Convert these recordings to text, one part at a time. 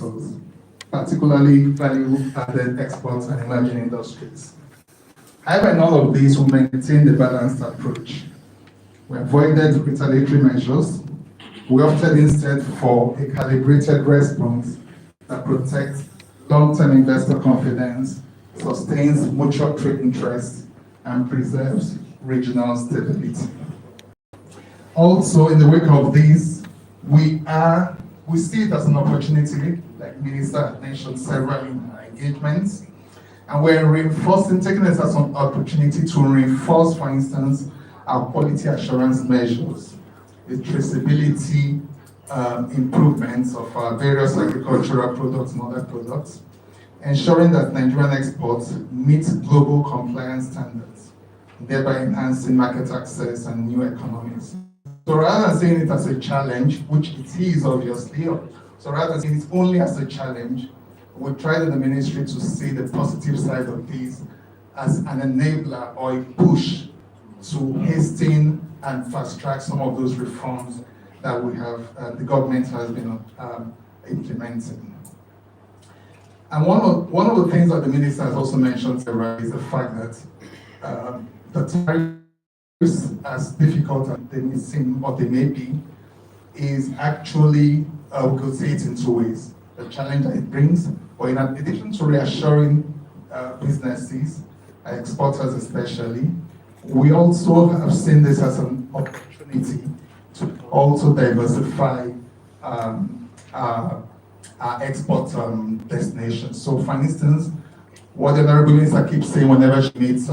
sectors, particularly value-added exports and emerging industries. However, in all of these, we maintained a balanced approach. We avoided retaliatory measures. We opted instead for a calibrated response that protects long-term investor confidence, sustains mutual trade interests, and preserves regional stability. Also, in the wake of these, we see it as an opportunity, like Minister had mentioned several engagements, and we're reinforcing, taking this as an opportunity to reinforce, for instance, our quality assurance measures, the traceability improvements of our various agricultural products and other products, ensuring that Nigerian exports meet global compliance standards, thereby enhancing market access and new economies. So rather than seeing it as a challenge, which it is obviously, so rather than seeing it only as a challenge, we tried in the ministry to see the positive side of this as an enabler or a push to hasten and fast track some of those reforms that we have, the government has been implementing. And one of the things that the minister has also mentioned is the fact that the tariffs, as difficult as they may seem or they may be, is actually, we could see it in two ways. The challenge that it brings, or in addition to reassuring businesses, exporters especially, we also have seen this as an opportunity to also diversify our export destinations. So, for instance, what the Honorable Minister keeps saying whenever she meets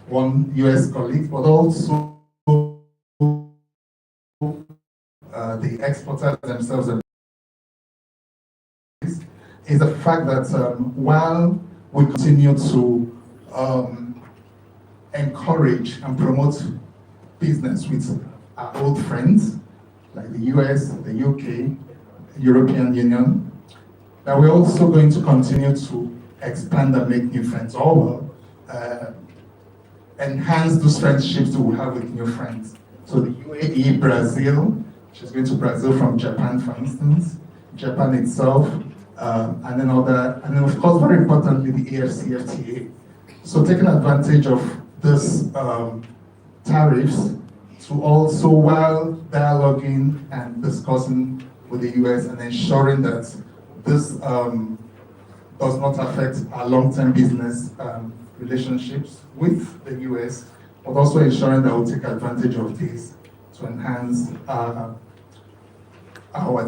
one US colleague, but also the exporters themselves, is the fact that while we continue to encourage and promote business with our old friends, like the US, the UK, European Union, that we're also going to continue to expand and make new friends, or enhance those friendships that we have with new friends. So the UAE, Brazil, she's going to Brazil from Japan, for instance, Japan itself, and then of course, very importantly, the AFCFTA. So taking advantage of this tariffs to also, while dialoguing and discussing with the US and ensuring that this does not affect our long-term business relationships with the US, but also ensuring that we'll take advantage of this to enhance our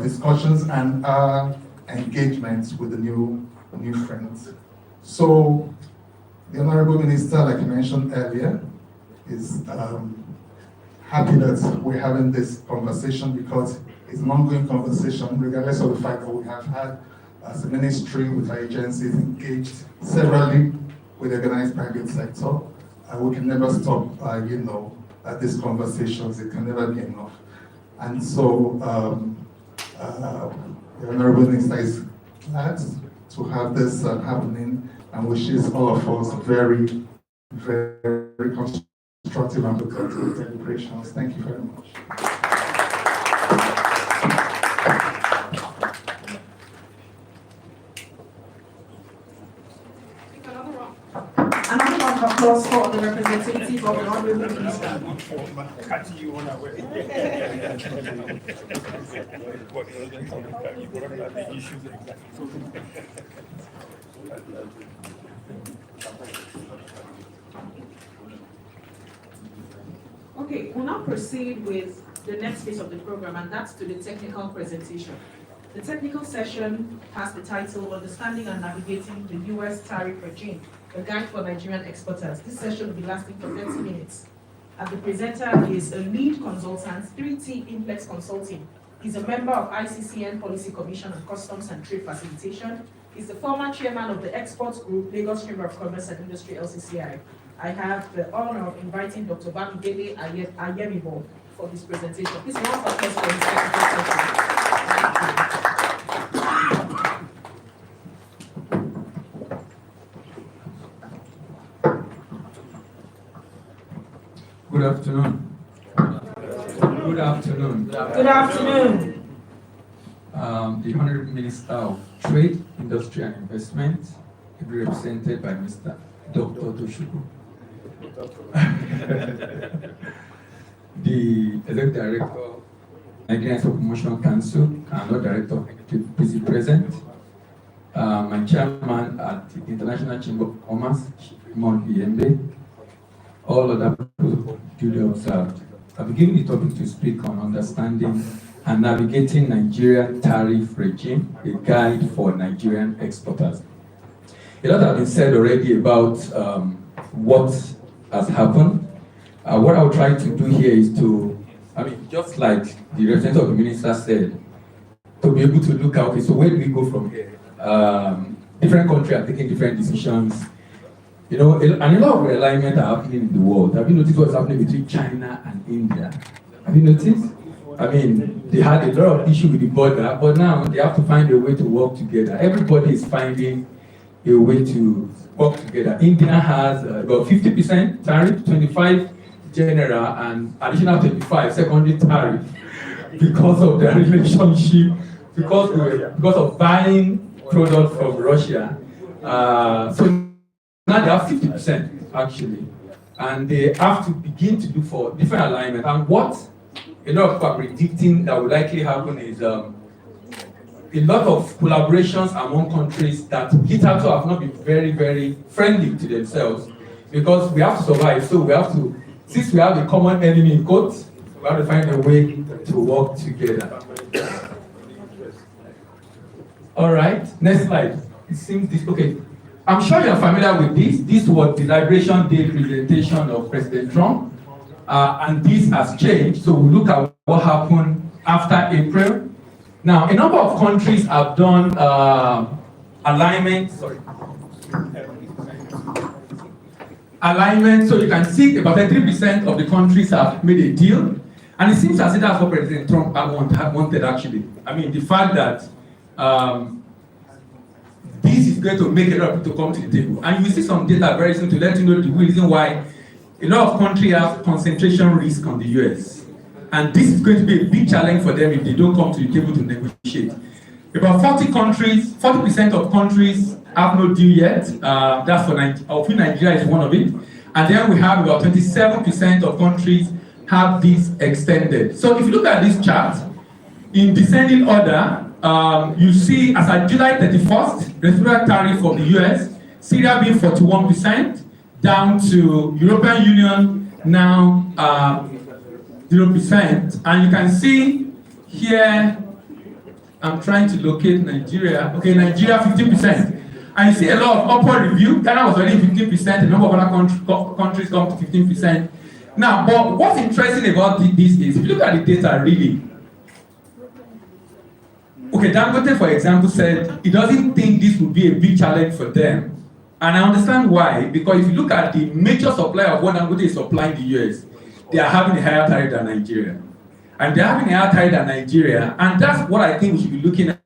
discussions and our engagements with the new friends. So the Honorable Minister, like I mentioned earlier, is happy that we're having this conversation because it's an ongoing conversation, regardless of the fact that we have had, as a ministry with our agencies, engaged severally with the organized private sector. We can never stop, these conversations. It can never be enough. And so the Honorable Minister is glad to have this happening and wishes all of us very, very constructive and productive deliberations. Thank you very much. Another round of applause for the representative of the Honorable Minister. Okay, we'll now proceed with the next phase of the program, and that's to the technical presentation. The technical session has the title Understanding and Navigating the U.S. Tariff Regime, a guide for Nigerian exporters. This session will be lasting for 30 minutes. And the presenter is a lead consultant, 3T Implex Consulting. He's a member of ICCN Policy Commission on Customs and Trade Facilitation. He's the former chairman of the Exports Group, Lagos Chamber of Commerce and Industry, LCCI. I have the honor of inviting Dr. Bamidele Ayemibo for this presentation. Please round of applause for his technical session. Good afternoon. Good afternoon. Good afternoon. the Honorable Minister of Trade, Industry and Investment, represented by Mr. Dr. Toshuku. The Executive Director, Nigerian-American Promotion Council, and Law Director, is present. My chairman at the International Chamber of Commerce, Shimon Iyembe, all other people duly observed. I'll be giving the topic to speak on understanding and navigating Nigerian tariff regime, a guide for Nigerian exporters. A lot has been said already about what has happened. What I'll try to do here is to, just like the representative of the minister said, to be able to look at, okay, so where do we go from here? Different countries are taking different decisions. And a lot of realignment are happening in the world. Have you noticed what's happening between China and India? Have you noticed? They had a lot of issue with the border, but now they have to find a way to work together. Everybody is finding a way to work together. India has about 50% tariff, 25 general, and additional 25 secondary tariff because of their relationship, because of buying products from Russia. So now they have 50% actually, and they have to begin to look for different alignment. And what a lot of people are predicting that will likely happen is a lot of collaborations among countries that hitherto have not been very, very friendly to themselves, because we have to survive. So we have to, since we have a common enemy in quotes, we have to find a way to work together. All right, next slide. It seems this, okay. I'm sure you're familiar with this. This was the Liberation Day presentation of President Trump. And this has changed. So we'll look at what happened after April. Now, a number of countries have done alignment. Alignment. So you can see about 3% of the countries have made a deal. And it seems as if that's what President Trump wanted actually. The fact that this is going to make a lot of people come to the table. And you will see some data very soon to let you know the reason why a lot of countries have concentration risk on the US. And this is going to be a big challenge for them if they don't come to the table to negotiate. About 40% of countries have no deal yet. That's for Nigeria is one of it. And then we have about 27% of countries have this extended. So if you look at this chart, in descending order, you see as at July 31st, reciprocal tariff for the US, Syria being 41%, down to European Union now 0%. And you can see here, I'm trying to locate Nigeria. Okay, Nigeria 15%. And you see a lot of upward review. Ghana was already 15%, a number of other countries come to 15%. Now, but what's interesting about this is, if you look at the data really, okay, Dangote, for example, said he doesn't think this would be a big challenge for them. And I understand why, because if you look at the major supplier of what Dangote is supplying the US, they are having a higher tariff than Nigeria. And they're having a higher tariff than Nigeria. And that's what I think we should be looking at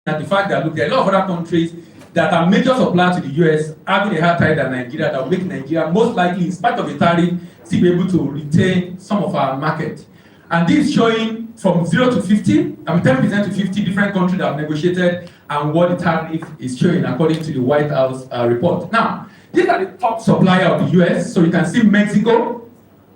the fact that, look, there are a lot of other countries that are major suppliers to the US having a higher tariff than Nigeria that will make Nigeria most likely, in spite of the tariff, still be able to retain some of our market. And this is showing from 0 to 50, 10% to 50 different countries that have negotiated and what the tariff is showing according to the White House report. Now, these are the top supplier of the US. So you can see Mexico,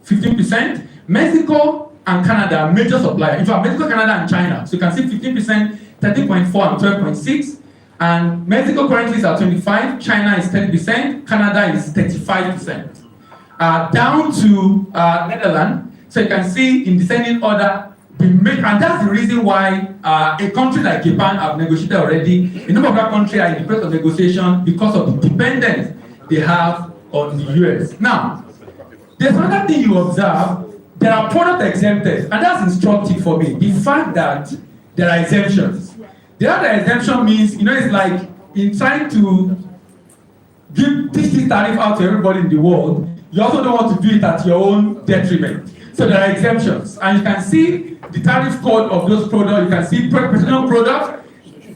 15%. Mexico and Canada are major supplier. In fact, Mexico, Canada, and China. So you can see 15%, 13.4 and 12.6. And Mexico currently is at 25, China is 10%, Canada is 35%. Down to Netherlands. So you can see in descending order, and that's the reason why a country like Japan have negotiated already. A number of other countries are in the process of negotiation because of the dependence they have on the US. Now, there's another thing you observe. There are product exempted, and that's instructive for me. The fact that there are exemptions. The other exemption means, it's like in trying to teach this tariff out to everybody in the world, you also don't want to do it at your own detriment. So there are exemptions, and you can see the tariff code of those products. You can see personal product,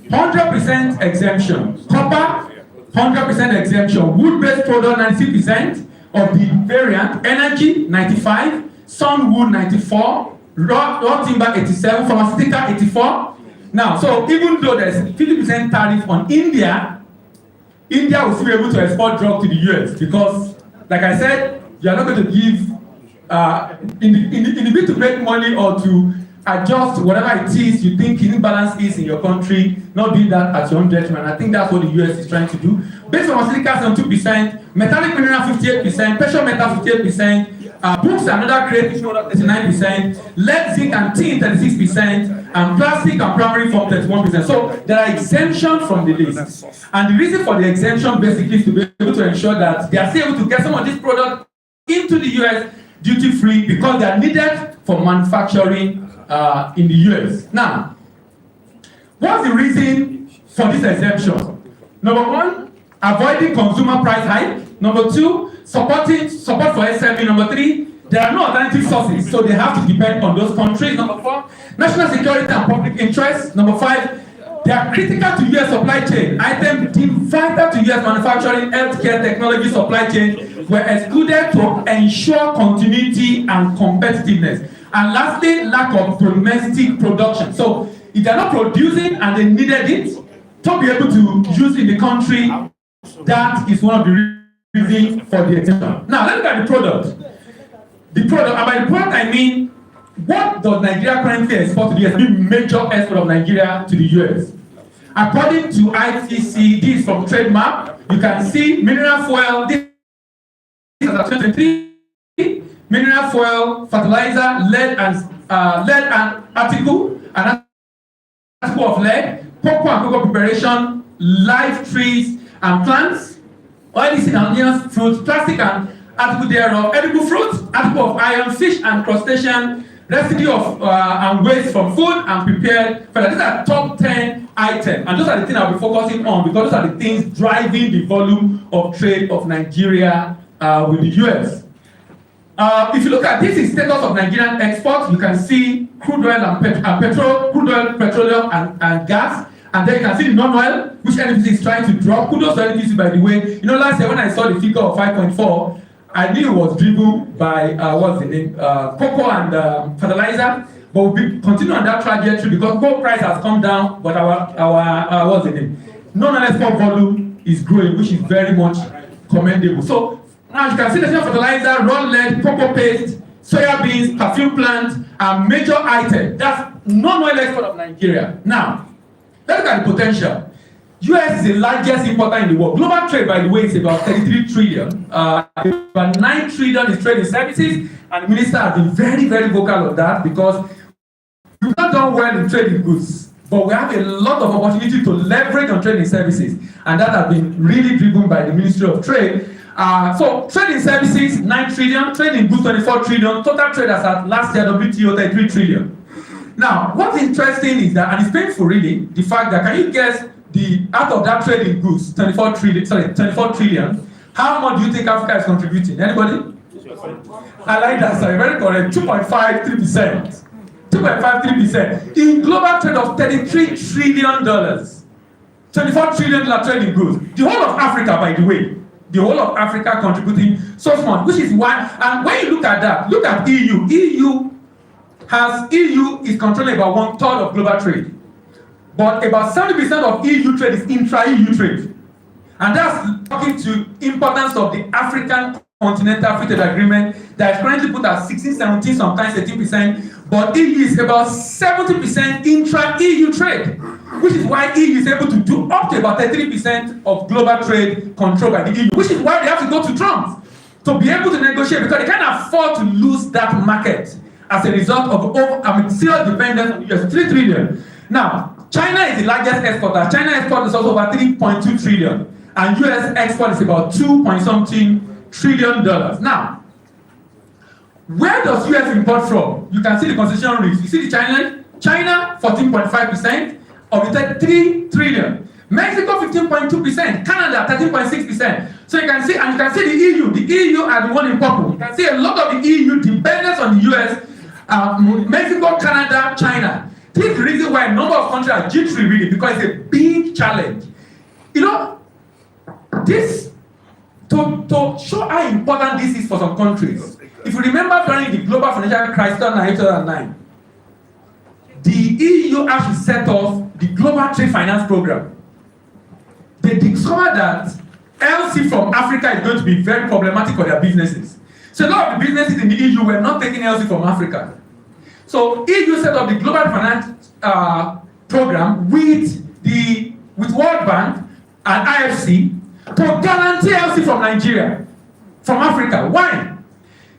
100% exemption. Copper, 100% exemption. Wood-based product, 90% of the variant. Energy, 95. Sun wood, 94. Raw timber, 87. Pharmaceutical, 84. Now, so even though there's 50% tariff on India, India will still be able to export drug to the US because, like I said, you are not going to give, in the bid to make money or to adjust whatever it is you think imbalance is in your country, not doing that at your own detriment. I think that's what the US is trying to do. Base pharmaceuticals 72%, metallic mineral 58%, precious metal 58%, books and other creative 39%, lead, zinc, and tin 36%, and plastic and primary foam 31%. So there are exemptions from the list. And the reason for the exemption basically is to be able to ensure that they are still able to get some of these products into the US duty-free because they are needed for manufacturing in the US. Now, what's the reason for this exemption? Number one, avoiding consumer price hike. Number two, support for SME. Number three, there are no alternative sources, so they have to depend on those countries. Number four, national security and public interest. Number five, they are critical to US supply chain. Items deemed vital to US manufacturing, healthcare, technology supply chain were excluded to ensure continuity and competitiveness. And lastly, lack of domestic production. So if they are not producing and they needed it to be able to use in the country, that is one of the reasons for the exemption. Now let's look at the product. The product, and by the product I mean, what does Nigeria currently export to the US? The major export of Nigeria to the US. According to ITC, this is from trademark, you can see mineral fuel, this is 2023, mineral fuel, fertilizer, lead and article of lead, cocoa and cocoa preparation, live trees and plants, oily seed and onions, fruits, plastic and article thereof, edible fruits, article of iron, fish and crustacean, residue of and waste from food and prepared. But these are top 10 items, and those are the things I'll be focusing on because those are the things driving the volume of trade of Nigeria with the US. If you look at this is status of Nigerian exports, you can see crude oil and petrol, crude oil, petroleum and gas. And then you can see the non-oil, which NFC is trying to drop. Kudos to NFC, by the way. You know, last year when I saw the figure of 5.4, I knew it was driven by, what's the name, cocoa and fertilizer. But we'll continue on that trajectory because cocoa price has come down, but our what's the name, non-oil export volume is growing, which is very much commendable. So now you can see the same fertilizer, raw lead, cocoa paste, soya beans, perfume plant, and major item. That's non-oil export of Nigeria. Now, let's look at the potential. US is the largest importer in the world. Global trade, by the way, is about 33 trillion. About 9 trillion is trade in services, and the minister has been very, very vocal on that because we've not done well in trade in goods, but we have a lot of opportunity to leverage on trade in services, and that has been really driven by the Ministry of Trade. So trade in services, 9 trillion, trade in goods, 24 trillion, total trade as at last year, WTO, 33 trillion. Now, what's interesting is that, and it's painful really, the fact that, can you guess the out of that trade in goods, 24 trillion, how much do you think Africa is contributing? Anybody? I like that, sorry, very correct, 2.53%. 2.53%. In global trade of $33 trillion, 24 trillion trade in goods. The whole of Africa, by the way, the whole of Africa contributing so much, which is why, and when you look at that, look at EU. EU is controlling about 1/3 of global trade. But about 70% of EU trade is intra-EU trade. And that's talking to importance of the African Continental Free Trade Agreement that is currently put at 16, 17, sometimes 18%. But EU is about 70% intra-EU trade, which is why EU is able to do up to about 33% of global trade controlled by the EU, which is why they have to go to Trump to be able to negotiate because they can't afford to lose that market as a result of serious dependence on the US, 3 trillion. Now, China is the largest exporter. China export is also over 3.2 trillion, and US export is about 2.something trillion dollars. Now, where does US import from? You can see the constitutional risk. You see the China 14.5% of the 33 trillion. Mexico 15.2%, Canada 13.6%. So you can see, and you can see the EU. The EU are the one in purple. You can see a lot of the EU dependence on the US, Mexico, Canada, China. This is the reason why a number of countries are jittery really, because it's a big challenge. You know, this to show how important this is for some countries. If you remember during the global financial crisis in 2009, the EU actually set off the Global Trade Finance Program, they discovered that LC from Africa is going to be very problematic for their businesses. So a lot of the businesses in the EU were not taking LC from Africa. So EU set up the Global Finance Program with World Bank and IFC to guarantee LC from Nigeria, from Africa. Why?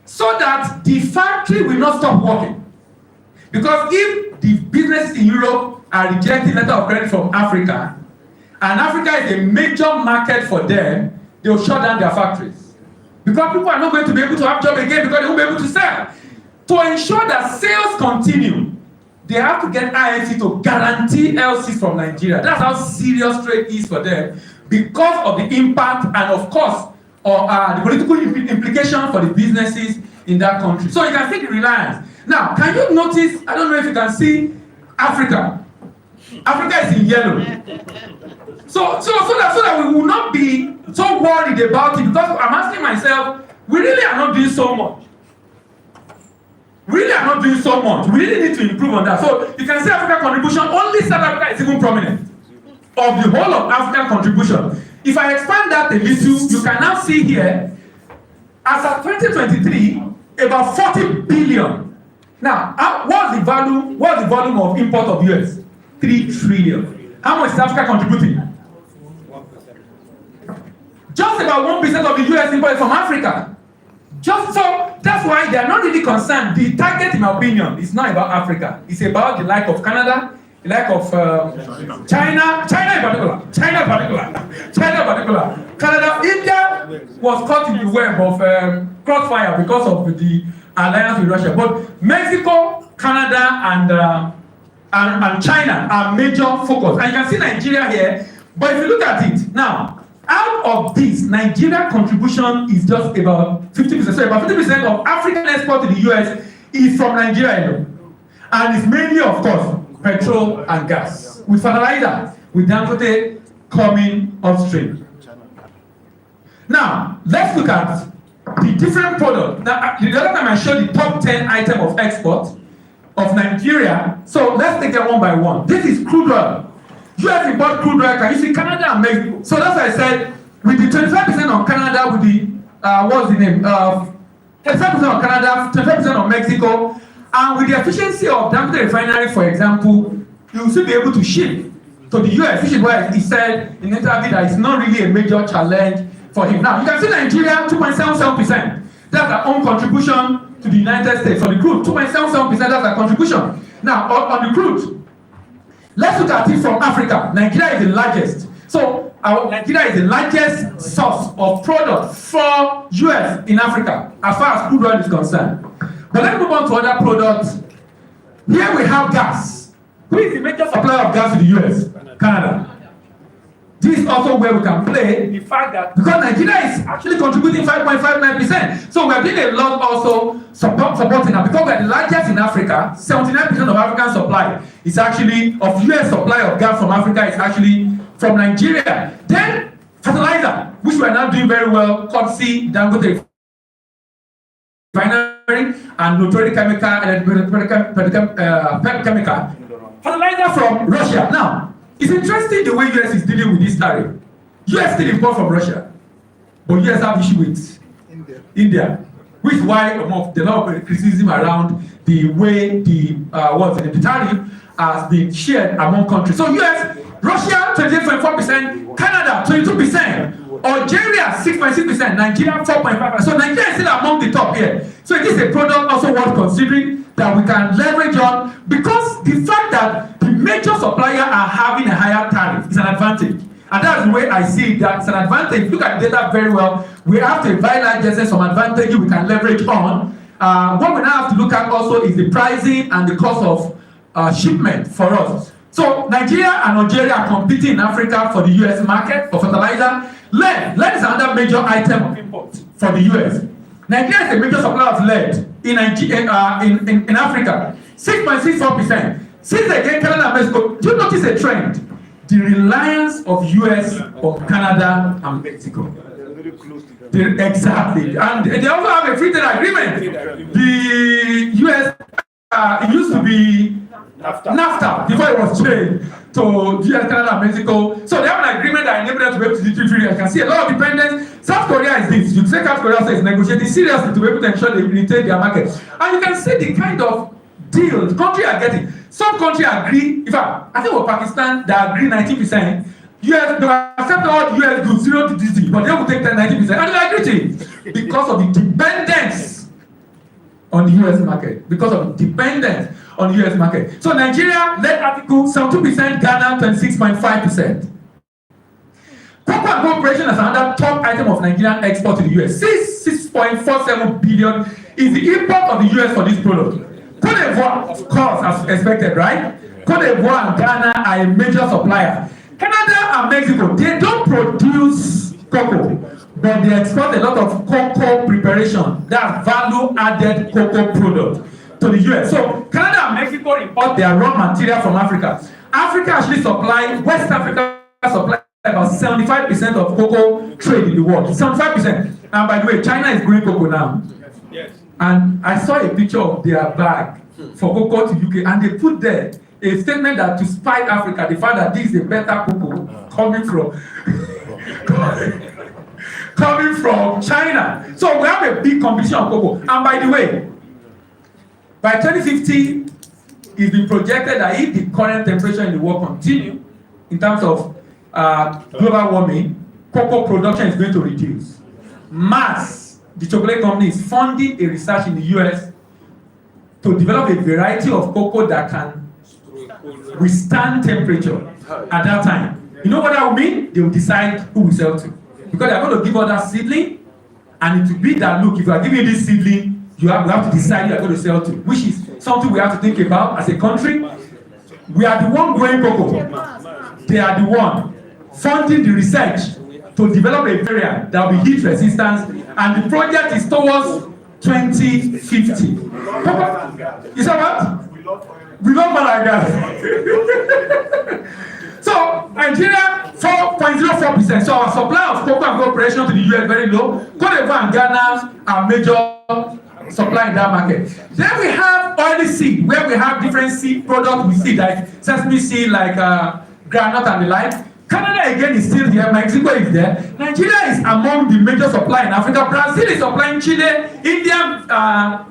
So that the factory will not stop working. Because if the businesses in Europe are rejecting letter of credit from Africa, and Africa is a major market for them, they will shut down their factories. Because people are not going to be able to have job again because they won't be able to sell. To ensure that sales continue, they have to get IFC to guarantee LCs from Nigeria. That's how serious trade is for them because of the impact and, of course, the political implications for the businesses in that country. So you can see the reliance. Now, can you notice, I don't know if you can see Africa. Africa is in yellow. So that we will not be so worried about it, because I'm asking myself, we really are not doing so much. We really need to improve on that. So you can see African contribution, only South Africa is even prominent of the whole of African contribution. If I expand that a little, you can now see here, as of 2023, about 40 billion. Now, what's the volume of import of US? 3 trillion. How much is Africa contributing? 1%. Just about 1% of the US import is from Africa. Just so, that's why they are not really concerned. The target, in my opinion, is not about Africa. It's about the like of Canada, the like of China in particular. Canada, India was caught in the web of crossfire because of the alliance with Russia. But Mexico, Canada, and China are major focus. And you can see Nigeria here. But if you look at it now, out of this, Nigeria contribution is just about 50%. So about 50% of African export to the US is from Nigeria alone. And it's mainly, of course, petrol and gas. With fertilizer, with Dangote coming upstream. Now, let's look at the different products. Now, the other time I showed the top 10 item of export of Nigeria. So let's take them one by one. This is crude oil. US import crude oil. Can you see Canada and Mexico? So that's why I said, with the 25% on Canada, with the, what's the name? 25% on Canada, 25% on Mexico, and with the efficiency of Dangote refinery, for example, you will still be able to ship to the US, which is why he said in the interview that it's not really a major challenge for him. Now, you can see Nigeria, 2.77%. That's our own contribution to the United States. For the crude, 2.77%, that's our contribution. Now, on the crude, let's look at it from Africa. Nigeria is the largest. So, Nigeria is the largest source of product for US in Africa, as far as crude oil is concerned. But let's move on to other products. Here we have gas. Who is the major supplier of gas to the US? Canada. This is also where we can play the fact that because Nigeria is actually contributing 5.59%. So we are doing a lot also supporting that. Because we are the largest in Africa, 79% of African supply is actually, of US supply of gas from Africa is actually from Nigeria. Then fertilizer, which we are now doing very well, courtesy Dangote refinery and notorious chemical, fertilizer from Russia. Now, it's interesting the way US is dealing with this tariff. US still import from Russia, but US have issue with India, which is why a lot of criticism around the way the tariff has been shared among countries. So US, Russia 28.4%, Canada 22%, Algeria 6.6%, Nigeria 4.5%. So Nigeria is still among the top here. So it is a product also worth considering that we can leverage on, because the fact that the major suppliers are having a higher tariff is an advantage. And that's the way I see it, that it's an advantage. If you look at the data very well, we have to evaluate some advantage we can leverage on. What we now have to look at also is the pricing and the cost of shipment for us. So Nigeria and Algeria are competing in Africa for the US market for fertilizer. Lead is another major item of import for the US. Nigeria is a major supplier of lead in Africa, 6.64%. Since again, Canada and Mexico, do you notice a trend? The reliance of US on Canada and Mexico. Exactly. And they also have a free trade agreement. The US, it used to be NAFTA, before it was changed to US, Canada, and Mexico. So they have an agreement that enables them to be able to do duty free. You can see a lot of dependence. South Korea is this. You say South Korea is negotiating seriously to be able to ensure they retain their market. And you can see the kind of deal the country are getting. Some countries agree, in fact, I think for Pakistan, they agree 90%. US, they accept all the US goods, zero to duty, but they will take 90%. And they agree to it because of the dependence on the US market. Because of the dependence on the US market. So Nigeria led article 72%, Ghana 26.5%. Cocoa and cooperation as another top item of Nigerian export to the US. 6.47 billion is the import of the US for this product. Cote d'Ivoire, of course, as expected, right? Cote d'Ivoire and Ghana are a major supplier. Canada and Mexico, they don't produce cocoa, but they export a lot of cocoa preparation, that's value-added cocoa product to the US. So Canada and Mexico import their raw material from Africa. Africa actually supplies, West Africa supplies about 75% of cocoa trade in the world. 75%. And by the way, China is growing cocoa now. Yes. And I saw a picture of their bag for cocoa to UK, and they put there a statement that to spite Africa, the fact that this is a better cocoa coming from China. So we have a big competition of cocoa. And by the way, by 2050, it's been projected that if the current temperature in the world continue in terms of global warming, cocoa production is going to reduce. Mars, the chocolate company, is funding a research in the US to develop a variety of cocoa that can withstand temperature at that time. You know what that will mean? They will decide who we sell to. Because they are going to give us that seedling, and it will be that, look, if you are giving this seedling, we have to decide who you are going to sell to, which is something we have to think about as a country. We are the one growing cocoa. They are the one funding the research to develop a variant that will be heat resistant, and the project is towards 2050. You said what? We love Malaga. So Nigeria 4.04%. So our supply of cocoa and cooperation to the US is very low. Cote d'Ivoire and Ghana are major supply in that market. Then we have oily seed, where we have different seed products we see, like sesame seed, like granite and the like. Canada again is still here, Mexico is there. Nigeria is among the major supply in Africa. Brazil is supplying Chile, India,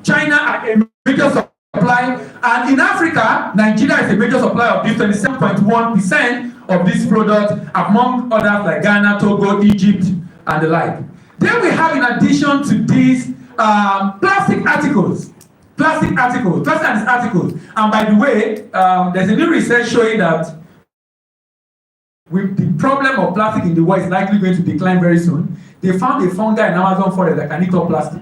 China are a major supply. And in Africa, Nigeria is a major supplier of this 27.1% of this product, among others like Ghana, Togo, Egypt, and the like. Then we have, in addition to these, plastic articles. And by the way, there's a new research showing that with the problem of plastic in the world is likely going to decline very soon. They found a fungi in Amazon forest that can eat up plastic.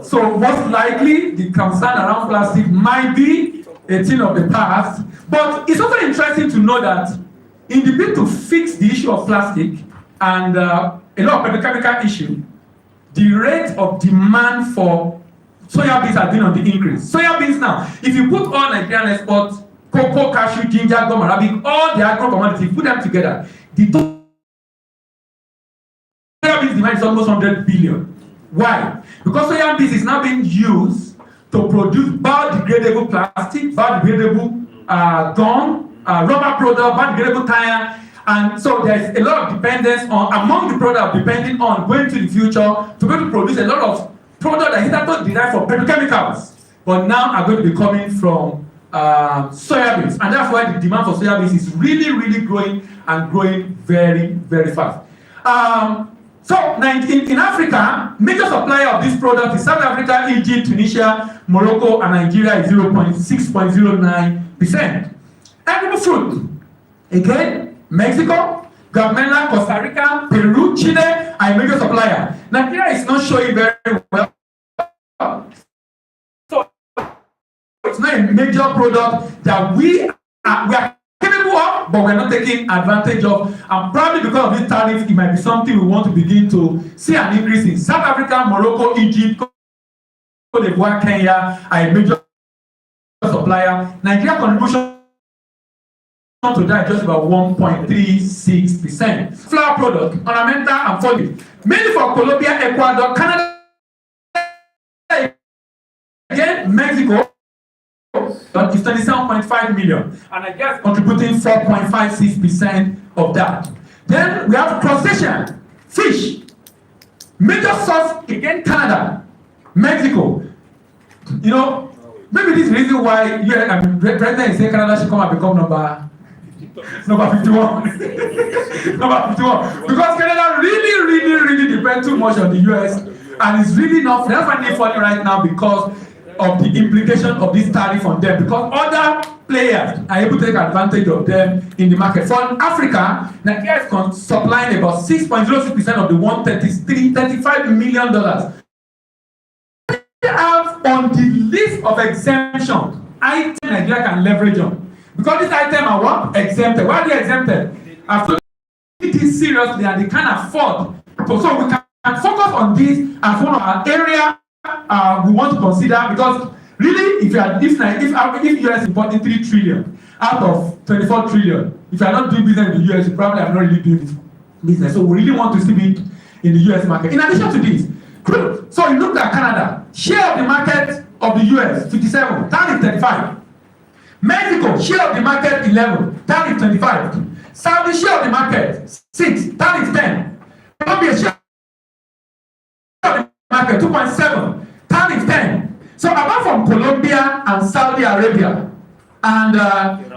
So most likely, the concern around plastic might be a thing of the past. But it's also interesting to know that in the bid to fix the issue of plastic and a lot of petrochemical issue, the rate of demand for soya beans has been on the increase. Soya beans now, if you put all Nigerian exports, cocoa, cashew, ginger, gum, arabic, all the agro commodities, put them together, the soya beans demand is almost 100 billion. Why? Because soya beans is now being used to produce biodegradable plastic, biodegradable gum, rubber product, biodegradable tire, and so there's a lot of dependence on, among the products depending on going to the future to be able to produce a lot of products that is not derived from petrochemicals, but now are going to be coming from soya beans, and that's why the demand for soya beans is really growing and growing very fast. So in Africa, major supplier of this product is South Africa, Egypt, Tunisia, Morocco, and Nigeria is 6.09%. Edible fruit, again, Mexico, Guatemala, Costa Rica, Peru, Chile are a major supplier. Nigeria is not showing very well. So it's not a major product that we are capable of, but we're not taking advantage of. And probably because of this tariff, it might be something we want to begin to see an increase in. South Africa, Morocco, Egypt, Cote d'Ivoire, Kenya are a major supplier. Nigeria contribution to that just about 1.36%. Flour product, ornamental and foliage, mainly for Colombia, Ecuador, Canada, again, Mexico, is 27.5 million, and Nigeria is contributing 4.56% of that. Then we have crustacean, fish, major source again Canada, Mexico. You know, maybe this is the reason why President is saying Canada should come and become number 51. Number 51. Because Canada really depends too much on the US, and it's really not, that's why they're funny right now because of the implication of this tariff on them, because other players are able to take advantage of them in the market. For Africa, Nigeria is supplying about 6.06% of the $135 million. We have on the list of exemption items Nigeria can leverage on. Because this item are what? Exempted. Why are they exempted? After it is seriously and they can't afford. So we can focus on this as one of our area we want to consider, because really if US is importing 3 trillion out of 24 trillion, if you are not doing business in the US, you probably are not really doing business. So we really want to see it in the US market. In addition to this, so you look at Canada, share of the market of the US 57, tariff 35. Mexico, share of the market 11, tariff 25. Saudi, share of the market 6, tariff 10. Colombia, share of the market 2.7, tariff 10. So apart from Colombia and Saudi Arabia and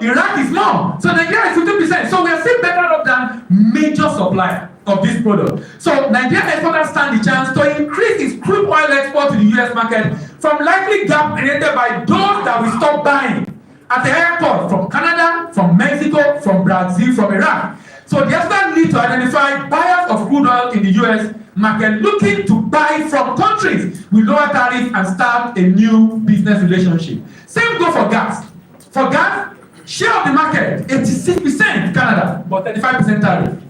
Iraq is more. So Nigeria is 50%. So we are still better off than major supplier of this product. So Nigeria exporters stand the chance to increase its crude oil export to the US market from likely gap created by those that will stop buying at the airport from Canada, from Mexico, from Brazil, from Iraq. So the experts need to identify buyers of crude oil in the US market looking to buy from countries with lower tariffs and start a new business relationship. Same go for gas. For gas, share of the market 86% Canada, but 35% tariff.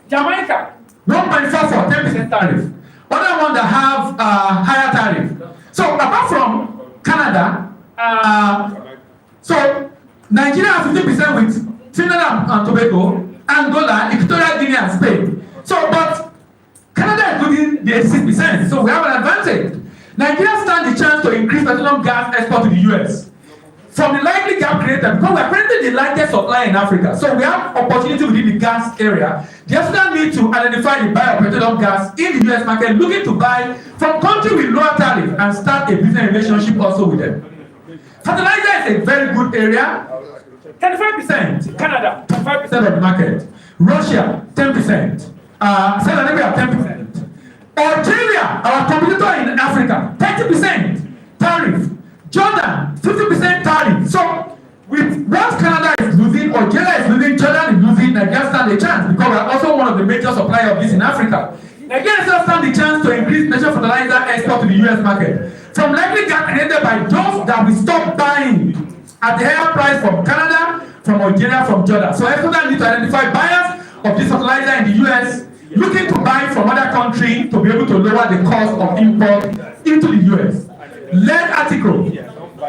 Jamaica 1.44, 10% tariff. Other ones that have higher tariff. So apart from Canada, so Nigeria has 50% with Trinidad and Tobago, Angola, Equatorial Guinea, and Spain. So, but Canada is losing the 86%, so we have an advantage. Nigeria stands the chance to increase petroleum gas export to the US from the likely gap created, because we are currently the largest supplier in Africa. So we have opportunity within the gas area. The African need to identify the buyer of petroleum gas in the US market, looking to buy from countries with lower tariff and start a business relationship also with them. Fertilizer is a very good area. 35%. Canada, 25% of the market. Russia, 10%. Saudi Arabia, 10%. Algeria, our competitor in Africa, 30% tariff. Jordan, 50% tariff. So, with what Canada is losing, Algeria is losing, Jordan is losing, Nigeria stand a chance, because we are also one of the major suppliers of this in Africa. Nigeria still stand the chance to increase national fertilizer export to the US market from likely gap created by those that will stop buying at the higher price from Canada, from Algeria, from Jordan. So exporters need to identify buyers of this fertilizer in the US looking to buy from other countries to be able to lower the cost of import into the US. Lead article,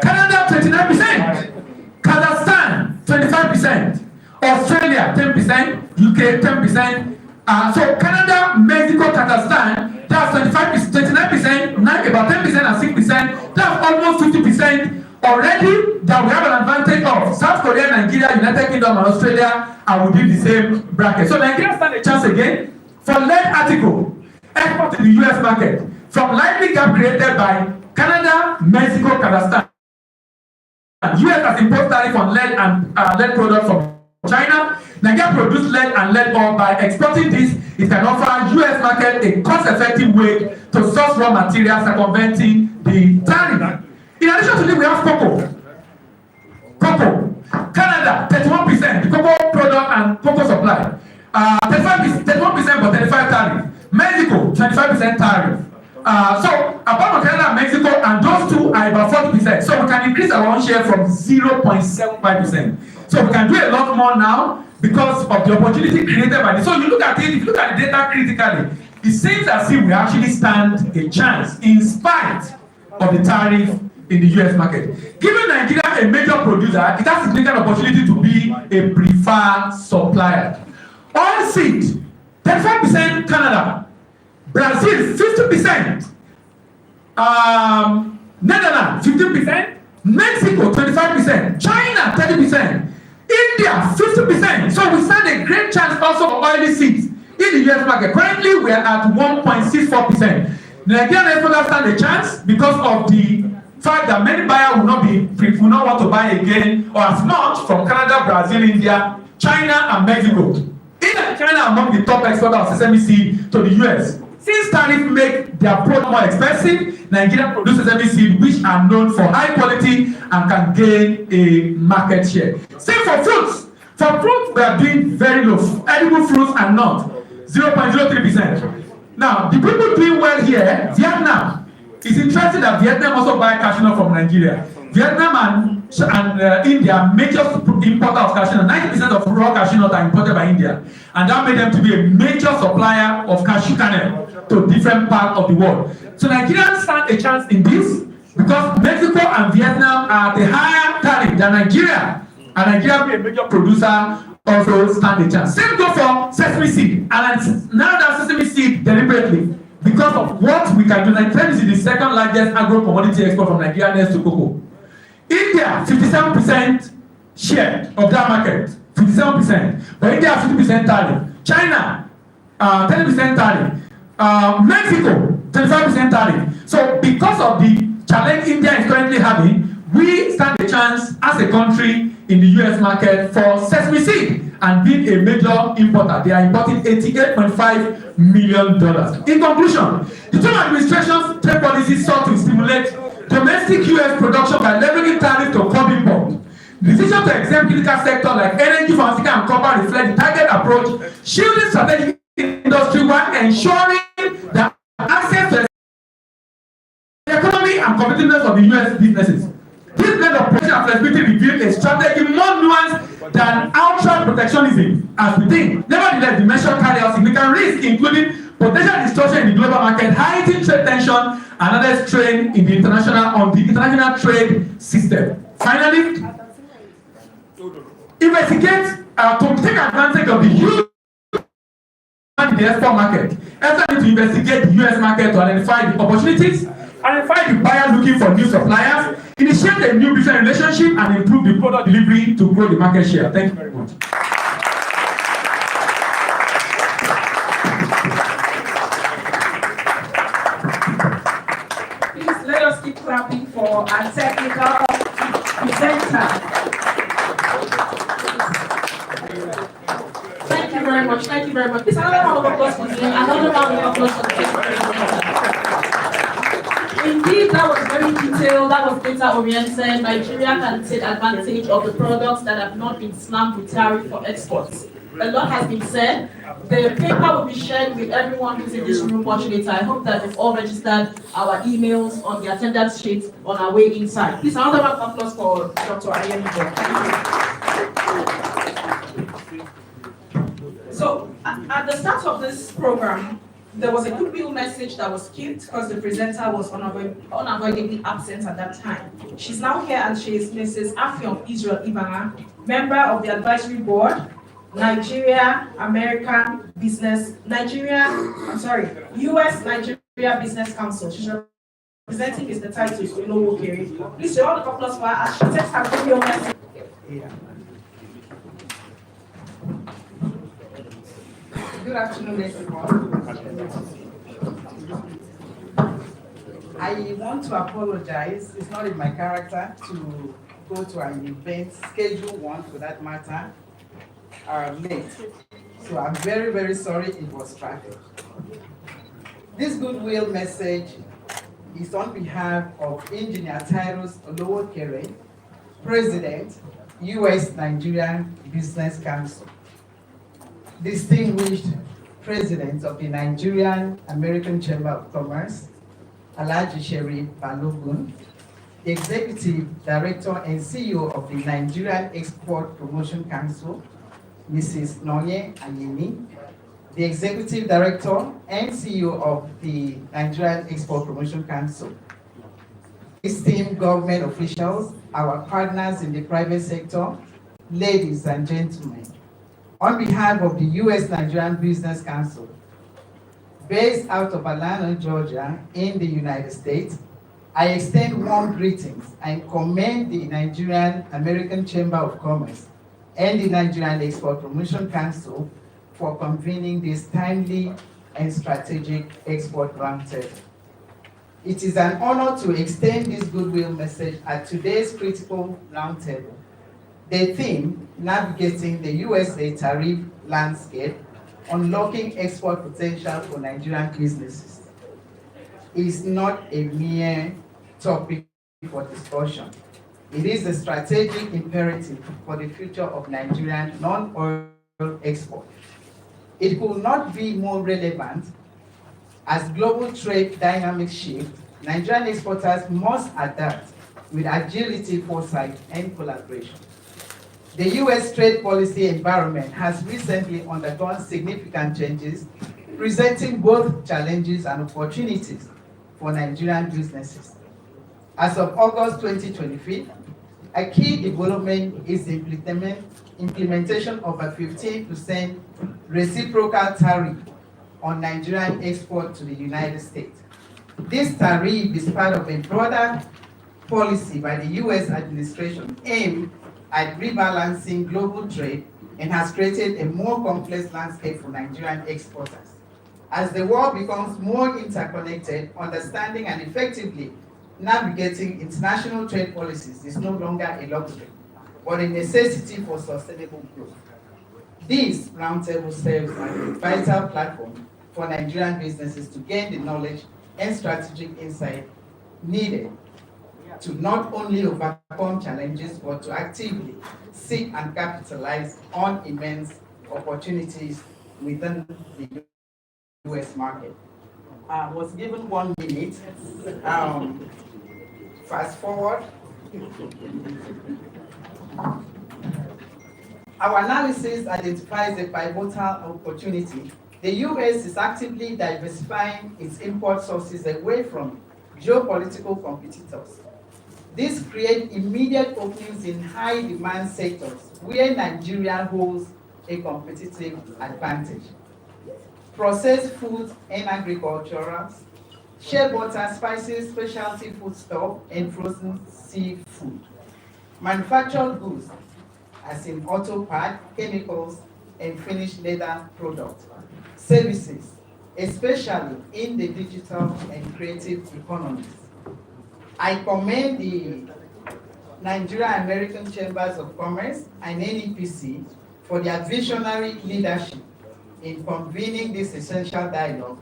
Canada 29%, Kazakhstan 25%, Australia 10%, UK 10%. So Canada, Mexico, Kazakhstan, that's 25%, 29%, about 10% and 6%, that's almost 50% already that we have an advantage of. South Korea, Nigeria, United Kingdom, and Australia are within the same bracket. So Nigeria stand a chance again for lead article export to the US market from likely gap created by Canada, Mexico, Kazakhstan. US has imposed tariff on lead and lead products from China. Nigeria produce lead and lead ore. By exporting this, it can offer US market a cost-effective way to source raw materials, circumventing the tariff. In addition to this, we have cocoa. Cocoa. Canada, 31%. The cocoa product and cocoa supply. 31% but 35% tariff. Mexico, 25% tariff. So apart from Canada and Mexico, and those two are about 40%. So we can increase our own share from 0.75%. So we can do a lot more now because of the opportunity created by this. So you look at it, if you look at the data critically, it seems as if we actually stand a chance in spite of the tariff in the US market. Given Nigeria a major producer, it has significant opportunity to be a preferred supplier. Oil seed, 35% Canada. Brazil, 50%. Netherlands, 15%. Mexico 25%, China 30%, India 50%. So we stand a great chance also for oily seeds in the US market. Currently we are at 1.64%. Nigerian exporters stand a chance because of the fact that many buyers will not want to buy again or as much from Canada, Brazil, India, China, and Mexico. India and China are among the top exporters of sesame seed to the US. Since tariffs make their product more expensive, Nigeria produces sesame seed which are known for high quality and can gain a market share. Same for fruits. For fruits, we are doing very low. Edible fruits are not 0.03%. Now, the people doing well here, Vietnam. It's interesting that Vietnam also buy cashew nut from Nigeria. Vietnam and India are major importer of cashew nut. 90% of raw cashew nut are imported by India, and that made them to be a major supplier of cashew kernel to different parts of the world. So Nigerians stand a chance in this because Mexico and Vietnam are at a higher tariff than Nigeria, and Nigeria being a major producer also stand a chance. Same go for sesame seed, and now that sesame seed deliberately because of what we can do. Nigeria is the second largest agro commodity export from Nigeria next to cocoa. India 57% share of that market, 57%. But India 50% tariff. China 30% tariff. Mexico 25% tariff. So because of the challenge India is currently having, we stand a chance as a country in the US market for sesame seed and being a major importer. They are importing $88.5 million. In conclusion, the Trump administration's trade policies sought to stimulate domestic US production by leveraging tariffs to curb import. The decision to exempt critical sectors like energy, pharmaceutical, and copper reflect the target approach, shielding strategic industry while ensuring that access to the economy and competitiveness of the US businesses. This blend of protection and flexibility reveals a strategy more nuanced than outright protectionism, as we think. Nevertheless, the measure carries out significant risks, including potential distortion in the global market, heightened trade tension, and other strain in the international trade system. Finally, investigate to take advantage of the huge in the export market. EFTA need to investigate the US market to identify the opportunities, identify the buyer looking for new suppliers, initiate a new business relationship, and improve the product delivery to grow the market share. Thank you very much. Please let us keep clapping for our technical presenter. Thank you very much. Thank you very much. Please, another round of applause for me. Another round of applause for the presenter. Indeed, that was very detailed, that was data-oriented. Nigeria can take advantage of the products that have not been slammed with tariff for exports. A lot has been said. The paper will be shared with everyone who's in this room much later. I hope that we've all registered our emails on the attendance sheet on our way inside. Please, another round of applause for Dr. Ayenijo. So, at the start of this program, there was a goodwill message that was skipped because the presenter was unavoidably absent at that time. She's now here and she is Mrs. Affion Israel Ibanga, member of the advisory board, Nigerian-American US Nigeria Business Council. She's representing is the title is Olowo Kere. Please round of applause for her as she takes her goodwill message. Good afternoon, everyone. I want to apologize. It's not in my character to go to an event, schedule one for that matter, late. So I'm very, very sorry it was traffic. This goodwill message is on behalf of Engineer Tyrus Olowo Kere, President, US Nigerian Business Council. Distinguished President of the Nigerian-American Chamber of Commerce, Alhaji Sherif Balogun, the Executive Director and CEO of the Nigerian Export Promotion Council, Mrs. Nonye Ayeni, the Executive Director and CEO of the Nigerian Export Promotion Council, esteemed government officials, our partners in the private sector, ladies and gentlemen. On behalf of the US Nigerian Business Council, based out of Atlanta, Georgia, in the United States, I extend warm greetings and commend the Nigerian-American Chamber of Commerce and the Nigerian Export Promotion Council for convening this timely and strategic export roundtable. It is an honor to extend this goodwill message at today's critical roundtable. The theme, Navigating the USA Tariff Landscape, Unlocking Export Potential for Nigerian Businesses, is not a mere topic for discussion. It is a strategic imperative for the future of Nigerian non-oil export. It could not be more relevant as global trade dynamics shift. Nigerian exporters must adapt with agility, foresight, and collaboration. The U.S. trade policy environment has recently undergone significant changes, presenting both challenges and opportunities for Nigerian businesses. As of August 2023, a key development is the implementation of a 15% reciprocal tariff on Nigerian export to the United States. This tariff is part of a broader policy by the U.S. administration aimed at rebalancing global trade and has created a more complex landscape for Nigerian exporters. As the world becomes more interconnected, understanding and effectively navigating international trade policies is no longer a luxury, but a necessity for sustainable growth. This roundtable serves as a vital platform for Nigerian businesses to gain the knowledge and strategic insight needed to not only overcome challenges, but to actively seek and capitalize on immense opportunities within the U.S. market. I was given 1 minute. Fast forward. Our analysis identifies a pivotal opportunity. The U.S. is actively diversifying its import sources away from geopolitical competitors. This creates immediate openings in high-demand sectors where Nigeria holds a competitive advantage. Processed foods and agriculturals, shea butter, spices, specialty foodstuff, and frozen seafood. Manufactured goods, as in auto parts, chemicals, and finished leather products. Services, especially in the digital and creative economies. I commend the Nigerian-American Chambers of Commerce and NEPC for their visionary leadership in convening this essential dialogue.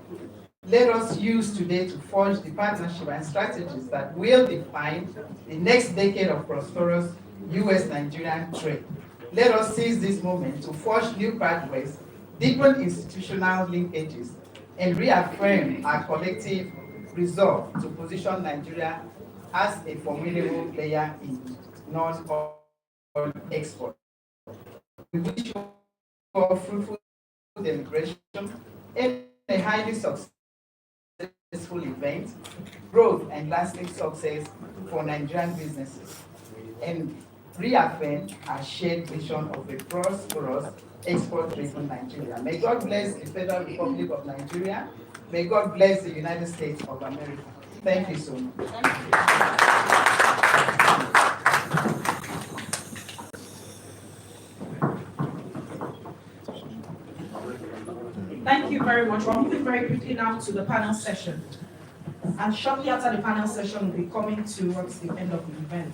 Let us use today to forge the partnership and strategies that will define the next decade of prosperous U.S.-Nigerian trade. Let us seize this moment to forge new pathways, deepen institutional linkages, and reaffirm our collective resolve to position Nigeria as a formidable player in non-oil export. We wish you all fruitful deliberation and a highly successful event, growth and lasting success for Nigerian businesses, and reaffirm our shared vision of a prosperous export-driven Nigeria. May God bless the Federal Republic of Nigeria. May God bless the United States of America. Thank you so much. Thank you very much. We're moving very quickly now to the panel session. And shortly after the panel session, we'll be coming towards the end of the event.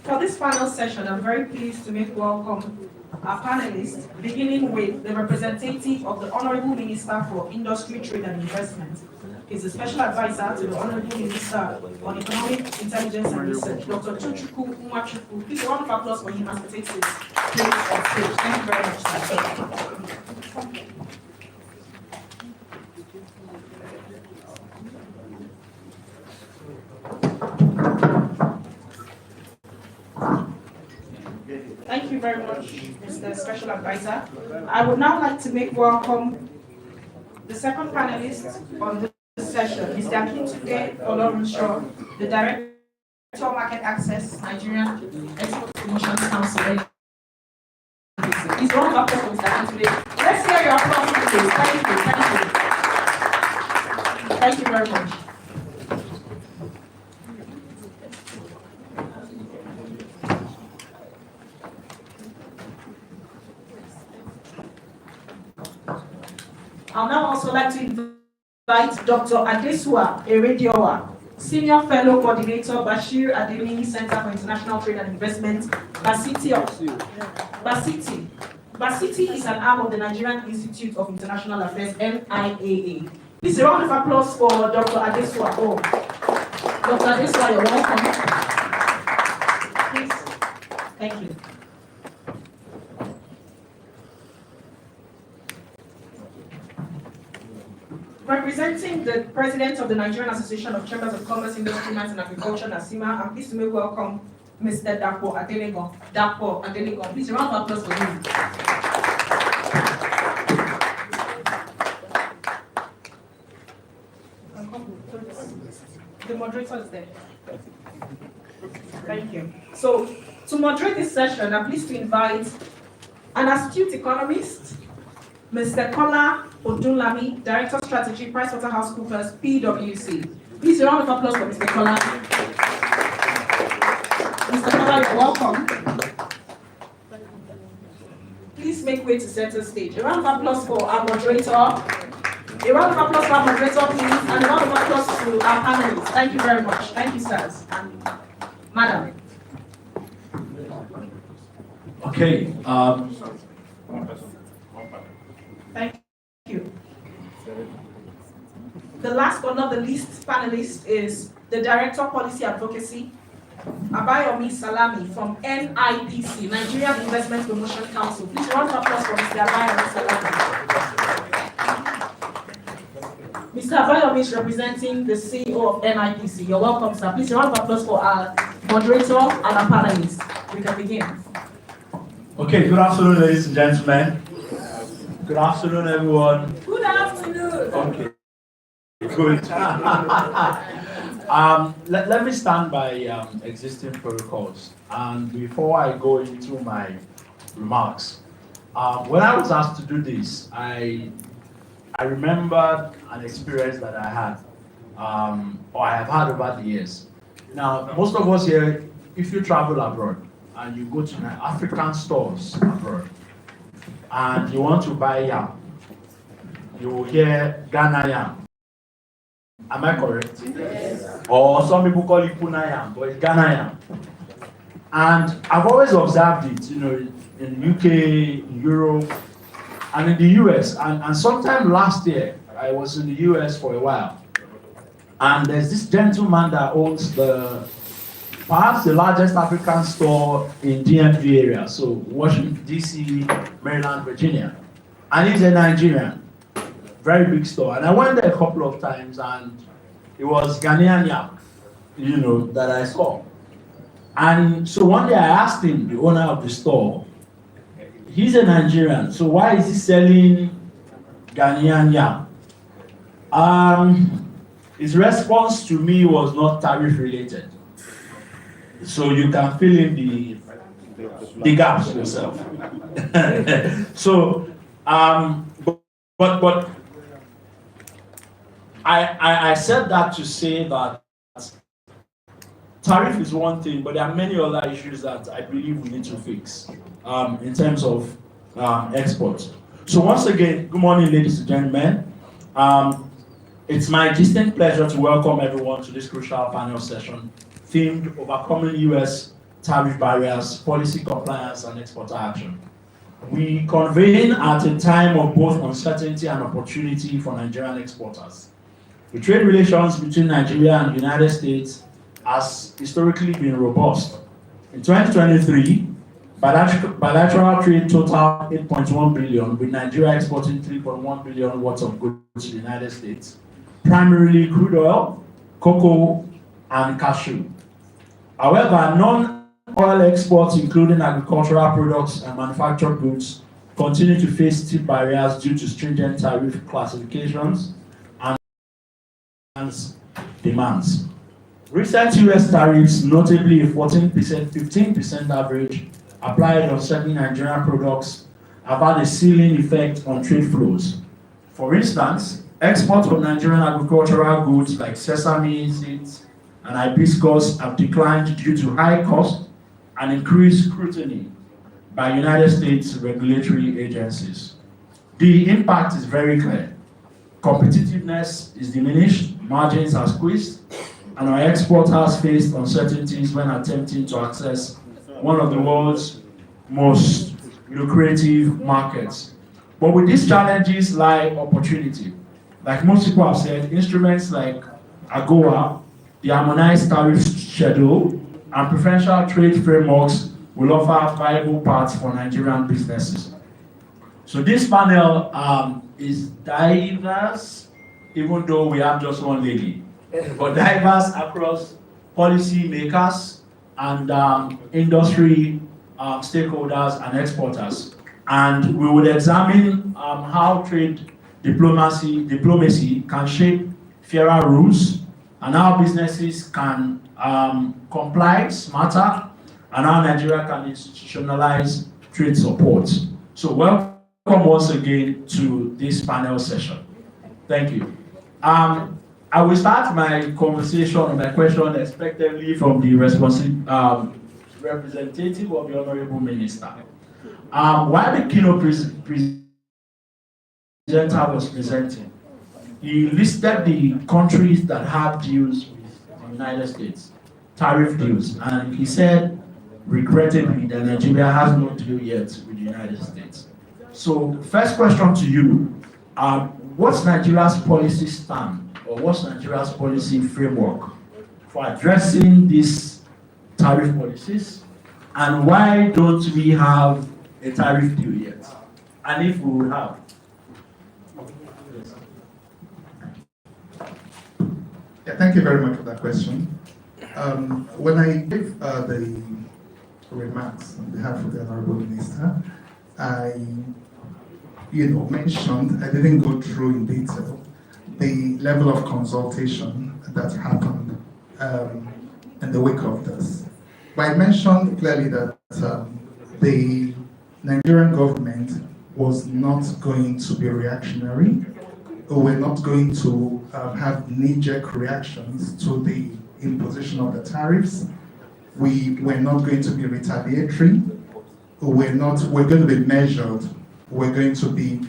For this panel session, I'm very pleased to make welcome our panelists, beginning with the representative of the Honorable Minister for Industry, Trade and Investment. He's a special advisor to the Honorable Minister on Economic Intelligence and Research, Dr. Tochukwu Nwachukwu. Please, a round of applause for him as he takes his place on stage. Thank you very much, sir. Thank you very much, Mr. Special Advisor. I would now like to make welcome the second panelist on this session, Mr. Akintunde Olorunsho, the Director of Market Access, Nigerian Export Promotion Council. Please round of applause for Mr. Akintunde. Let's hear your applause, please. Thank you. Thank you very much. I'll now also like to invite Dr. Adesua Erediowa, Senior Fellow Coordinator, Bashir Adeni Center for International Trade and Investment, Basiti. Basiti is an arm of the Nigerian Institute of International Affairs, NIAA. Please, a round of applause for Dr. Adesua. Oh, Dr. Adesua, you're welcome. Please. Thank you. Representing the President of the Nigerian Association of Chambers of Commerce, Industry, Mines and Agriculture, NASIMA, I'm pleased to make welcome Mr. Dapo Adelegon. Dapo Adelegon. Please, a round of applause for him. The moderator is there. Thank you. So, to moderate this session, I'm pleased to invite an astute economist, Mr. Kola Odunlami, Director of Strategy, PricewaterhouseCoopers, PwC. Please, a round of applause for Mr. Kola. Mr. Kola, you're welcome. Please make way to center stage. A round of applause for our moderator. A round of applause for our moderator, please, and a round of applause to our panelists. Thank you very much. Thank you, sirs. And madam. Okay. Thank you. The last but not the least panelist is the Director of Policy Advocacy, Abayomi Salami from NIPC, Nigerian Investment Promotion Council. Please round of applause for Mr. Abayomi Salami. Mr. Abayomi is representing the CEO of NIPC. You're welcome, sir. Please round of applause for our moderator and our panelists. We can begin. Okay, good afternoon, ladies and gentlemen. Good afternoon, everyone. Good afternoon. Okay, good. Let me stand by existing protocols. And before I go into my remarks, when I was asked to do this, I remembered an experience that I had, or I have had over the years. Now, most of us here, if you travel abroad and you go to African stores abroad, and you want to buy yam, you will hear Ghana yam. Am I correct? Yes. Or some people call it Puna yam, but it's Ghana yam. And I've always observed it, in UK, in Europe, and in the US. And sometime last year, I was in the US for a while. And there's this gentleman that owns perhaps the largest African store in DMV area, so Washington, DC, Maryland, Virginia. And he's a Nigerian, very big store. And I went there a couple of times, and it was Ghanaian yam, that I saw. And so one day I asked him, the owner of the store, he's a Nigerian, so why is he selling Ghanaian yam? His response to me was not tariff related. So you can fill in the gaps yourself. So, but I said that to say that tariff is one thing, but there are many other issues that I believe we need to fix in terms of exports. So once again, good morning, ladies and gentlemen. It's my distinct pleasure to welcome everyone to this crucial panel session themed Overcoming U.S. Tariff Barriers, Policy Compliance and Exporter Action. We convene at a time of both uncertainty and opportunity for Nigerian exporters. The trade relations between Nigeria and the United States has historically been robust. In 2023, bilateral trade totaled 8.1 billion, with Nigeria exporting 3.1 billion worth of goods to the United States, primarily crude oil, cocoa, and cashew. However, non-oil exports, including agricultural products and manufactured goods, continue to face steep barriers due to stringent tariff classifications and demands. Recent U.S. tariffs, notably a 15% average applied on certain Nigerian products, have had a ceiling effect on trade flows. For instance, exports of Nigerian agricultural goods like sesame seeds and hibiscus have declined due to high cost and increased scrutiny by United States regulatory agencies. The impact is very clear. competitiveness is diminished, margins are squeezed, and our exporters faced uncertainties when attempting to access one of the world's most lucrative markets. But with these challenges lie opportunity. Like most people have said, instruments like AGOA, the harmonized tariff schedule, and preferential trade frameworks will offer viable paths for Nigerian businesses. So this panel is diverse, even though we have just one lady, but diverse across policy makers and industry stakeholders and exporters. And we will examine how trade diplomacy can shape fairer rules, and how businesses can comply smarter, and how Nigeria can institutionalize trade support. So welcome once again to this panel session. Thank you. I will start my conversation or my question expectedly from the representative of the Honorable Minister. While the keynote presenter was presenting, he listed the countries that have deals with the United States, tariff deals, and he said, regrettably, that Nigeria has no deal yet with the United States. So, first question to you, what's Nigeria's policy stand, or what's Nigeria's policy framework for addressing these tariff policies, and why don't we have a tariff deal yet? And if we will have? Yeah, thank you very much for that question. When I gave the remarks on behalf of the Honorable Minister, I mentioned, I didn't go through in detail the level of consultation that happened in the wake of this. But I mentioned clearly that the Nigerian government was not going to be reactionary. We're not going to have knee-jerk reactions to the imposition of the tariffs. We're not going to be retaliatory. We're going to be measured. We're going to be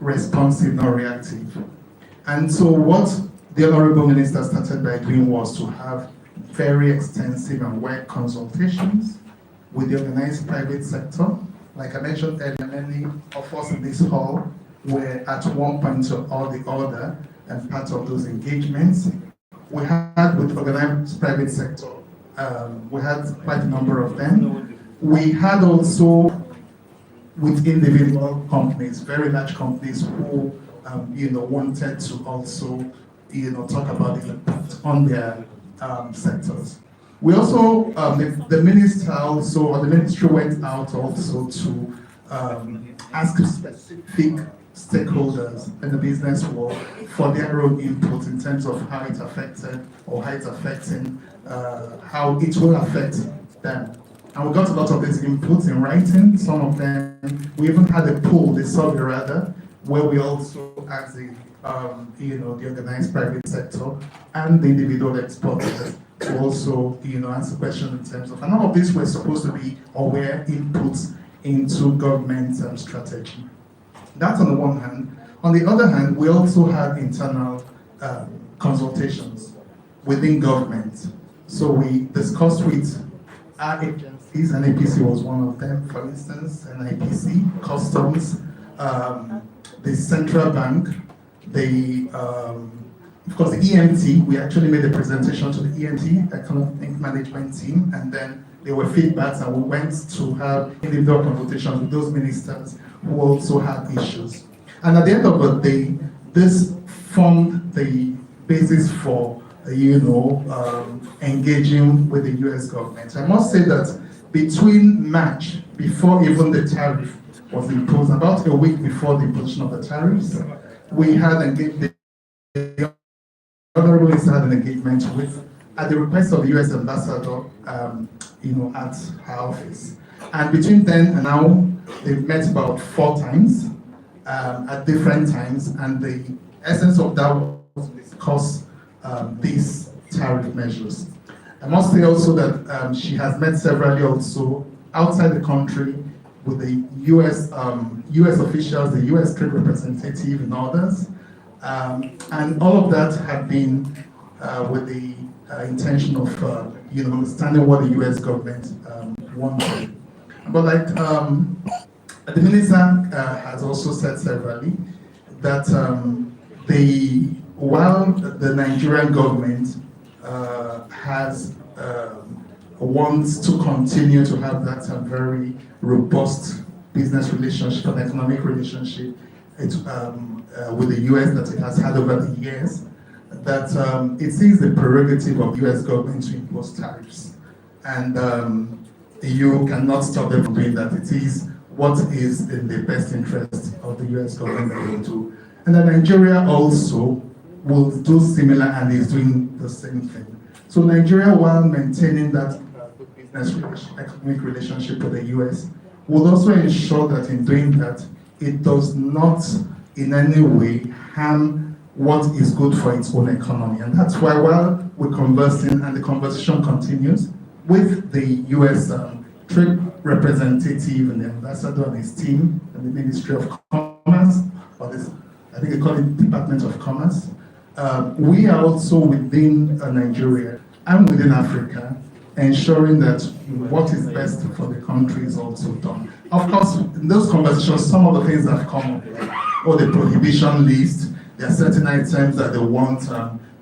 responsive, not reactive. And so what the Honorable Minister started by doing was to have very extensive and wide consultations with the organized private sector. Like I mentioned earlier, many of us in this hall were at one point or the other and part of those engagements. We had with the organized private sector, we had quite a number of them. We had also with individual companies, very large companies who wanted to also talk about the impact on their sectors. We also, the ministry went out also to ask specific stakeholders in the business world for their own input in terms of how it affected or how it's affecting, how it will affect them. And we got a lot of these inputs in writing. Some of them, we even had a poll, the survey rather, where we also asked the organized private sector and the individual exporters to also, answer questions in terms of, and all of these were supposed to be aware inputs into government strategy. That's on the one hand. On the other hand, we also had internal consultations within government. So we discussed with our agencies, NAPC was one of them, for instance, NIPC, Customs, the Central Bank, of course, the EMT. We actually made a presentation to the EMT, Economic Management Team, and then there were feedbacks, and we went to have individual consultations with those ministers who also had issues. And at the end of the day, this formed the basis for engaging with the US government. I must say that between March, before even the tariff was imposed, about a week before the imposition of the tariffs, we had engaged, the Honorable Minister had an engagement with, at the request of the US ambassador, at her office. And between then and now, they've met about 4 times, at different times, and the essence of that was to discuss these tariff measures. I must say also that she has met severally also outside the country with the US officials, the US trade representative, and others. And all of that had been with the intention of understanding what the US government wanted. But like the minister has also said severally that while the Nigerian government wants to continue to have that very robust business relationship and economic relationship with the US that it has had over the years, that it is the prerogative of the US government to impose tariffs. And you cannot stop them from doing that. It is what is in the best interest of the US government that will do. And then Nigeria also will do similar and is doing the same thing. So Nigeria, while maintaining that business economic relationship with the US, will also ensure that in doing that, it does not in any way harm what is good for its own economy. And that's why while we're conversing and the conversation continues with the US trade representative and the ambassador and his team and the Ministry of Commerce, or this, I think they call it Department of Commerce, we are also within Nigeria and within Africa ensuring that what is best for the country is also done. Of course, in those conversations, some of the things that have come up, like the prohibition list, there are certain items that they want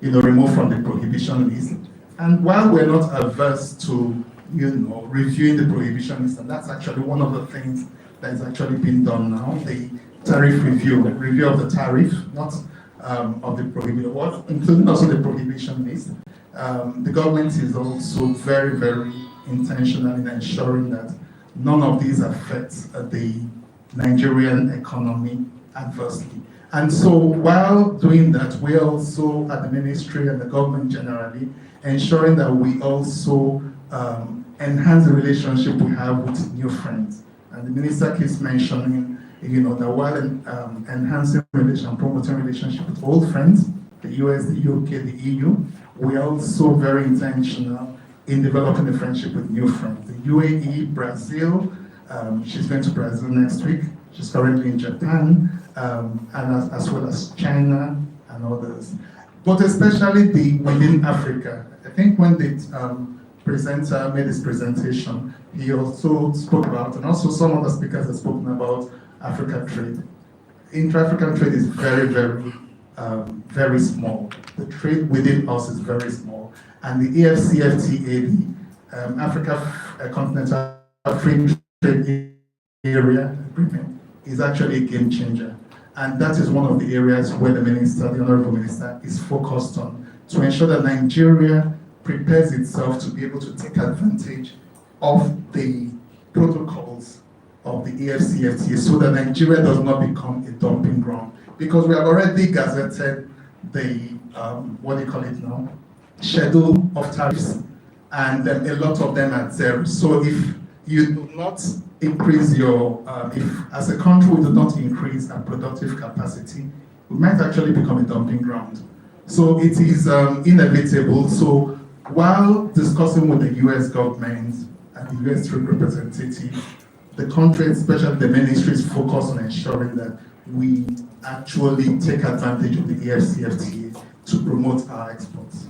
removed from the prohibition list. And while we're not averse to reviewing the prohibition list, and that's actually one of the things that is actually being done now, the tariff review of the tariff, not of the prohibition, including also the prohibition list. The government is also very, very intentional in ensuring that none of these affects the Nigerian economy adversely. And so while doing that, we also at the ministry and the government generally ensuring that we also enhance the relationship we have with new friends. And the minister keeps mentioning, that while enhancing promoting relationship with old friends, the US, the UK, the EU, we are also very intentional in developing a friendship with new friends. The UAE, Brazil, she's going to Brazil next week. She's currently in Japan, and as well as China and others. But especially within Africa. I think when the presenter made his presentation, he also spoke about, and also some other speakers have spoken about Africa trade. Intra-African trade is very, very, very small. The trade within us is very small. And the AfCFTA, the Africa Continental Free Trade Area Agreement, is actually a game changer. And that is one of the areas where the Honorable Minister, is focused on to ensure that Nigeria prepares itself to be able to take advantage of the protocols of the AfCFTA so that Nigeria does not become a dumping ground. Because we have already gazetted the, schedule of tariffs, and a lot of them at zero. So if you do not increase if as a country we do not increase our productive capacity, we might actually become a dumping ground. So it is inevitable. So while discussing with the US government and the US trade representative, the country, especially the ministry, is focused on ensuring that we actually take advantage of the AfCFTA to promote our exports.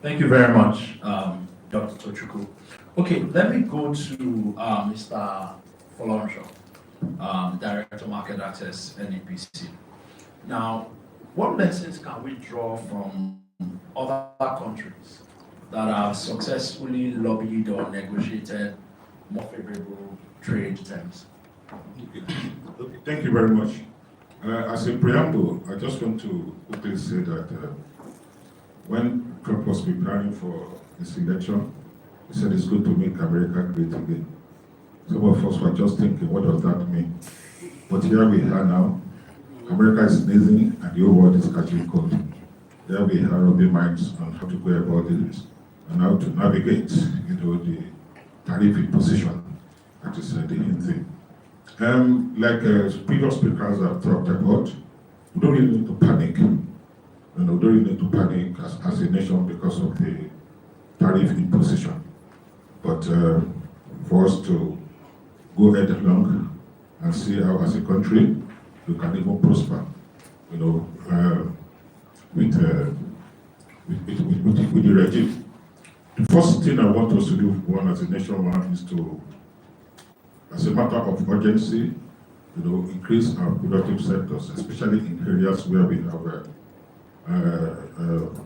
Thank you very much, Dr. Tochukwu. Okay, let me go to Mr. Folorenshaw, Director of Market Access, NEPC. Now, what lessons can we draw from other countries that have successfully lobbied or negotiated more favorable trade terms? Okay, thank you very much. As a preamble, I just want to quickly say that when Trump was preparing for his election, he said it's good to make America great again. Some of us were just thinking, what does that mean? But here we are now. America is sneezing and the whole world is catching cold. There we are rubbing minds on how to go about this and how to navigate, the tariff imposition. That is the main thing. Like previous speakers have talked about, we don't really need to panic. We don't really need to panic as a nation because of the tariff imposition. But for us to go head along and see how, as a country, we can even prosper, you know, with the regime. The first thing I want us to do, one as a nation, is to, as a matter of urgency, you know, increase our productive sectors, especially in areas where we have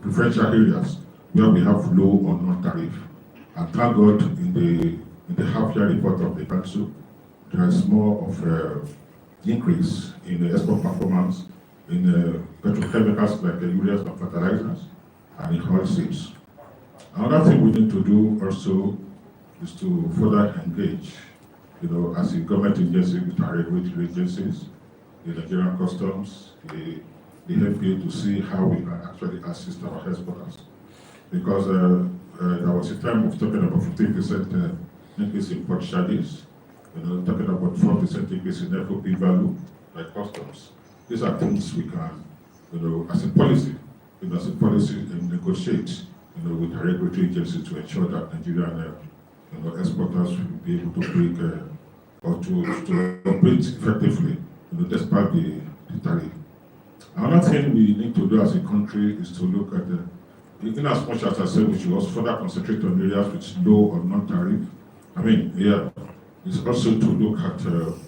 preferential areas where we have low or non-tariff. And thank God, in the half-year report of the council, there is more of increase in the export performance in petrochemicals like the urea and fertilizers and in oilseeds. Another thing we need to do also is to further engage, you know, as a government agency with our regulatory agencies, the Nigerian Customs, the NPA, to see how we can actually assist our exporters. Because there was a time of talking about 15% increase in port charges, you know, talking about 4% increase in FOB value by customs. These are things we can, you know, as a policy, negotiate, you know, with the regulatory agency to ensure that Nigerian, you know, exporters will be able to break or to operate effectively, you know, despite the tariff. Another thing we need to do as a country is to look at in as much as I said, we should also further concentrate on areas with low or non-tariff. I mean, yeah, it's also to look at, you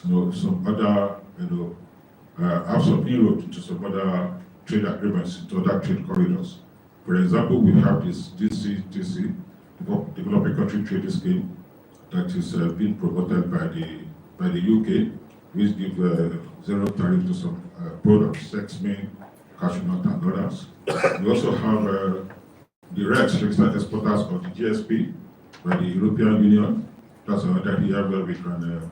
know, some other, you know, have some inroad into some other trade agreements, into other trade corridors. For example, we have this DCTC, Developing Country Trading Scheme, that is being promoted by the UK, which give zero tariff to some products, sesame, cashew nut, and others. We also have the REX, Registered Exporters of the GSP, by the European Union. That's another area where we can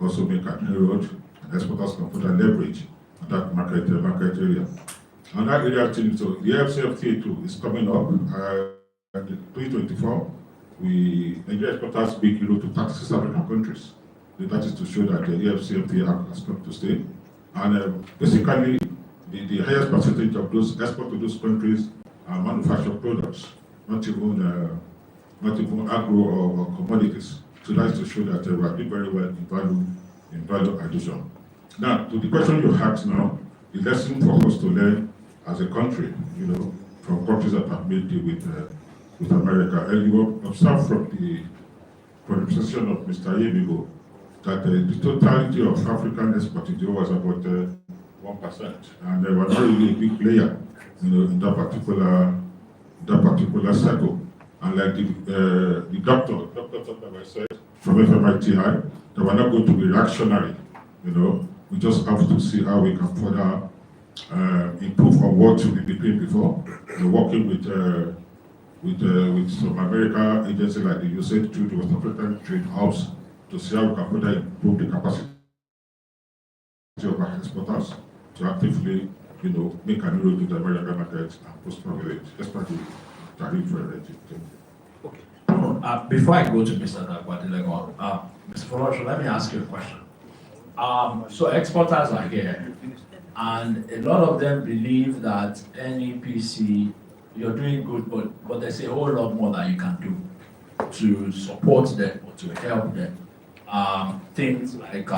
also make an inroad, and exporters can put a leverage on that market area. Another area too, so the FCFTA too is coming up. In 2024, Nigeria exporters speak to 36 African countries. That is to show that the FCFTA has come to stay. And basically, the highest percentage of those export to those countries are manufactured products, not even agro or commodities. So that's to show that we are doing very well in value addition. Now, to the question you asked now, the lesson for us to learn as a country, you know, from countries that have made deal with America. And you will observe from the presentation of Mr. Yemigo that the totality of African export in the world was about 1%, and they were not really a big player, you know, in that particular circle. And like the doctor said from FMITI, they were not going to be reactionary, you know. We just have to see how we can further improve on what we've been doing before. We're working with some American agencies like the USAID through the West African Trade House to see how we can further improve the capacity of our exporters to actively, you know, make an inroad to the American market and prosper with it, especially tariff regime. Okay. Before I go to Mr. Dagwadilego, Mr. Folosho, let me ask you a question. So exporters are here, and a lot of them believe that NEPC, you're doing good, but there's a whole lot more that you can do to support them or to help them. Things like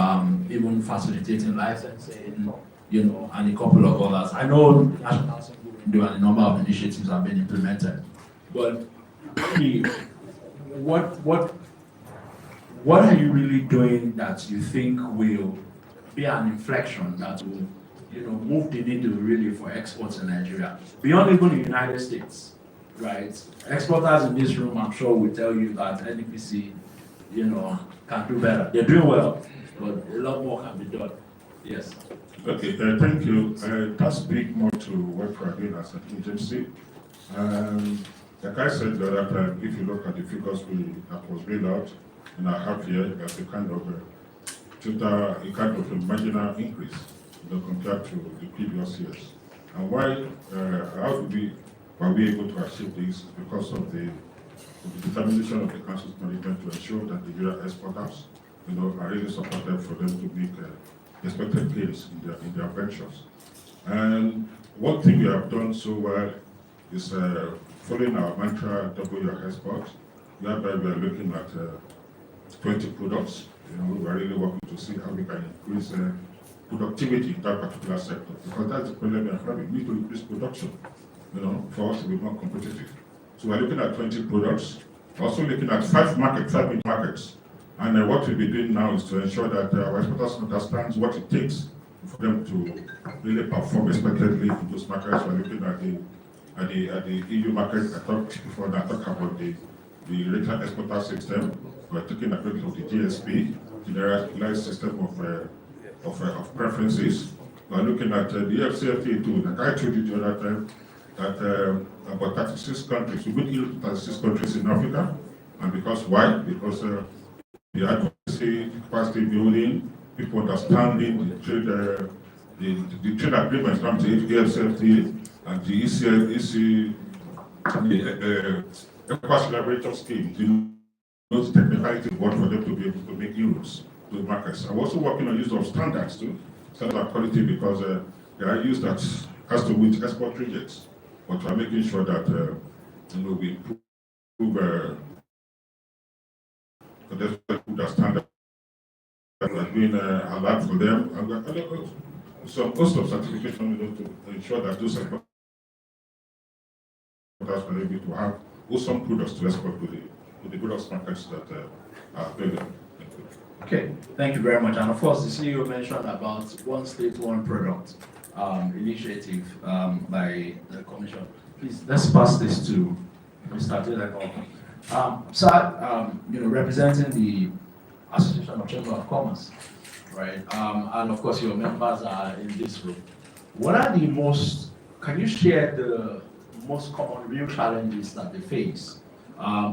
even facilitating licensing, you know, and a couple of others. I know National Assembly will do, and a number of initiatives have been implemented. But really, what are you really doing that you think will be an inflection that will, you know, move the needle really for exports in Nigeria, beyond even the United States, right? Exporters in this room, I'm sure, will tell you that NEPC, you know, can do better. They're doing well, but a lot more can be done. Yes. Okay, thank you. That speaks more to what we're doing as an agency. Like I said the other time, if you look at the figures that was laid out in our half year, there's a kind of a marginal increase, you know, compared to the previous years. And why? How were we able to achieve this? Because of the determination of the council's management to ensure that the Nigerian exporters, you know, are really supported for them to make expected gains in their ventures. And one thing we have done so well is following our mantra, double your export, whereby we are looking at 20 products We are really working to see how we can increase productivity in that particular sector, because that's the problem we are having. We need to increase production, for us to be more competitive. So we're looking at 20 products, also looking at 5 big markets. And what we'll be doing now is to ensure that our exporters understand what it takes for them to really perform expectedly in those markets. We're looking at the EU market. I talked before that, I talked about the retail exporter system. We're taking advantage of the GSP, generalized system of preferences. We're looking at the FCFTA too. Like I told you the other time, that about 36 countries, we will include 36 countries in Africa. And because why? Because the advocacy, capacity building, people understanding the trade agreements, the AFCFTA and the ECOWAS collaborator scheme, those technicalities involved for them to be able to make inroads to the markets. I'm also working on use of standards too, standard quality, because there are use that has to with export rejects, but we're making sure that we improve the standard. We're doing a lot for them, and some cost of certification to ensure that those exporters are able to have some products to export to the products markets that are available. Okay, thank you very much. And of course, the CEO mentioned about one state, one product initiative by the Commission. Please, let's pass this to Mr. Adeleko. Sir, representing the Association of Chamber of Commerce, right? And of course, your members are in this room. What are can you share the most common real challenges that they face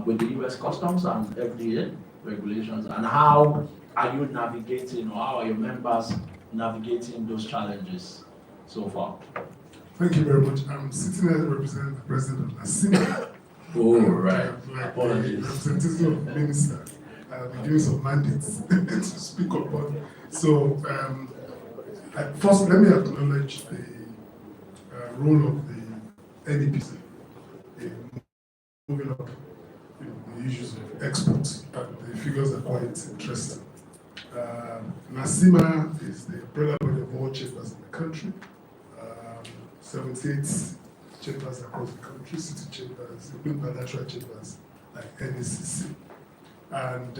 with the US Customs and FDA regulations, and how are you navigating, or how are your members navigating those challenges so far? Thank you very much. I'm sitting here representing the president of NACIMA. Oh, right. Apologies. Representative of the minister. I'm giving some mandates to speak upon. So, first, let me acknowledge the role of the NEPC in moving up the issues of exports, and the figures are quite interesting. NACIMA is the umbrella body of all chambers in the country. 78 chambers across the country, city chambers, including bilateral chambers like NACC. And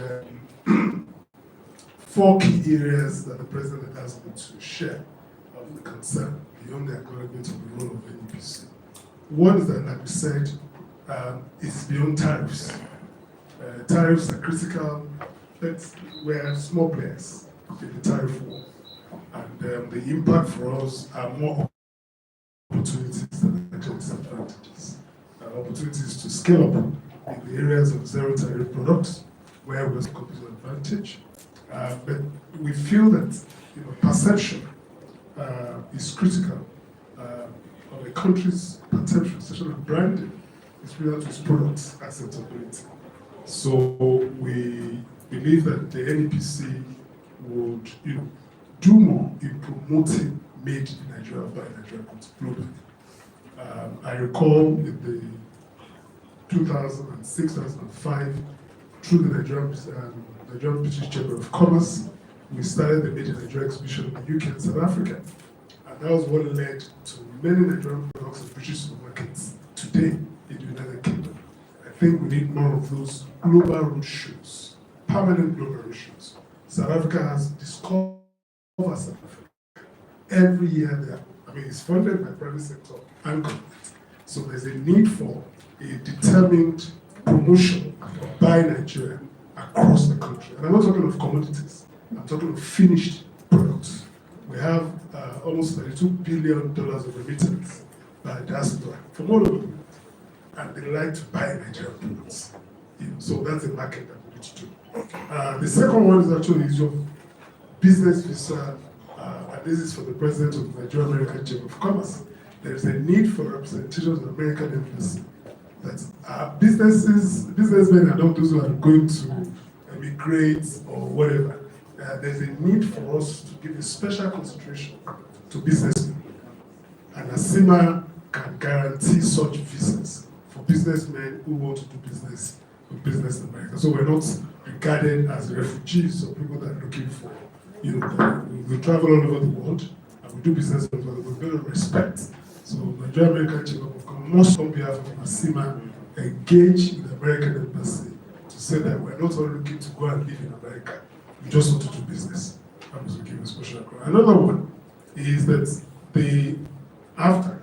4 key areas that the president has me to share of the concern beyond the acknowledgement of the role of NEPC. One is that, like we said, it's beyond tariffs. Tariffs are critical. We're small players in the tariff war. And the impact for us are more opportunities than actual disadvantages. Opportunities to scale up in the areas of zero tariff products where we have competitive advantage. But we feel that perception is critical of a country's potential, especially branding, is related to its products' acceptability. So we believe that the NEPC would do more in promoting made in Nigeria by Nigerian goods globally. I recall in the 2006-2005, through the Nigerian British Chamber of Commerce, we started the Made in Nigeria exhibition in the UK and South Africa. And that was what led to many Nigerian products in British supermarkets today in the United Kingdom. I think we need more of those global road shows, permanent global road shows. South Africa has discovered South Africa. Every year it's funded by private sector and government. So there's a need for a determined promotion by Nigeria across the country. And I'm not talking of commodities, I'm talking of finished products. We have almost $32 billion of remittance by diaspora from all over the world. And they like to buy Nigerian products. So that's a market that we need to do. The second one is actually your business visa, and this is for the president of the Nigerian-American Chamber of Commerce. There is a need for representation of the American embassy. That businessmen are not those who are going to emigrate or whatever. There's a need for us to give a special consideration to businessmen. And NACIMA can guarantee such visas for businessmen who want to do business of business in America. So we're not regarded as refugees or people that are looking for, we travel all over the world and we do business all over the world. We build respect. So Nigerian-American Chamber of Commerce must, on behalf of ASIMA, engage with the American Embassy to say that we're not all looking to go and live in America. We just want to do business. I must give a special credit. Another one is that the AFTAC,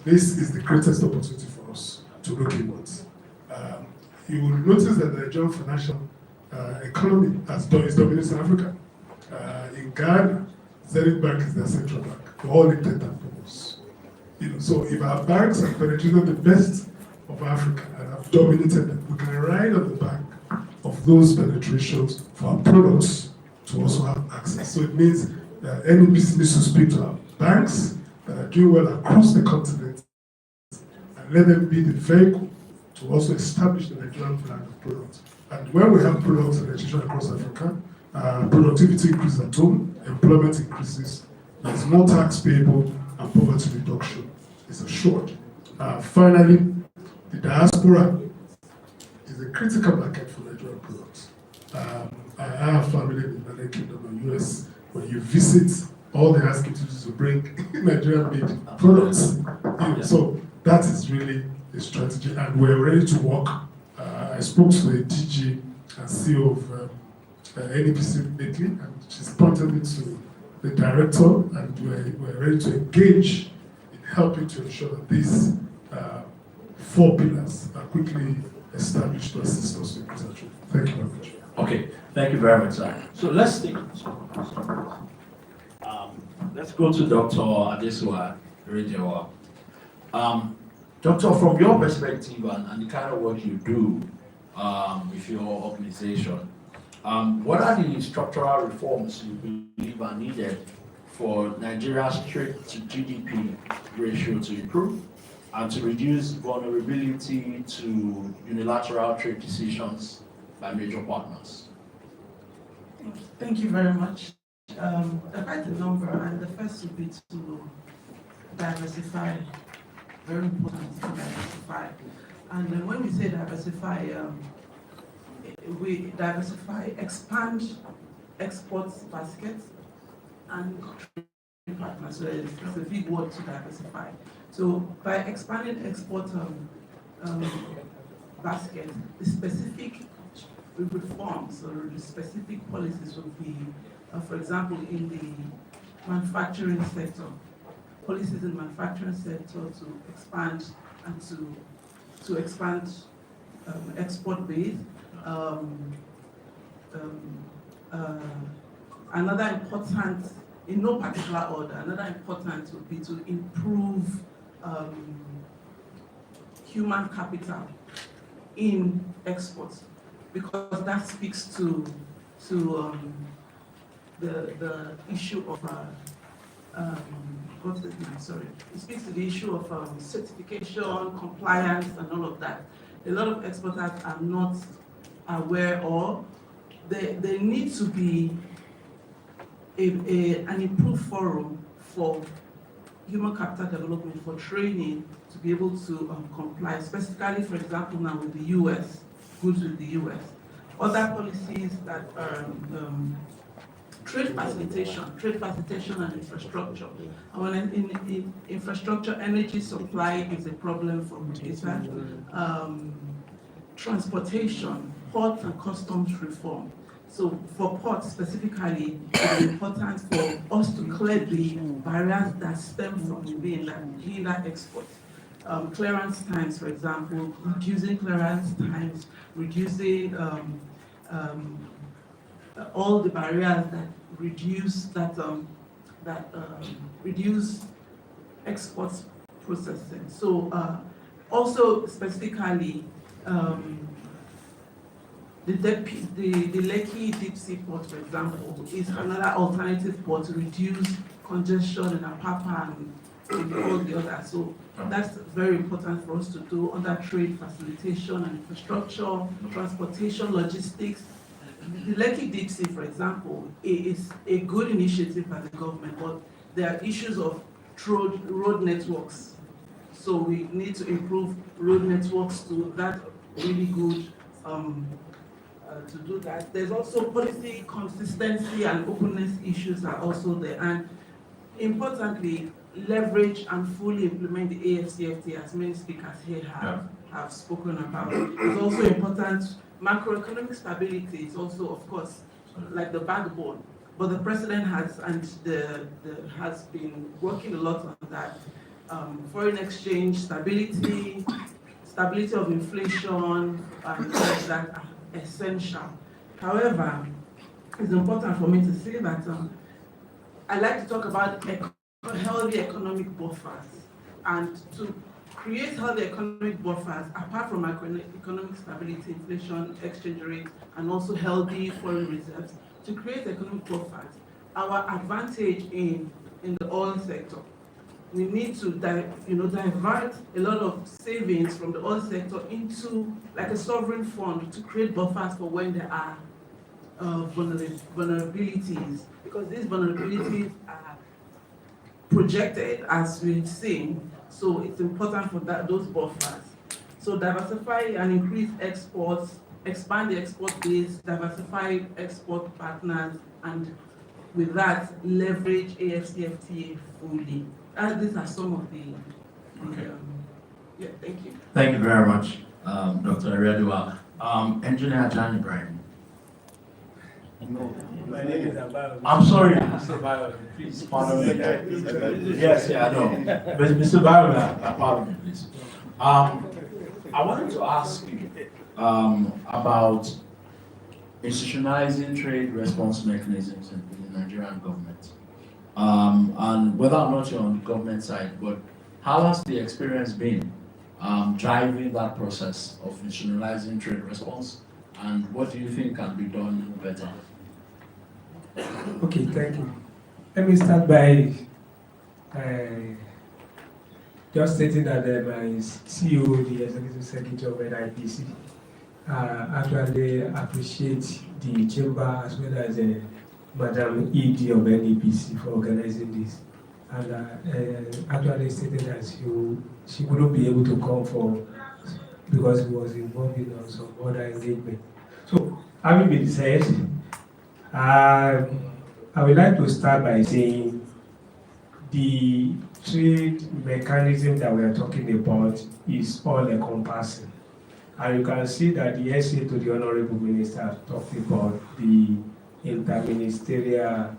this is the greatest opportunity for us to look inwards. You will notice that the Nigerian financial economy is dominating Africa. In Ghana, Zenith Bank is their central bank for all intents and purposes. So if our banks have penetrated the best of Africa and have dominated them, we can ride on the back of those penetrations for our products to also have access. So it means that any business needs to speak to our banks that are doing well across the continent and let them be the vehicle to also establish the Nigerian brand of products. And when we have products and registration across Africa, productivity increases at home, employment increases, there's more tax payable, and poverty reduction is assured. Finally, the diaspora is a critical market for Nigerian products. I have family in the United Kingdom and US. When you visit, all they ask you to do is to bring Nigerian-made products. So that is really the strategy, and we're ready to work. I spoke to the DG and CEO of NEPC lately, and she's pointed me to the director, and we're ready to engage in helping to ensure that these 4 pillars are quickly established to assist us in research. Thank you very much. Okay, thank you very much, sir. So let's take let's go to Dr. Adesua Rejewa. Doctor, from your perspective and the kind of work you do with your organization, what are the structural reforms you believe are needed for Nigeria's trade to GDP ratio to improve and to reduce vulnerability to unilateral trade decisions by major partners? Thank you very much. Quite a number, and the first would be to diversify. Very important to diversify. And then when we say diversify, we diversify, expand export baskets and trade partners. So it's a big word to diversify. So by expanding export basket, the specific reforms or the specific policies will be, for example, in the manufacturing sector, policies in the manufacturing sector to expand and to expand export base. Another important, in no particular order, another important would be to improve human capital in exports, because that speaks to the issue of what's it now? Sorry, it speaks to the issue of certification, compliance, and all of that. A lot of exporters are not aware, or they need to be an improved forum for human capital development, for training, to be able to comply, specifically, for example, now with the US, goods with the US. Other policies that are trade facilitation and infrastructure. And when in infrastructure, energy supply is a problem for Mugisa. Transportation, port and customs reform. So for ports specifically, it's important for us to clear the barriers that stem from being that export. Clearance times, for example, reducing clearance times, reducing all the barriers that reduce export processing. So also specifically, the Lekki deep sea port, for example, is another alternative port to reduce congestion in Apapa and all the others. So that's very important for us to do under trade facilitation and infrastructure, transportation, logistics. The Lekki deep sea, for example, is a good initiative by the government, but there are issues of road networks. So we need to improve road networks to that really good to do that. There's also policy consistency and openness issues are also there. And importantly, leverage and fully implement the AFCFTA, as many speakers here have spoken about. It's also important. Macroeconomic stability is also, of course, like the backbone. But the president has has been working a lot on that. Foreign exchange stability, stability of inflation, and things that are essential. However, it's important for me to say that I like to talk about healthy economic buffers, and to create healthy economic buffers, apart from economic stability, inflation, exchange rate, and also healthy foreign reserves, to create economic buffers, our advantage in the oil sector, we need to divert a lot of savings from the oil sector into like a sovereign fund to create buffers for when there are vulnerabilities, because these vulnerabilities are projected as we've seen. So it's important for those buffers. So diversify and increase exports, expand the export base, diversify export partners, and with that, leverage AFCFTA fully. These are some of the yeah, thank you. Thank you very much, Dr. Redua. Engineer John Ibrahim. My name is Abayo. I'm sorry. Mr. Bayo, please. Pardon me. Yes, I know. Mr. Byron, pardon me, please. I wanted to ask you about institutionalizing trade response mechanisms in the Nigerian government. And whether or not you're on the government side, but how has the experience been driving that process of institutionalizing trade response? And what do you think can be done better? Okay, thank you. Let me start by just stating that my CEO, the Executive Secretary of NIPC, actually appreciate the chamber as well as Madam ED of NIPC for organizing this. And actually stated that she wouldn't be able to come because he was involved in some other engagement. So, having been said, I would like to start by saying the trade mechanism that we are talking about is all encompassing. And you can see that the essay to the Honorable Minister talked about the interministerial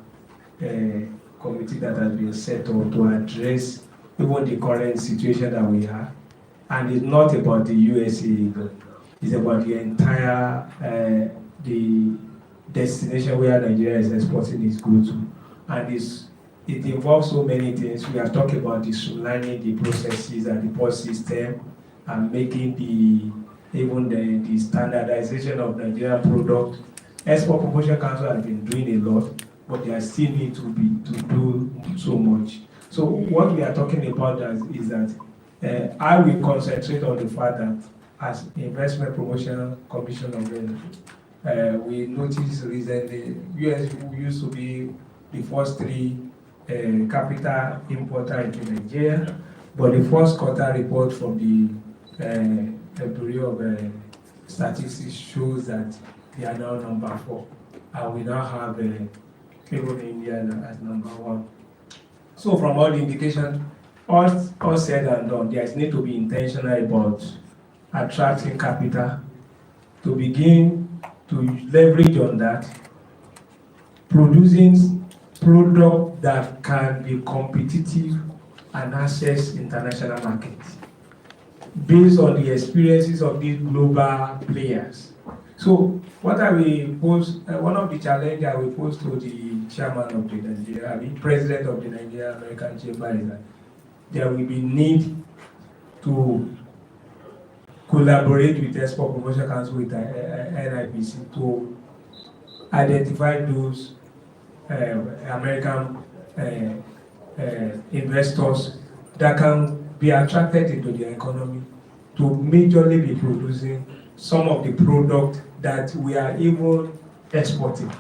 committee that has been set up to address even the current situation that we have. And it's not about the USA, it's about the entire the destination where Nigeria is exporting its goods to. And it involves so many things. We are talking about the streamlining the processes and the port system, and making even the standardization of Nigerian product. Export Promotion Council has been doing a lot, but they still need to do so much. So what we are talking about is that I will concentrate on the fact that as Investment Promotion Commission of we noticed recently, US used to be the first three capital importer into Nigeria, but the first quarter report from the Bureau of Statistics shows that they are now number 4, and we now have even India as number 1. So from all the indications, all said and done, there is need to be intentional about attracting capital to begin to leverage on that, producing product that can be competitive and access international markets based on the experiences of these global players. So what I will pose, one of the challenges I will pose to the chairman of the president of the Nigerian-American Chamber is that there will be need to collaborate with Export Promotion Council, with NIPC, to identify those American investors that can be attracted into the economy to majorly be producing some of the product that we are even exporting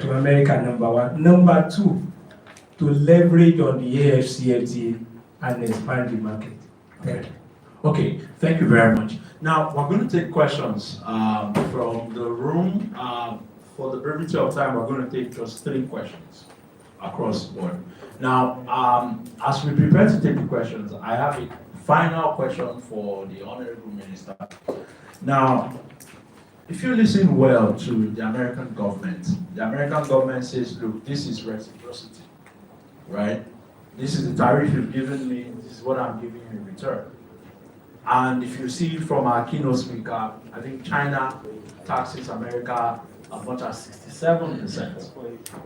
to America, number 1. Number 2, to leverage on the AFCFTA and expand the market. Thank you. Okay, thank you very much. Now, we're going to take questions from the room. For the brevity of time, we're going to take just 3 questions across the board. Now, as we prepare to take the questions, I have a final question for the Honorable Minister. Now, if you listen well to the American government says, look, this is reciprocity, right? This is the tariff you've given me, this is what I'm giving you in return. And if you see from our keynote speaker, I think China taxes America as much as 67%.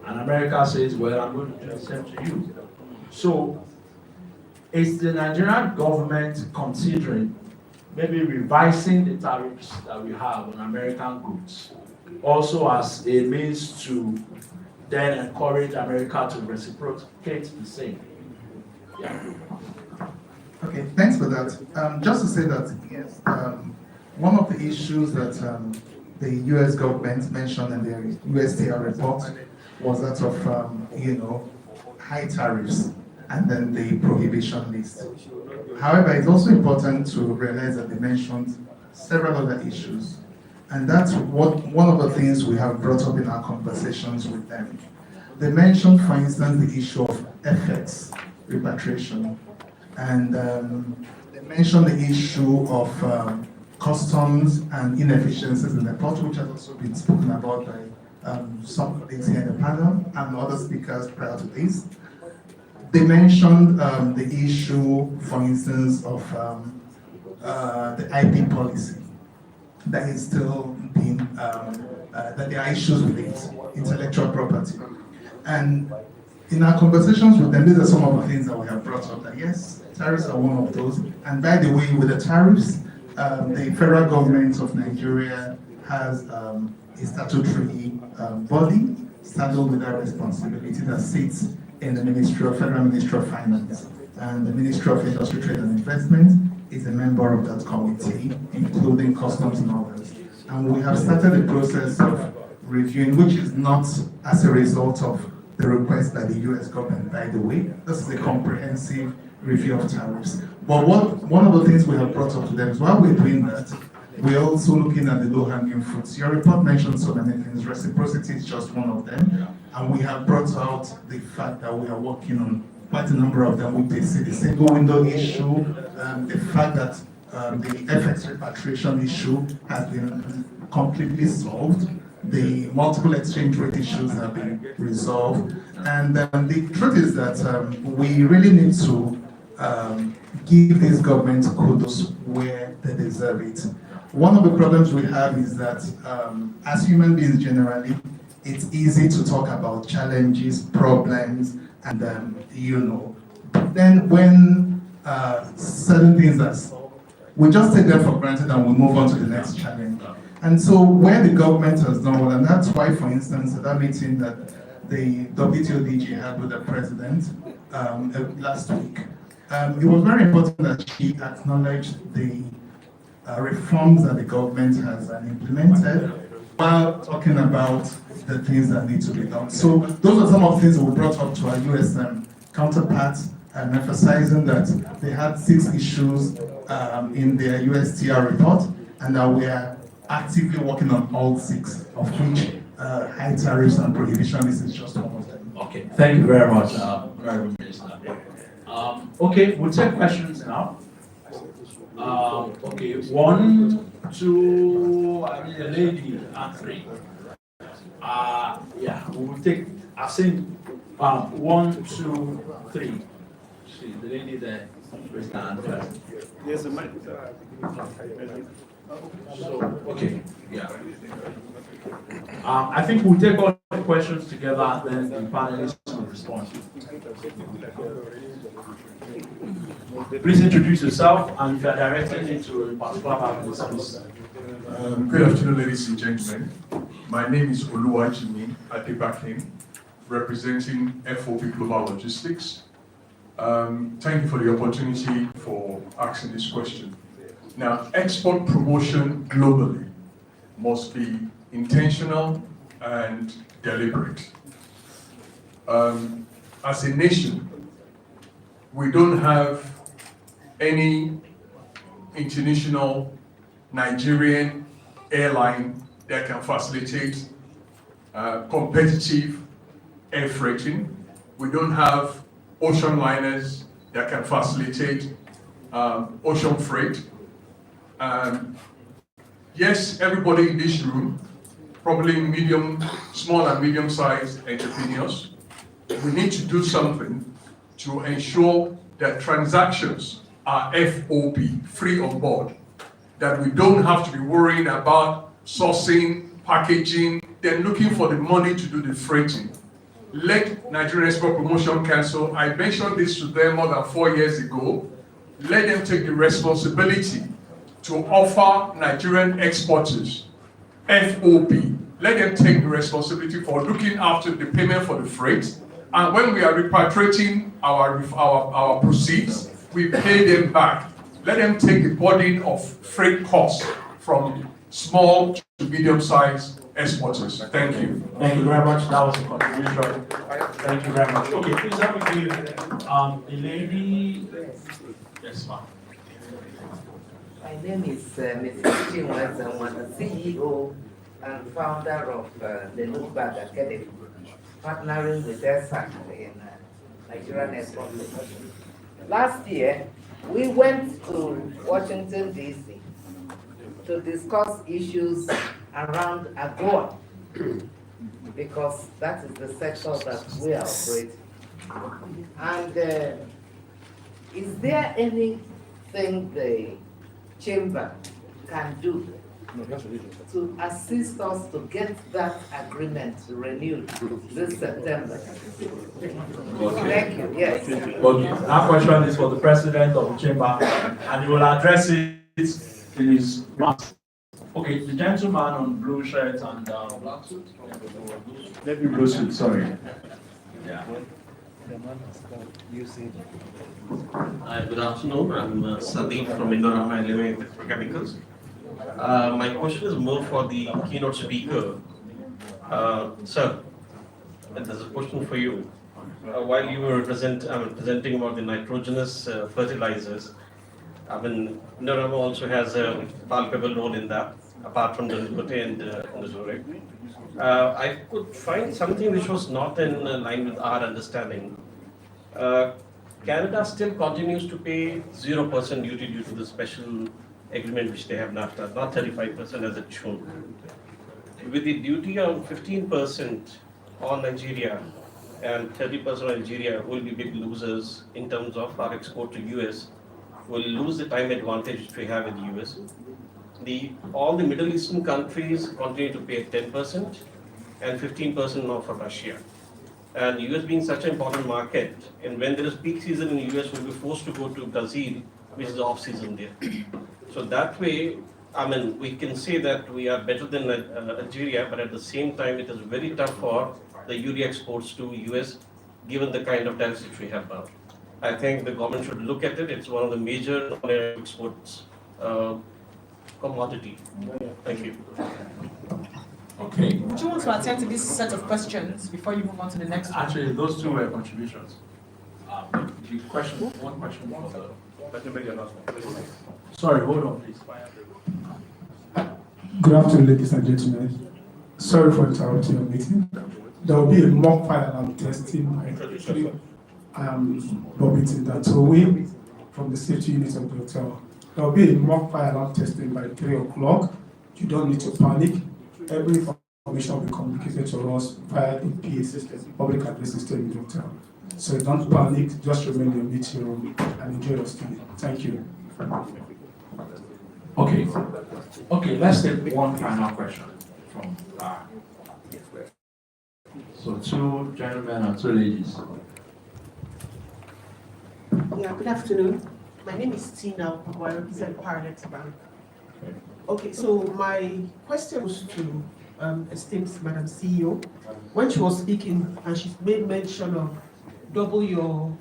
And America says, well, I'm going to do the same to you. So, is the Nigerian government considering maybe revising the tariffs that we have on American goods, also as a means to then encourage America to reciprocate the same? Yeah. Okay, thanks for that. Just to say that, yes, one of the issues that the U.S. government mentioned in their USTR report was that of, high tariffs and then the prohibition list. However, it's also important to realize that they mentioned several other issues, and that's one of the things we have brought up in our conversations with them. They mentioned, for instance, the issue of FX repatriation, and they mentioned the issue of customs and inefficiencies in the port, which has also been spoken about by some colleagues here in the panel and other speakers prior to this. They mentioned the issue, for instance, of the IP policy that is still being, that there are issues with it, intellectual property. And in our conversations with them, these are some of the things that we have brought up, that yes, tariffs are one of those. And by the way, with the tariffs, the federal government of Nigeria has a statutory body saddled with that responsibility that sits in the Federal Ministry of Finance. And the Ministry of Industry, Trade and Investment is a member of that committee, including customs and others. And we have started the process of reviewing, which is not as a result of the request by the US government, by the way. This is a comprehensive review of tariffs. But one of the things we have brought up to them is while we're doing that, we're also looking at the low-hanging fruits. Your report mentioned so many things. Reciprocity is just one of them. And we have brought out the fact that we are working on quite a number of them. We see the single window issue, the fact that the FX repatriation issue has been completely solved. The multiple exchange rate issues have been resolved. And the truth is that we really need to give these governments kudos where they deserve it. One of the problems we have is that as human beings generally, it's easy to talk about challenges, problems, and but then when certain things are solved, we just take them for granted and we move on to the next challenge. And so where the government has done well, and that's why, for instance, at that meeting that the WTO DG had with the president last week, it was very important that she acknowledged the reforms that the government has implemented while talking about the things that need to be done. So those are some of the things that we brought up to our US counterparts, emphasizing that they had 6 issues in their USTR report, and that we are actively working on all 6, of which high tariffs and prohibition is just one of them. Okay, thank you very much, Honorable Minister. Okay, we'll take questions now. Okay, 1, 2, I mean a lady, and 3. Yeah, we will take, I've seen 1, 2, 3. See, the lady there, raise her hand first. Yes, a mic. So, okay, yeah. I think we'll take all the questions together and then the panelists will respond. Please introduce yourself and if you are directing it to a particular panelist. Good afternoon, ladies and gentlemen. My name is Oluwajimi Adebakin, representing FOB Global Logistics. Thank you for the opportunity for asking this question. Now, export promotion globally must be intentional and deliberate. As a nation, we don't have any international Nigerian airline that can facilitate competitive air freighting. We don't have ocean liners that can facilitate ocean freight. Yes, everybody in this room, probably small and medium-sized entrepreneurs, we need to do something to ensure that transactions are FOB, free on board, that we don't have to be worrying about sourcing, packaging, then looking for the money to do the freighting. Let Nigerian Export Promotion Council, I mentioned this to them more than 4 years ago, let them take the responsibility to offer Nigerian exporters FOB. Let them take the responsibility for looking after the payment for the freight. And when we are repatriating our proceeds, we pay them back. Let them take the burden of freight costs from small to medium-sized exporters. Thank you. Thank you very much. That was a contribution. Thank you very much. Okay, please let me give a lady. Yes, ma'am. My name is Mrs. Chinweze, the CEO and founder of the Nubag Academy, partnering with ESAC in Nigerian Export Promotion. Last year, we went to Washington, D.C. to discuss issues around AGOA, because that is the sector that we are operating. And is there anything the Chamber can do to assist us to get that agreement renewed this September? Thank you. Yes. Okay. That question is for the president of the chamber, and he will address it in his remarks. Okay, the gentleman on blue shirt and black suit. Maybe blue suit. Sorry. Yeah. Hi, good afternoon. I'm Sandeep from Nigerian-American Chambers. My question is more for the keynote speaker. Sir, there's a question for you. While you were presenting about the nitrogenous fertilizers, Indorama also has a palpable role in that, apart from the Nikote and Nizore. I could find something which was not in line with our understanding. Canada still continues to pay 0% duty due to the special agreement which they have NAFTA, not 35% as it's shown. With the duty of 15% on Nigeria and 30% on Nigeria, will be big losers in terms of our export to US. We'll lose the time advantage which we have in the US. All the Middle Eastern countries continue to pay 10% and 15% now for Russia. And US being such an important market, and when there is peak season in US, we'll be forced to go to Brazil, which is the off season there. So that way, we can say that we are better than Algeria, but at the same time, it is very tough for the urea exports to US, given the kind of tariffs which we have now. I think the government should look at it. It's one of the major exports commodity. Thank you. Okay. Would you want to attend to this set of questions before you move on to the next one? Actually, those two were contributions. The question, one question for the. Let me make the last one. Sorry, hold on, please. Good afternoon, ladies and gentlemen. Sorry for interrupting your meeting. There will be a mock fire alarm testing by Bobby Tindatowe from the safety unit of the hotel. There will be a mock fire alarm testing by 3 o'clock. You don't need to panic. Every information will be communicated to us via the PA system, public address system in the hotel. So don't panic, just remain in your meeting room and enjoy your stay. Thank you. Okay, let's take one final question from so 2 gentlemen and 2 ladies. Yeah, good afternoon. My name is Tina. I represent Paradox Bank. Okay, so my question was to esteemed Madam CEO. When she was speaking, and she made mention of double your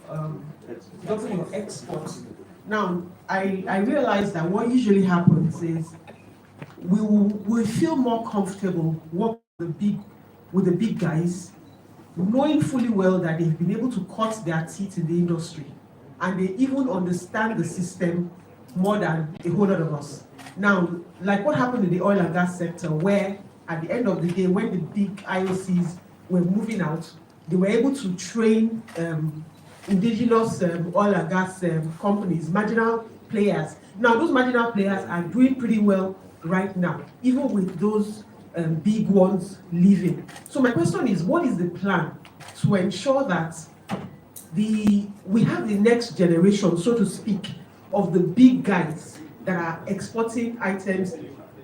exports. Now, I realize that what usually happens is we feel more comfortable working with the big guys, knowing fully well that they've been able to cut their teeth in the industry, and they even understand the system more than a whole lot of us. Now, like what happened in the oil and gas sector, where at the end of the day, when the big IOCs were moving out, they were able to train indigenous oil and gas companies, marginal players. Now, those marginal players are doing pretty well right now, even with those big ones leaving. So my question is, what is the plan to ensure that we have the next generation, so to speak, of the big guys that are exporting items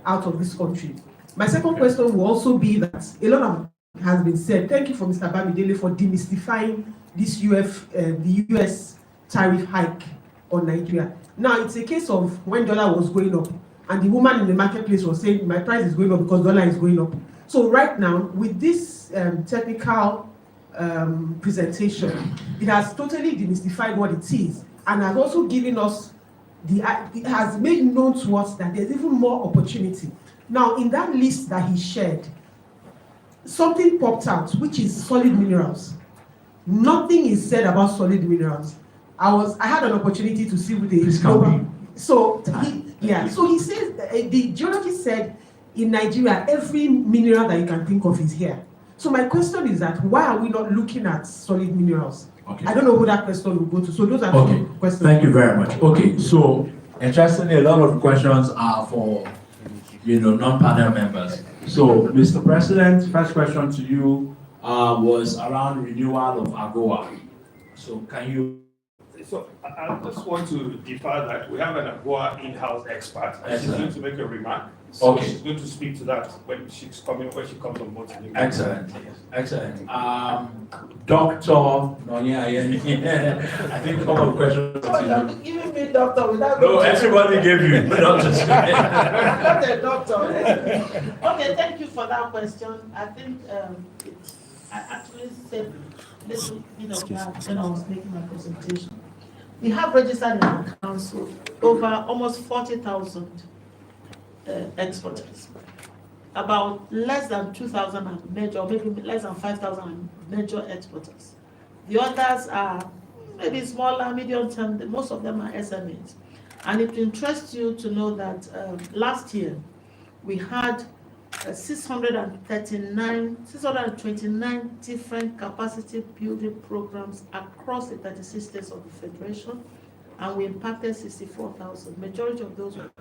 out of this country? My second question will also be that a lot of has been said. Thank you for Mr. Bamidele for demystifying this the US tariff hike on Nigeria. Now, it's a case of when dollar was going up and the woman in the marketplace was saying, my price is going up because dollar is going up. So right now, with this technical presentation, it has totally demystified what it is and has also given us, it has made known to us that there's even more opportunity. Now, in that list that he shared, something popped out, which is solid minerals. Nothing is said about solid minerals. I had an opportunity to see with the global. So he says the geologist said in Nigeria every mineral that you can think of is here. So my question is that why are we not looking at solid minerals? Okay. I don't know who that question will go to. So those are two questions. Thank you very much. Okay, so interestingly, a lot of questions are for non-panel members. So, Mr. President, first question to you was around renewal of AGOA. So, can you? So, I just want to defer that. We have an AGOA in-house expert, and she's going to make a remark. So she's going to speak to that when she comes on board. Excellent, excellent. Dr. Nonya, I think a couple of questions. You're giving me doctor without. No, everybody gave you doctors. I'm not a doctor. Okay, thank you for that question. I think I actually said a little bit of that when I was making my presentation. We have registered in our council over almost 40,000 exporters. About less than 2,000 are major, or maybe less than 5,000 are major exporters. The others are maybe smaller, medium term, most of them are SMEs. And it interests you to know that last year we had 629 different capacity building programs across the 36 states of the Federation, and we impacted 64,000. Majority of those were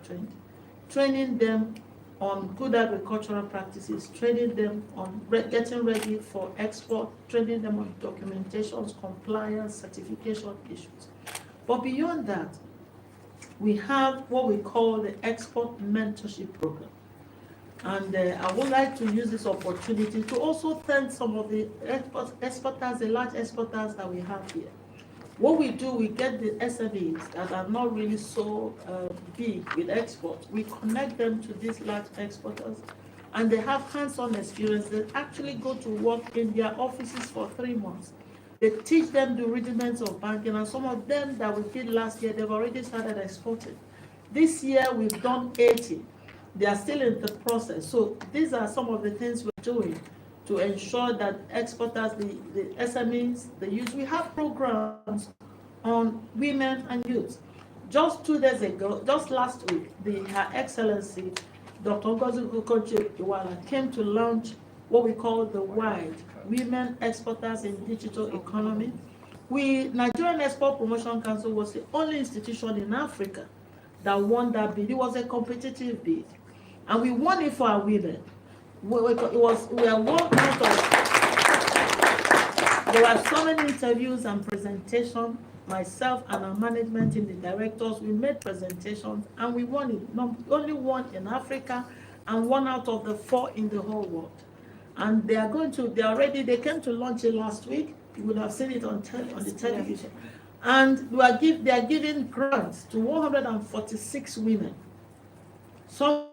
training them on good agricultural practices, training them on getting ready for export, training them on documentations, compliance, certification issues. But beyond that, we have what we call the Export Mentorship Program. And I would like to use this opportunity to also thank some of the exporters, the large exporters that we have here. What we do, we get the SMEs that are not really so big with export. We connect them to these large exporters, and they have hands-on experience. They actually go to work in their offices for 3 months. They teach them the rudiments of banking, and some of them that we did last year, they've already started exporting. This year, we've done 80. They are still in the process. So these are some of the things we're doing to ensure that exporters, the SMEs, the youth, we have programs on women and youth. Just 2 days ago, just last week, Her Excellency, Dr. Ngozi Ukonjo-Iweala, came to launch what we call the WIDE, Women Exporters in Digital Economy. Nigerian Export Promotion Council was the only institution in Africa that won that bid. It was a competitive bid, and we won it for our women. We are one out of. There were so many interviews and presentations. Myself and our management in the directors, we made presentations, and we won it. Only one in Africa, and 1 out of the 4 in the whole world. And they came to launch it last week. You would have seen it on the television. And they are giving grants to 146 women. Some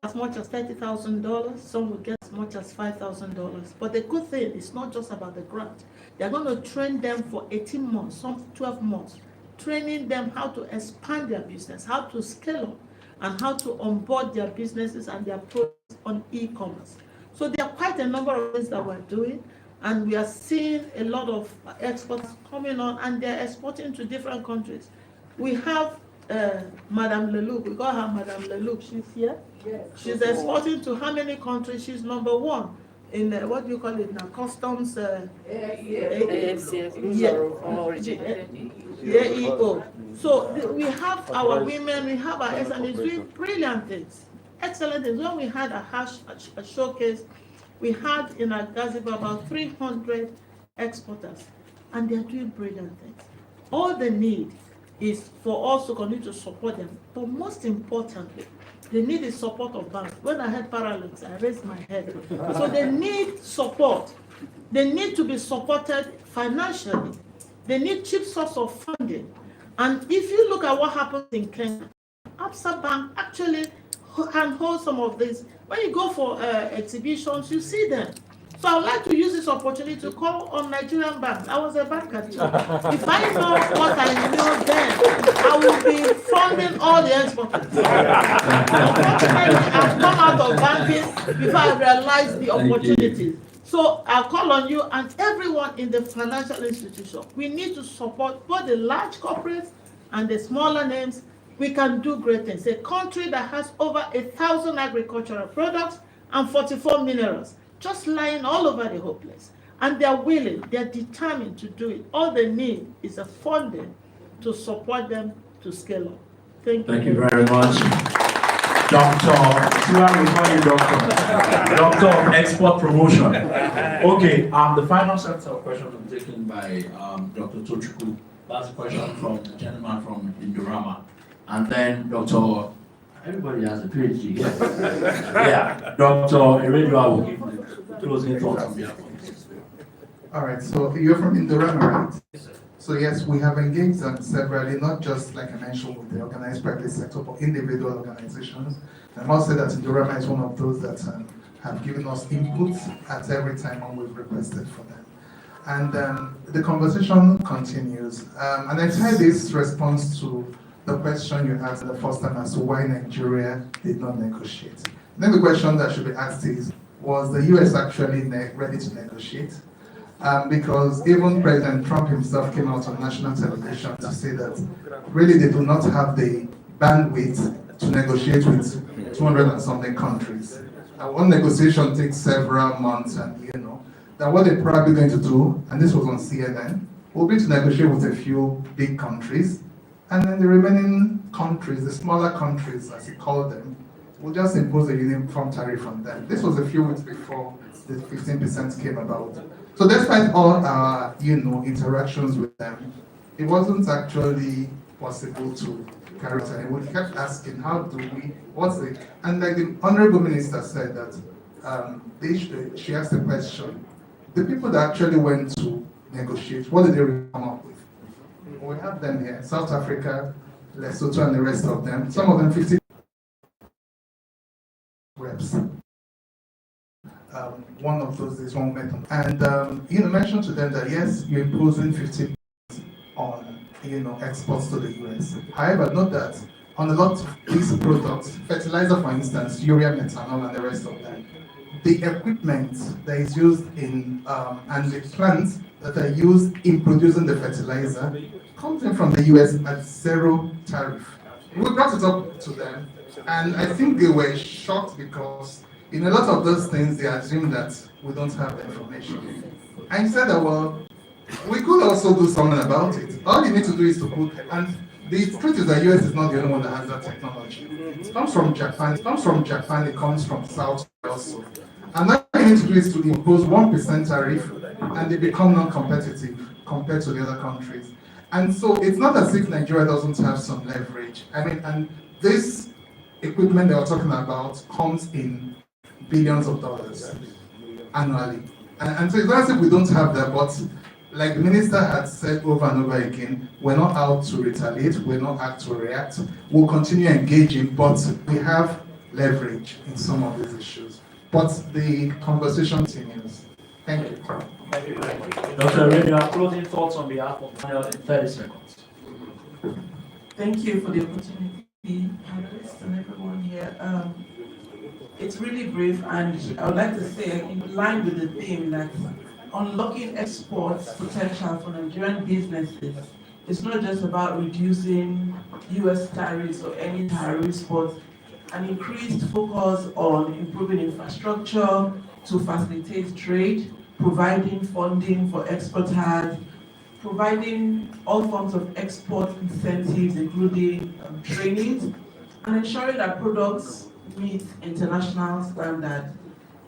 as much as $30,000, some will get as much as $5,000. But the good thing is not just about the grant. They're going to train them for 18 months, some 12 months, training them how to expand their business, how to scale up, and how to onboard their businesses and their products on e-commerce. So there are quite a number of things that we're doing, and we are seeing a lot of exports coming on, and they're exporting to different countries. We have Madame Leloup. We got her, Madame Leloup. She's here. Yes. She's exporting to how many countries? She's number one in what do you call it now? Customs. AEO. So we have our women, we have our SMEs doing brilliant things, excellent things. When we had a showcase, we had in Agaziba about 300 exporters, and they're doing brilliant things. All they need is for us to continue to support them, but most importantly, they need the support of banks. When I had Paralympics, I raised my head. So they need support. They need to be supported financially. They need cheap source of funding. And if you look at what happens in Kenya, Absa Bank actually handholds some of this. When you go for exhibitions, you see them. So I would like to use this opportunity to call on Nigerian banks. I was a banker too. If I know what I know then, I will be funding all the exporters. Unfortunately, I've come out of banking before I realized the opportunities. So I'll call on you and everyone in the financial institution. We need to support both the large corporates and the smaller names. We can do great things. A country that has over 1,000 agricultural products and 44 minerals, just lying all over the whole place. And they're willing, they're determined to do it. All they need is a funding to support them to scale up. Thank you. Thank you very much. Doctor of Export Promotion. Okay, the final set of questions will be taken by Dr. Tochukwu. That's a question from the gentleman from Indorama. And then Dr. Everybody has a PhD. Yeah, Dr. Eredua will give the closing thoughts on behalf of this. All right, so you're from Indorama, right? So yes, we have engaged them severally, not just like I mentioned with the organized private sector, but individual organizations. I must say that Indorama is one of those that have given us input at every time when we've requested for them. And the conversation continues. And I tie this response to the question you asked the first time as to why Nigeria did not negotiate. Then the question that should be asked is, was the US actually ready to negotiate? Because even President Trump himself came out on national television to say that really they do not have the bandwidth to negotiate with 200 and something countries. And one negotiation takes several months, and that what they're probably going to do, and this was on CNN, will be to negotiate with a few big countries, and then the remaining countries, the smaller countries as he called them, will just impose a uniform tariff on them. This was a few weeks before the 15% came about. So despite all our, interactions with them, it wasn't actually possible to carry out. And we kept asking, how do we, and like the Honorable Minister said that, she asked the question, the people that actually went to negotiate, what did they come up with? We have them here, South Africa, Lesotho, and the rest of them. Some of them 50 reps. One of those is one met them. And mentioned to them that yes, you're imposing 50% on exports to the US. However, note that on a lot of these products, fertilizer for instance, urea, methanol, and the rest of them, the equipment that is used in and the plants that are used in producing the fertilizer comes in from the US at zero tariff. We brought it up to them, and I think they were shocked because in a lot of those things they assume that we don't have the information. And he said that, well, we could also do something about it. All you need to do is to put, and the truth is that US is not the only one that has that technology. It comes from Japan, it comes from South also. And all you need to do is to impose 1% tariff, and they become non-competitive compared to the other countries. And so it's not as if Nigeria doesn't have some leverage. I mean, and this equipment that we're talking about comes in billions of dollars annually. And so it's not as if we don't have that, but like the minister had said over and over again, we're not out to retaliate, we're not out to react. We'll continue engaging, but we have leverage in some of these issues. But the conversation continues. Thank you. Thank you very much. Dr. Eredua, closing thoughts on behalf of the panel in 30 seconds. Thank you for the opportunity, panelists and everyone here. It's really brief, and I would like to say, in line with the theme that unlocking exports potential for Nigerian businesses it's not just about reducing US tariffs or any tariffs, but an increased focus on improving infrastructure to facilitate trade, providing funding for exporters, providing all forms of export incentives, including training, and ensuring that products meet international standards,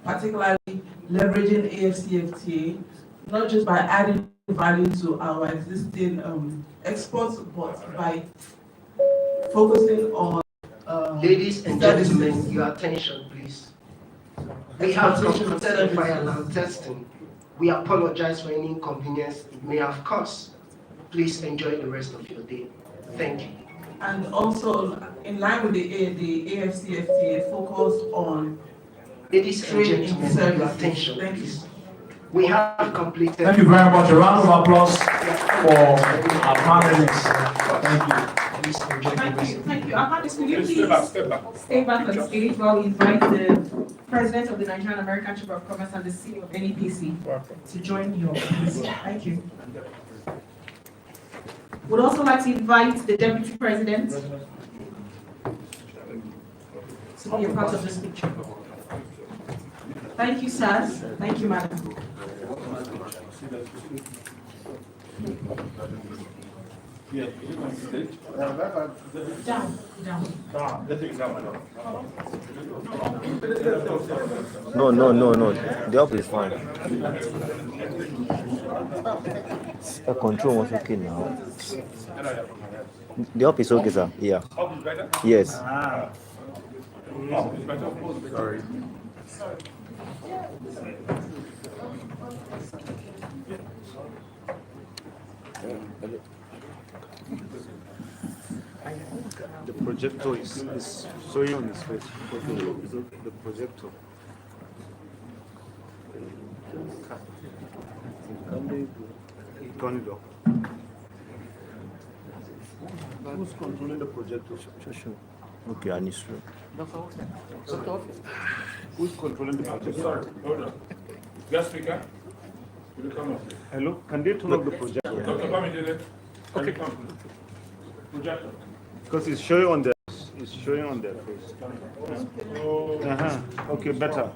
particularly leveraging AFCFTA, not just by adding value to our existing exports, but by focusing on Ladies and gentlemen, your attention, please. We have completed the fire alarm testing. We apologize for any inconvenience it may have caused. Please enjoy the rest of your day. Thank you. And also, in line with the AFCFTA, focus on ladies and gentlemen, your attention, please. We have completed. Thank you very much. A round of applause for our panelists. Thank you. Thank you. Our panelists, will you please stay back on stage while we invite the President of the Nigerian-American Chamber of Commerce and the CEO of NEPC to join your panel. Thank you. Would also like to invite the Deputy President to be a part of this picture. Thank you, sirs. Thank you, madam. Down. No. The up is fine. The control was okay now. The up is okay, sir. Yeah. Yes. Sorry. The projector is showing on his face. The projector. Turn it off. Who's controlling the projector? Sure. Okay, I need to. Who's controlling the projector? Sorry, hold on. Guest speaker, will you come up? Hello, can they turn off the projector? Dr. Bamidele, can you come? Projector. Because it's showing on their face. Okay, better.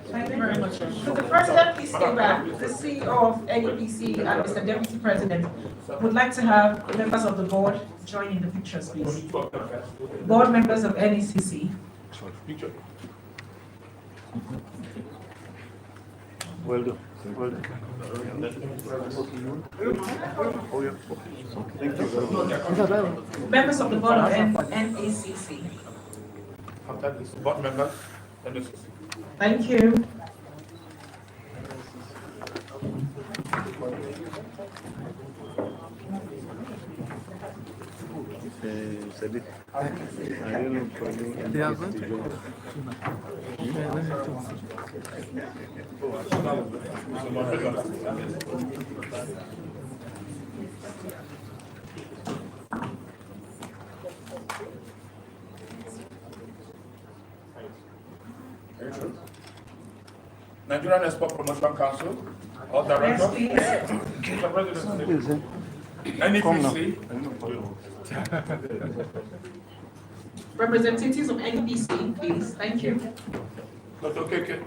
Thank you very much. Could the President please stay back? The CEO of NEPC and Mr. Deputy President would like to have members of the board join in the pictures, please. Board members of NECC. Well done. Members of the board of NECC. Board members, Thank you. Nigerian Export Promotion Council, all directors. Mr. President, NEPC. Representatives of NEPC, please. Thank you. Okay.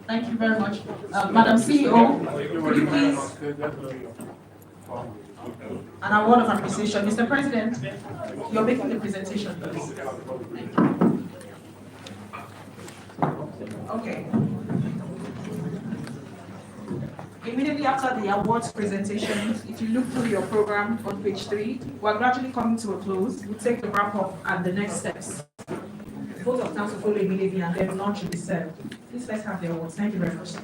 Thank you very much. Madam CEO, could you please, an award of appreciation. Mr. President, you're making the presentation, please. Thank you. Okay. Immediately after the awards presentation, if you look through your program on page 3, we're gradually coming to a close. We'll take the wrap up at the next steps. Vote of thanks to follow immediately and then lunch will be served. Please let's have the awards. Thank you very much.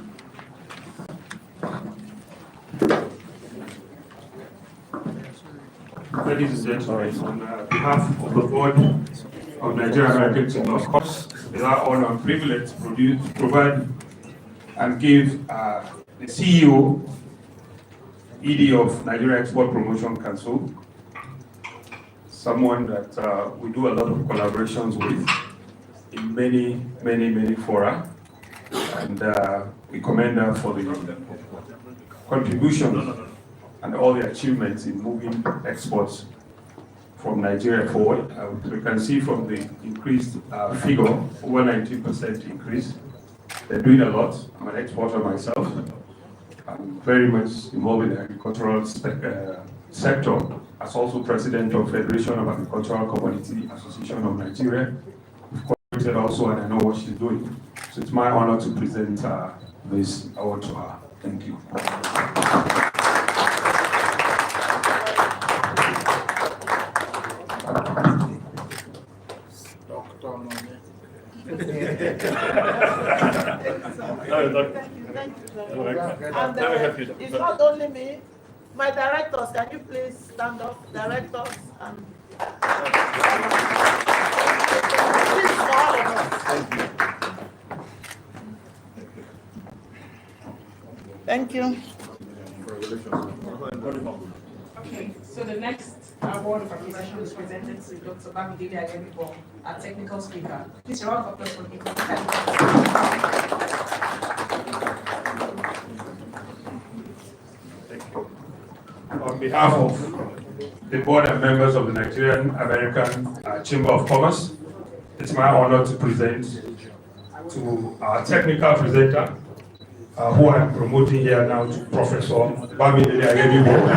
Ladies and gentlemen, on behalf of the board of Nigerian-American Chamber of Commerce, it is our honor and privilege to provide and give the CEO, ED of Nigeria Export Promotion Council, someone that we do a lot of collaborations with in many fora, and we commend her for the contribution and all the achievements in moving exports from Nigeria forward. We can see from the increased figure, over 19% increase. They're doing a lot. I'm an exporter myself. I'm very much involved in the agricultural sector, as also president of Federation of Agricultural Commodity Association of Nigeria. We've collaborated also, and I know what she's doing. So it's my honor to present this award to her. Thank you. And it's not only me, my directors, can you please stand up, directors? Please, for all of us. Thank you. Okay, so the next award of appreciation is presented to Dr. Bamidele Agemibo, our technical speaker. Please, a round of applause for him. On behalf of the board and members of the Nigerian-American Chamber of Commerce, it's my honor to present to our technical presenter, who I'm promoting here now to Professor Bamidele Agemibo.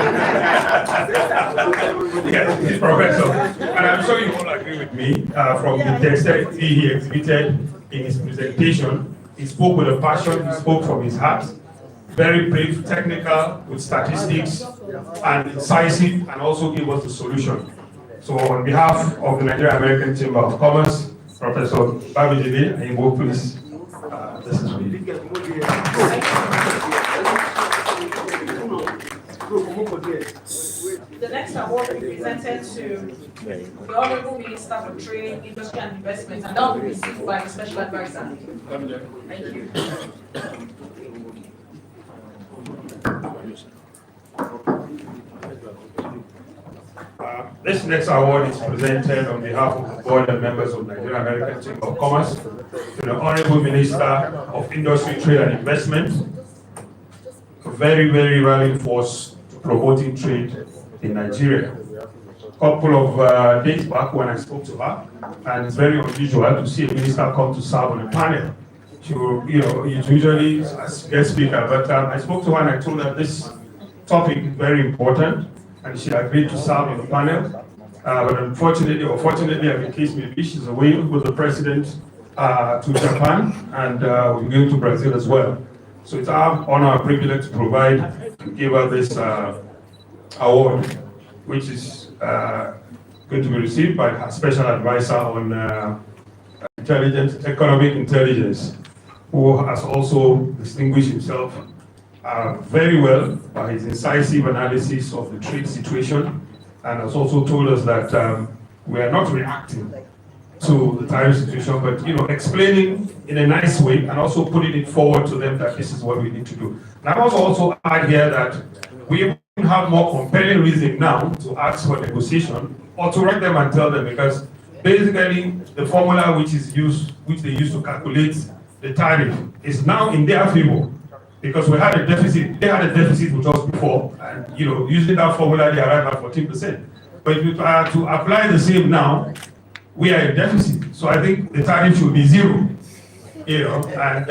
Yes, he's Professor. And I'm sure you all agree with me, from the dexterity he exhibited in his presentation. He spoke with a passion, he spoke from his heart. Very brief, technical, with statistics, and incisive, and also gave us the solution. So on behalf of the Nigerian-American Chamber of Commerce, Professor Bamidele Agemibo, please, this is me. The next award will be presented to the Honorable Minister for Trade, Industry and Investment, and that will be received by the Special Advisor. Thank you. This next award is presented on behalf of the board and members of Nigeria-American Chamber of Commerce to the Honorable Minister of Industry, Trade and Investment, a very rallying force to promoting trade in Nigeria. A couple of days back when I spoke to her, and it's very unusual to see a minister come to serve on a panel. She will, it's usually a guest speaker, but I spoke to her and I told her this topic is very important, and she agreed to serve on the panel. But unfortunately, or fortunately, as the case may be, she's away with the president to Japan, and we're going to Brazil as well. So it's our honor and privilege to provide and give her this award, which is going to be received by her special advisor on economic intelligence, who has also distinguished himself very well by his incisive analysis of the trade situation, and has also told us that we are not reacting to the tariff situation, but explaining in a nice way and also putting it forward to them that this is what we need to do. And I must also add here that we have more compelling reason now to ask for negotiation or to write them and tell them, because basically the formula which they use to calculate the tariff is now in their favor, because we had a deficit. They had a deficit with us before, and using that formula they arrived at 14%. But if you are to apply the same now, we are in deficit. So I think the tariff should be zero. And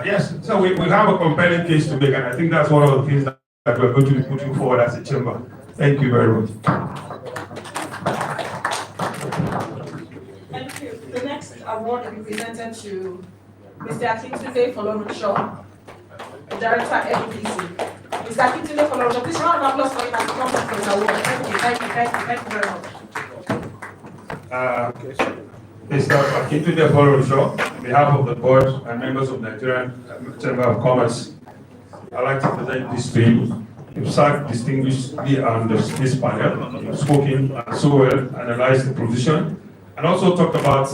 yes, so we have a compelling case to make, and I think that's one of the things that we're going to be putting forward as a chamber. Thank you very much. Thank you. The next award will be presented to Mr. Akintunde Folorunsho, the Director at NEPC. Mr. Akintunde Folorunsho, please round of applause for him as he comes up for his award. Thank you very much. Mr. Akintunde Folorunsho, on behalf of the board and members of Nigerian Chamber of Commerce, I'd like to present this to you. You've sat distinguishedly on this panel. You've spoken so well, analyzed the provision, and also talked about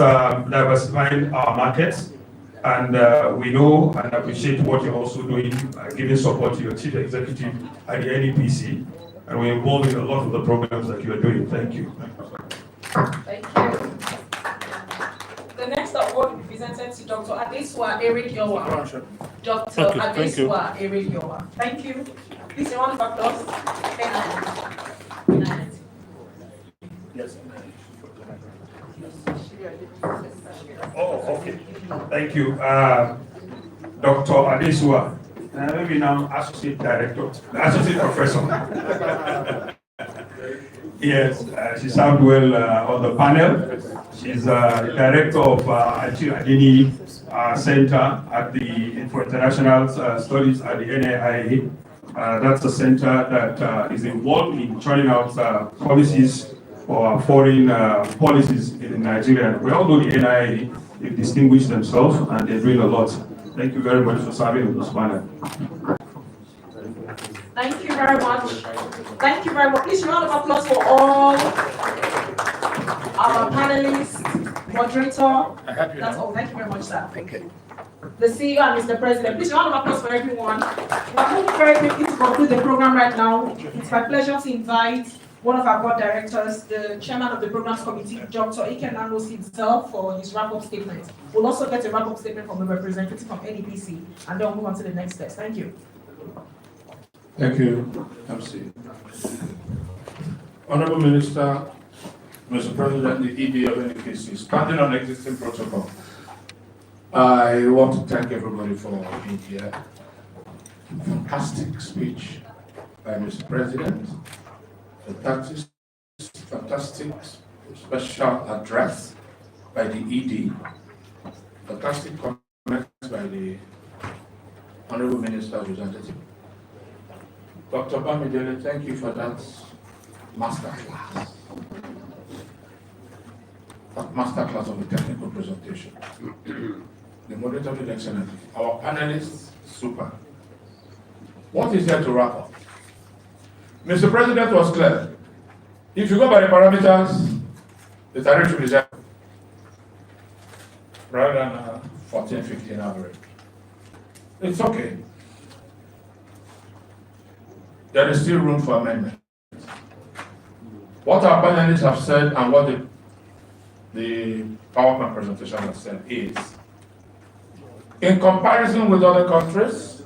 diversifying our markets. And we know and appreciate what you're also doing, giving support to your chief executive at the NEPC, and we're involved in a lot of the programs that you are doing. Thank you. Thank you. The next award will be presented to Dr. Adesua Eric Yowa. Dr. Adesua Eric Yowa. Thank you. Please, a round of applause. Yes. Oh, okay. Thank you. Dr. Adesua, maybe now Associate Director, Associate Professor. Yes, she served well on the panel. She's the Director of Adini Center at for International Studies at the NIIA. That's a center that is involved in churning out policies for foreign policies in Nigeria. We all know the NIIA, they've distinguished themselves and they're doing a lot. Thank you very much for serving on this panel. Thank you very much. Thank you very much. Please, round of applause for all our panelists, moderator. That's all. Thank you very much, sir. Thank you. The CEO and Mr. President, please round of applause for everyone. We're moving very quickly to conclude the program right now. It's my pleasure to invite one of our board directors, the chairman of the programs committee, Dr. Ike Nanos himself, for his wrap-up statement. We'll also get a wrap-up statement from a representative from NEPC, and then we'll move on to the next steps. Thank you. Thank you, MC. Honorable Minister, Mr. President, the ED of NEPC, standing on existing protocol, I want to thank everybody for being here. Fantastic speech by Mr. President. Fantastic special address by the ED. Fantastic comments by the Honorable Minister Representative. Dr. Bamidele, thank you for that masterclass. That masterclass of a technical presentation. The moderator did excellently. Our panelists, super. What is there to wrap up? Mr. President was clear. If you go by the parameters, the tariff should be 0 rather than 14, 15 average. It's okay. There is still room for amendment. What our panelists have said and what the PowerPoint presentation has said is, in comparison with other countries,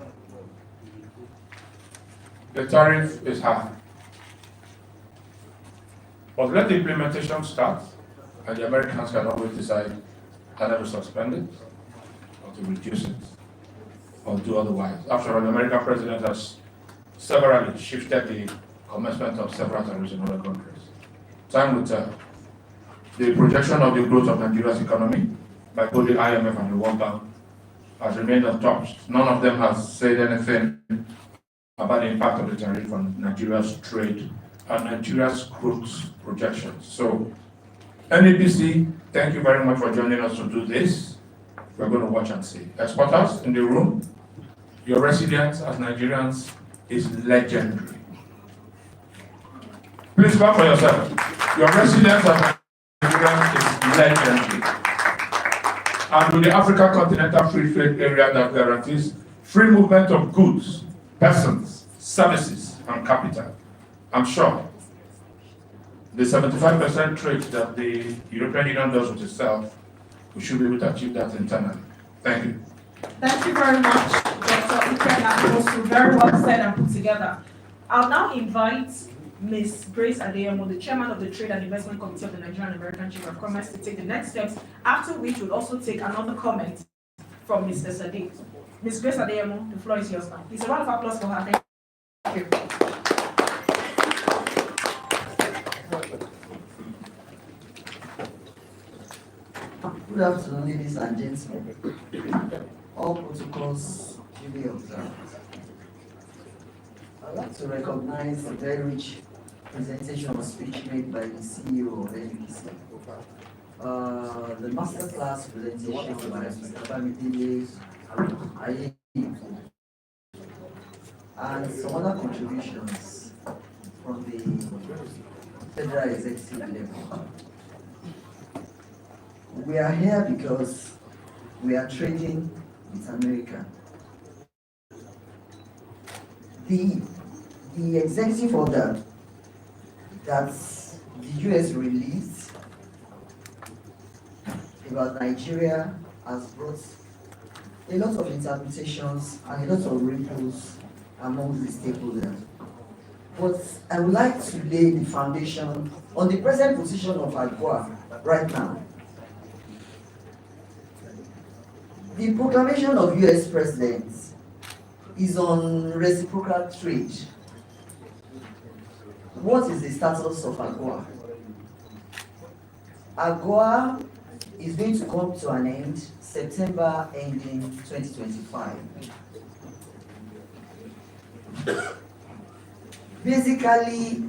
the tariff is high. But let the implementation start, and the Americans can always decide either to suspend it, or to reduce it, or do otherwise. After all, the American president has severally shifted the commencement of several tariffs in other countries. Time will tell. The projection of the growth of Nigeria's economy by both the IMF and the World Bank has remained untouched. None of them has said anything about the impact of the tariff on Nigeria's trade and Nigeria's growth projections. So, NEPC, thank you very much for joining us to do this. We're going to watch and see. Exporters in the room, your resilience as Nigerians is legendary. Please clap for yourself. Your resilience as Nigerians is legendary. And with the African Continental Free Trade Area that guarantees free movement of goods, persons, services, and capital, I'm sure the 75% trade that the European Union does with itself, we should be able to achieve that internally. Thank you. Thank you very much, Dr. Ike. Very well said and put together. I'll now invite Ms. Grace Adeyemo, the chairman of the Trade and Investment Committee of the Nigerian-American Chamber of Commerce, to take the next steps, after which we'll also take another comment from Mr. Sadiq. Ms. Grace Adeyemo, the floor is yours now. Please, a round of applause for her. Thank you. Good afternoon, ladies and gentlemen. All protocols duly observed. I'd like to recognize the very rich presentation or speech made by the CEO of NPC. The masterclass presentation by Mr. Bamidele Ayeyi and some other contributions from the federal executive level. We are here because we are trading with America. The executive order that the US released about Nigeria has brought a lot of interpretations and a lot of ripples among the stakeholders. But I would like to lay the foundation on the present position of AGOA right now. The proclamation of US President is on reciprocal trade. What is the status of AGOA? AGOA is going to come to an end September ending 2025. Basically,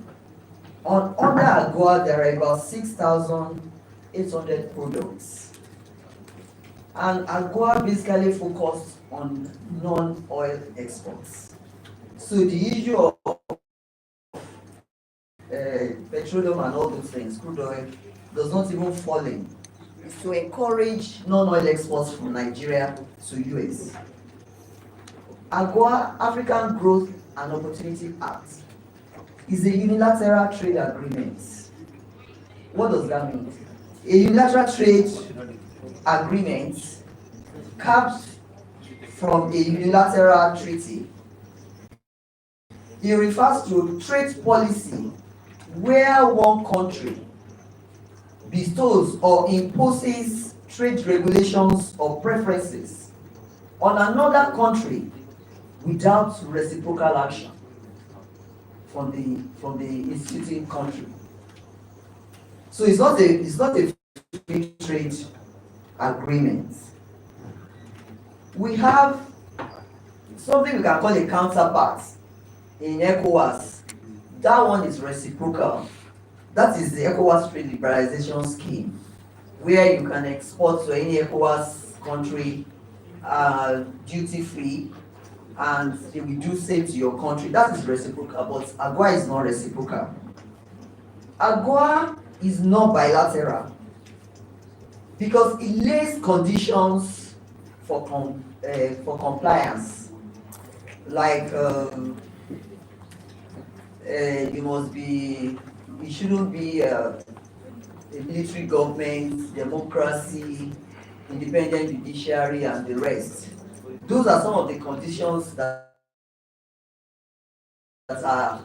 under AGOA there are about 6,800 products. And AGOA basically focused on non-oil exports. So the issue of petroleum and all those things, crude oil, does not even fall in. It's to encourage non-oil exports from Nigeria to US. AGOA, African Growth and Opportunity Act, is a unilateral trade agreement. What does that mean? A unilateral trade agreement carved from a unilateral treaty. It refers to trade policy where one country bestows or imposes trade regulations or preferences on another country without reciprocal action from the instituting country. So it's not a free trade agreement. We have something we can call a counterpart in ECOWAS. That one is reciprocal. That is the ECOWAS trade liberalization scheme, where you can export to any ECOWAS country duty-free, and they will do same to your country. That is reciprocal, but AGOA is not reciprocal. AGOA is not bilateral because it lays conditions for compliance, like it shouldn't be a military government, democracy, independent judiciary, and the rest. Those are some of the conditions that are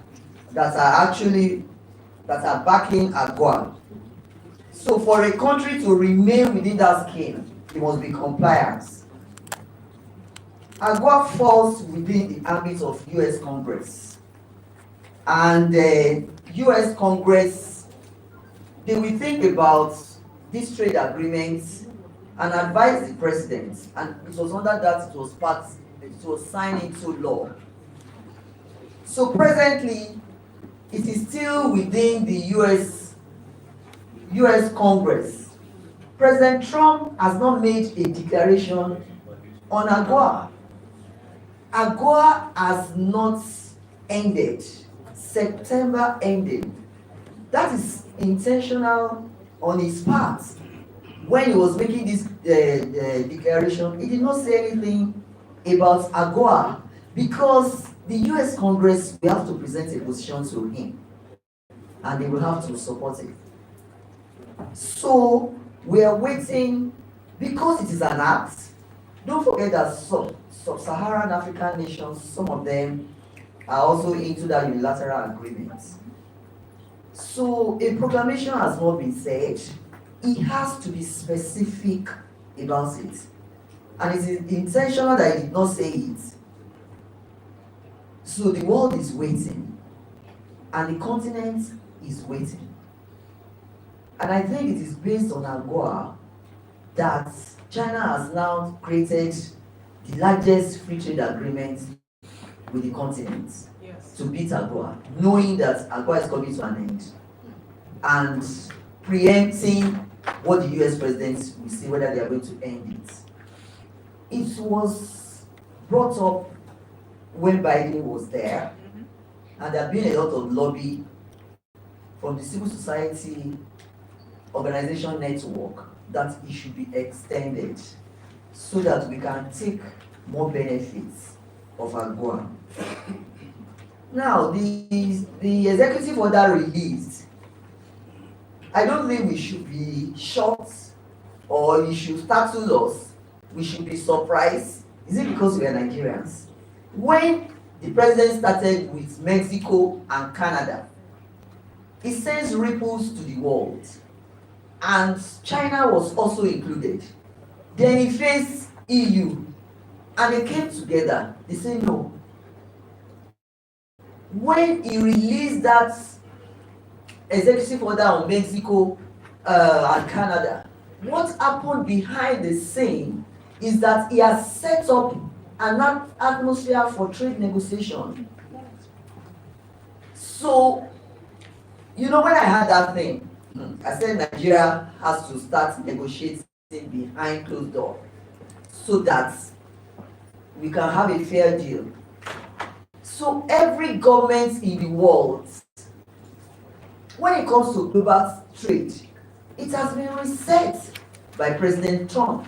backing AGOA. So for a country to remain within that scheme, it must be compliance. AGOA falls within the ambit of US Congress. And the US Congress, they will think about these trade agreements and advise the president. And it was under that it was signed into law. So presently, it is still within the US Congress. President Trump has not made a declaration on AGOA. AGOA has not ended. September ended. That is intentional on his part. When he was making this declaration, he did not say anything about AGOA because the US Congress will have to present a position to him and they will have to support it. So we are waiting because it is an act. Don't forget that sub-Saharan African nations, some of them are also into that unilateral agreement. So a proclamation has not been said. It has to be specific about it. And it is intentional that he did not say it. So the world is waiting. And the continent is waiting. And I think it is based on AGOA that China has now created the largest free trade agreement with the continent to beat AGOA, knowing that AGOA is coming to an end, and preempting what the US president will say, whether they are going to end it. It was brought up when Biden was there, and there have been a lot of lobby from the civil society organization network that it should be extended so that we can take more benefits of AGOA. Now, the executive order released, I don't think we should be shocked or you should startle us. We should be surprised. Is it because we are Nigerians? When the president started with Mexico and Canada, it sends ripples to the world. And China was also included. Then he faced EU, and they came together. They said no. When he released that executive order on Mexico and Canada, what happened behind the scene is that he has set up an atmosphere for trade negotiation. So, you know, when I had that thing, I said Nigeria has to start negotiating behind closed doors so that we can have a fair deal. So every government in the world, when it comes to global trade, it has been reset by President Trump.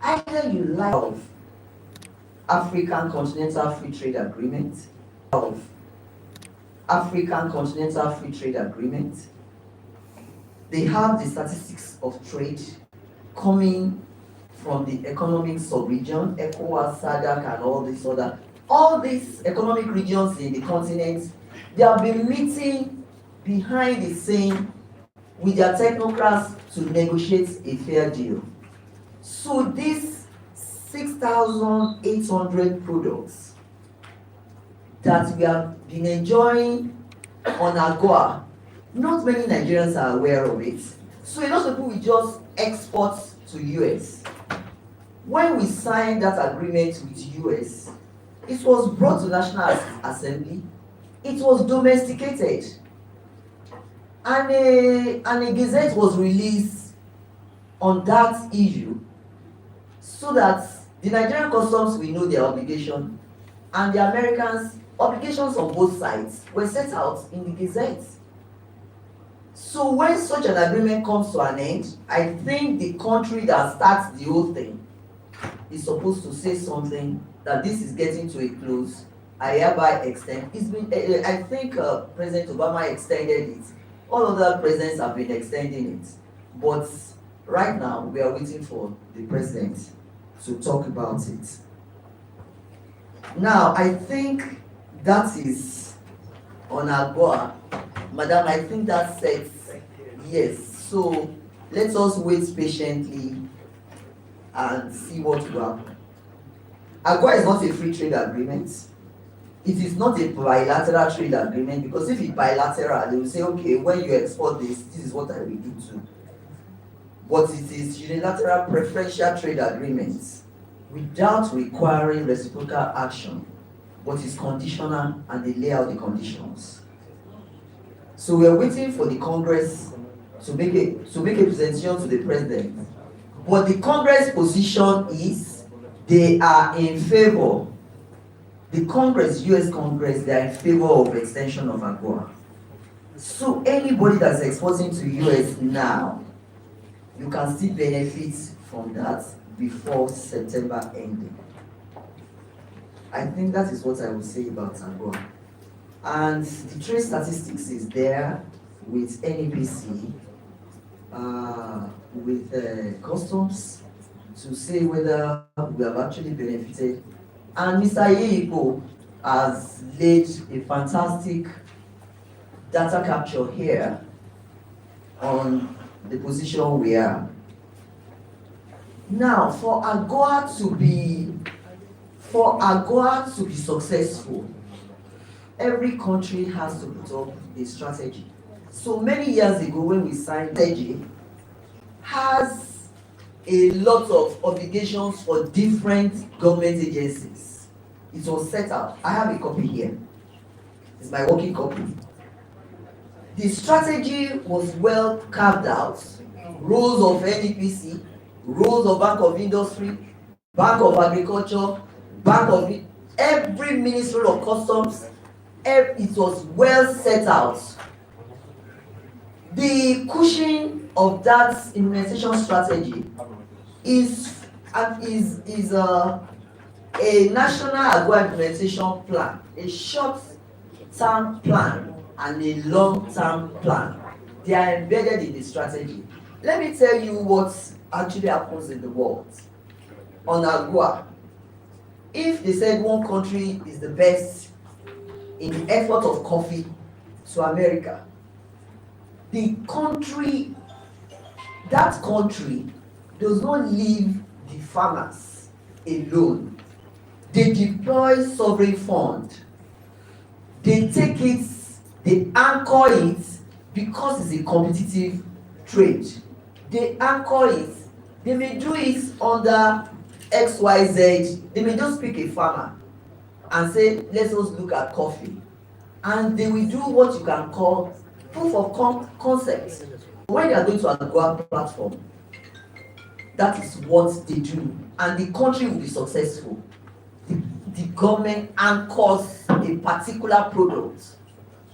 Either you like of African Continental Free Trade Agreement, of African Continental Free Trade Agreement, they have the statistics of trade coming from the economic sub-region, ECOWAS, SADC, and all these economic regions in the continent. They have been meeting behind the scene with their technocrats to negotiate a fair deal. So these 6,800 products that we have been enjoying on AGOA, not many Nigerians are aware of it. So a lot of people will just export to US. When we signed that agreement with US, it was brought to National Assembly, it was domesticated, and a gazette was released on that issue so that the Nigerian customs will know their obligation, and the Americans' obligations on both sides were set out in the gazette. So when such an agreement comes to an end, I think the country that starts the whole thing is supposed to say something that this is getting to a close. I hereby extend. It's been, I think President Obama extended it. All other presidents have been extending it. But right now, we are waiting for the president to talk about it. Now, I think that is on AGOA. Madam, I think that sets, yes. So let us wait patiently and see what will happen. AGOA is not a free trade agreement. It is not a bilateral trade agreement, because if it's bilateral, they will say, okay, when you export this, this is what I will do too. But it is unilateral preferential trade agreements without requiring reciprocal action, but it's conditional and they lay out the conditions. So we are waiting for the Congress to make a presentation to the president. But the Congress position is they are in favor. The Congress, US Congress, they are in favor of extension of AGOA. So anybody that's exporting to US now, you can still benefit from that before September ending. I think that is what I would say about AGOA. And the trade statistics is there with NEPC, with customs, to say whether we have actually benefited. And Mr. Yeiko has laid a fantastic data capture here on the position we are. Now, for AGOA to be successful, every country has to put up a strategy. So many years ago when we signed strategy, has a lot of obligations for different government agencies. It was set out. I have a copy here. It's my working copy. The strategy was well carved out. Roles of NEPC, roles of Bank of Industry, Bank of Agriculture, Bank of every Ministry of Customs, it was well set out. The cushion of that implementation strategy is a national agro implementation plan, a short-term plan and a long-term plan. They are embedded in the strategy. Let me tell you what actually happens in the world. On agua, if they said one country is the best in the export of coffee to America, that country does not leave the farmers alone. They deploy sovereign fund. They take it, they anchor it because it's a competitive trade. They anchor it. They may do it under XYZ. They may just pick a farmer and say, let's just look at coffee. And they will do what you can call proof of concept. When they are going to a global platform, that is what they do. And the country will be successful. The government anchors a particular product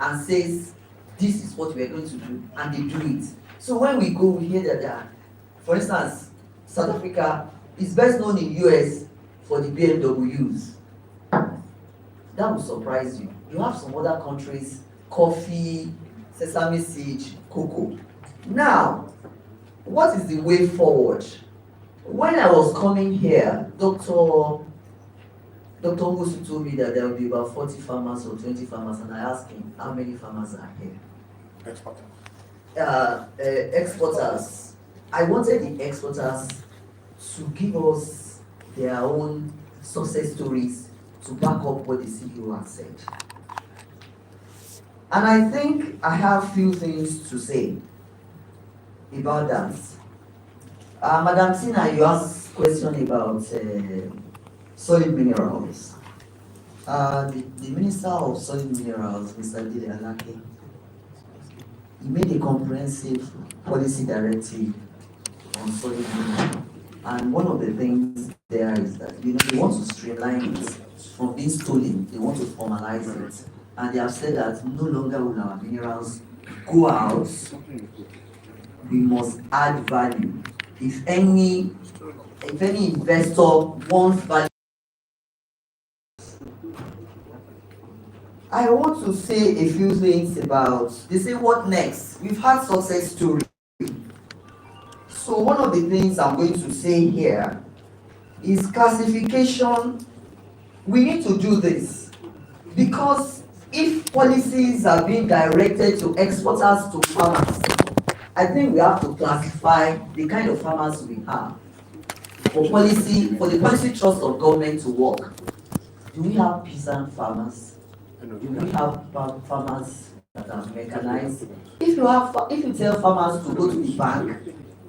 and says, this is what we are going to do, and they do it. So when we go, we hear that, for instance, South Africa is best known in US for the BMWs. That will surprise you. You have some other countries, coffee, sesame seed, cocoa. Now, what is the way forward? When I was coming here, Dr. Musu told me that there will be about 40 farmers or 20 farmers, and I asked him, how many farmers are here? Exporters. I wanted the exporters to give us their own success stories to back up what the CEO has said. And I think I have few things to say about that. Madam Tina, you asked a question about solid minerals. The Minister of Solid Minerals, Mr. Dele Alake, he made a comprehensive policy directive on solid minerals. And one of the things there is that, they want to streamline it from being stolen, they want to formalize it. And they have said that no longer will our minerals go out, we must add value. If any investor wants value, I want to say a few things about, they say what next? We've had success story. So one of the things I'm going to say here is classification. We need to do this because if policies are being directed to exporters to farmers, I think we have to classify the kind of farmers we have for the policy trust of government to work. Do we have peasant farmers? Do we have farmers that are mechanized? If you tell farmers to go to the bank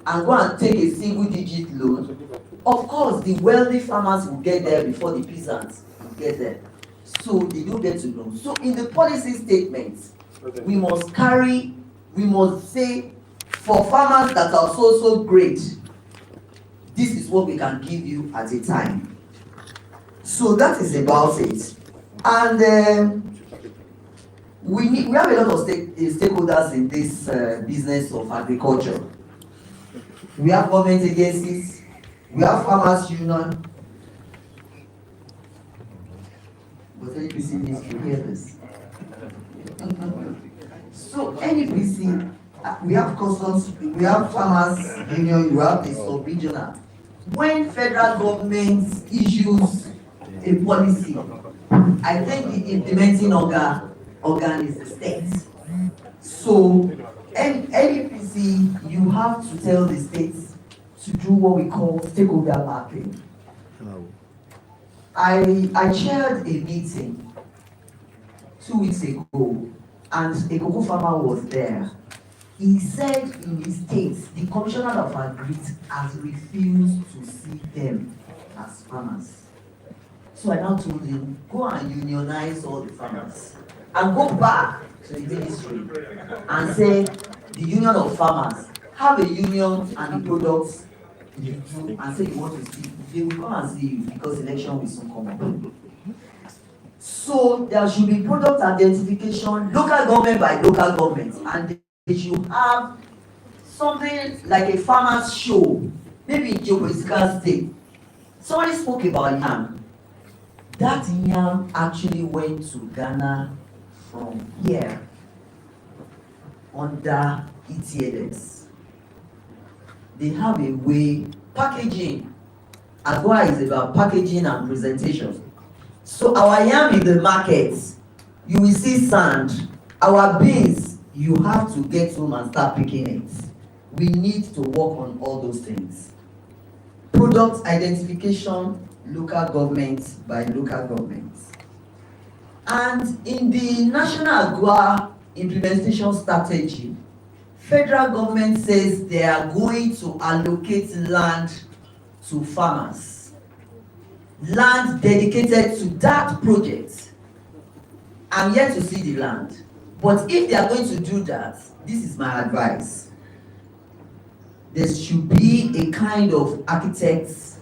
and go and take a single-digit loan, of course the wealthy farmers will get there before the peasants will get there. So they don't get to know. So in the policy statements, we must say, for farmers that are so great, this is what we can give you at a time. So that is about it. And we have a lot of stakeholders in this business of agriculture. We have government agencies, we have farmers union. But NEPC needs to hear this. So NEPC, we have customs, we have farmers union, we have the sub-regional. When federal government issues a policy, I think the implementing organ is the state. So NEPC, you have to tell the states to do what we call stakeholder mapping. I chaired a meeting 2 weeks ago, and a cocoa farmer was there. he said in his states, the commissioner of agri has refused to see them as farmers. So I now told him, go and unionize all the farmers and go back to the ministry and say, the union of farmers, have a union and the products you do and say you want to see. They will come and see you because election will soon come up. So there should be product identification, local government by local government, and they should have something like a farmers show, maybe in geopolitical state. Somebody spoke about yam. That yam actually went to Ghana from here under ETLS. They have a way, packaging. Agua is about packaging and presentation. So our yam in the market, you will see sand. Our beans, you have to get home and start picking it. We need to work on all those things. Product identification, local government by local government. And in the National Agua Implementation Strategy, federal government says they are going to allocate land to farmers. Land dedicated to that project. I'm yet to see the land. But if they are going to do that, this is my advice. There should be a kind of architects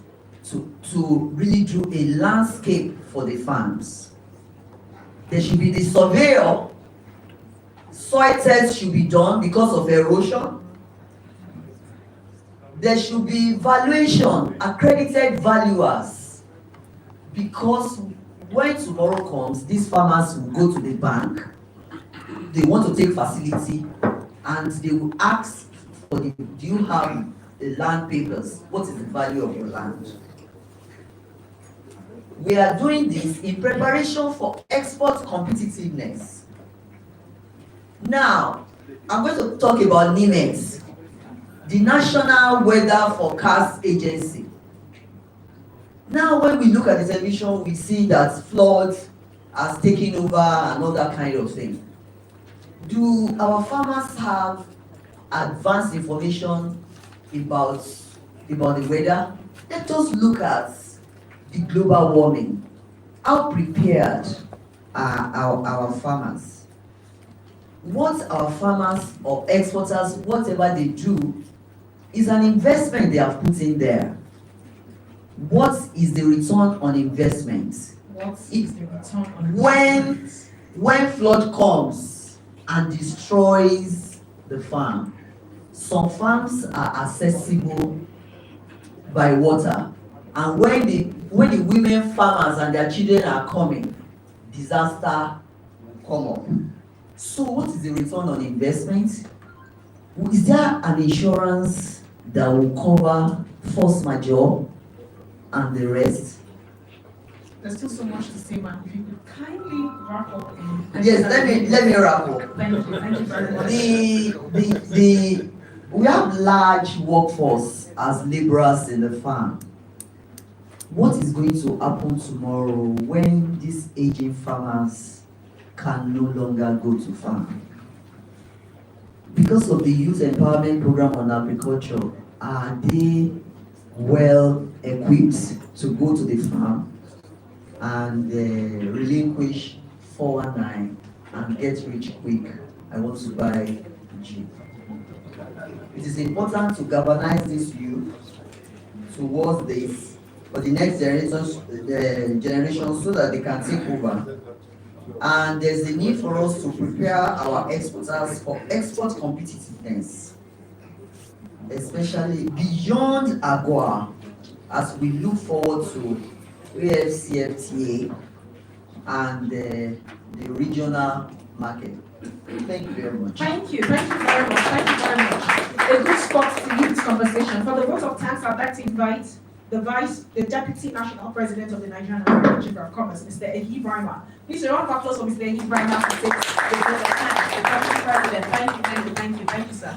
to really do a landscape for the farms. There should be the surveyor. Soil tests should be done because of erosion. There should be valuation, accredited valuers. Because when tomorrow comes, these farmers will go to the bank. They want to take facility and they will ask for the, do you have the land papers? What is the value of your land? We are doing this in preparation for export competitiveness. Now, I'm going to talk about NIMET, the National Weather Forecast Agency. Now, when we look at the television, we see that floods are taking over and all that kind of thing. Do our farmers have advanced information about the weather? Let us look at the global warming. How prepared are our farmers? What our farmers or exporters, whatever they do, is an investment they have put in there. What is the return on investment? What is the return on investment? When flood comes and destroys the farm, some farms are accessible by water, and when the women farmers and their children are coming, disaster will come up. So what is the return on investment? Is there an insurance that will cover force majeure and the rest? There's still so much to say, ma'am. If you could kindly wrap up. Yes, let me wrap up. Thank you very much. We have large workforce as laborers in the farm. What is going to happen tomorrow when these aging farmers can no longer go to farm? Because of the youth empowerment program on agriculture, are they well equipped to go to the farm and relinquish 419 and get rich quick? I want to buy Jeep. It is important to galvanize this youth towards this for the next generation so that they can take over. And there's a need for us to prepare our exporters for export competitiveness, especially beyond AGOA, as we look forward to AFCFTA and the regional market. Thank you very much. Thank you very much. A good spot to lead this conversation. For the vote of thanks, I'd like to invite the Deputy National President of the Nigerian-American Chamber of Commerce, Mr. Ehi Brima. Please, a round of applause for Mr. Ehi Brima to take the vote of thanks. The Deputy President. Thank you, sir.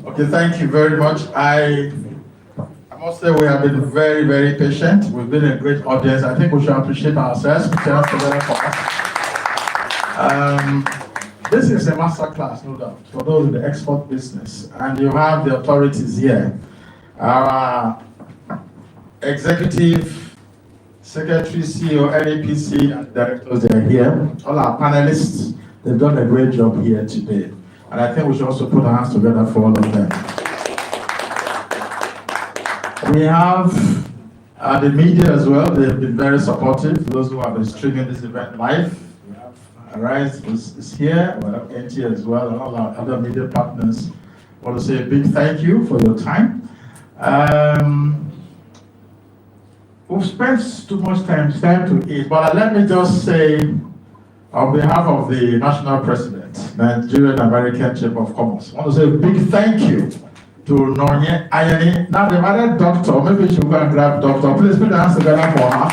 Okay, thank you very much. I must say we have been very, very patient. We've been a great audience. I think we should appreciate ourselves. Put your hands together for us. This is a master class, no doubt, for those in the export business. And you have the authorities here. Our executive secretary, CEO, NAPC, and directors, they are here. All our panelists, they've done a great job here today. And I think we should also put our hands together for all of them. We have the media as well. They've been very supportive. Those who have been streaming this event live. Arise is here. We have NT as well, and all our other media partners. I want to say a big thank you for your time. We've spent too much time to eat, but let me just say, on behalf of the National President, Nigerian-American Chamber of Commerce, I want to say a big thank you to Nonye Ayeni. Now the other doctor, maybe she will go and grab doctor. Please put your hands together for her.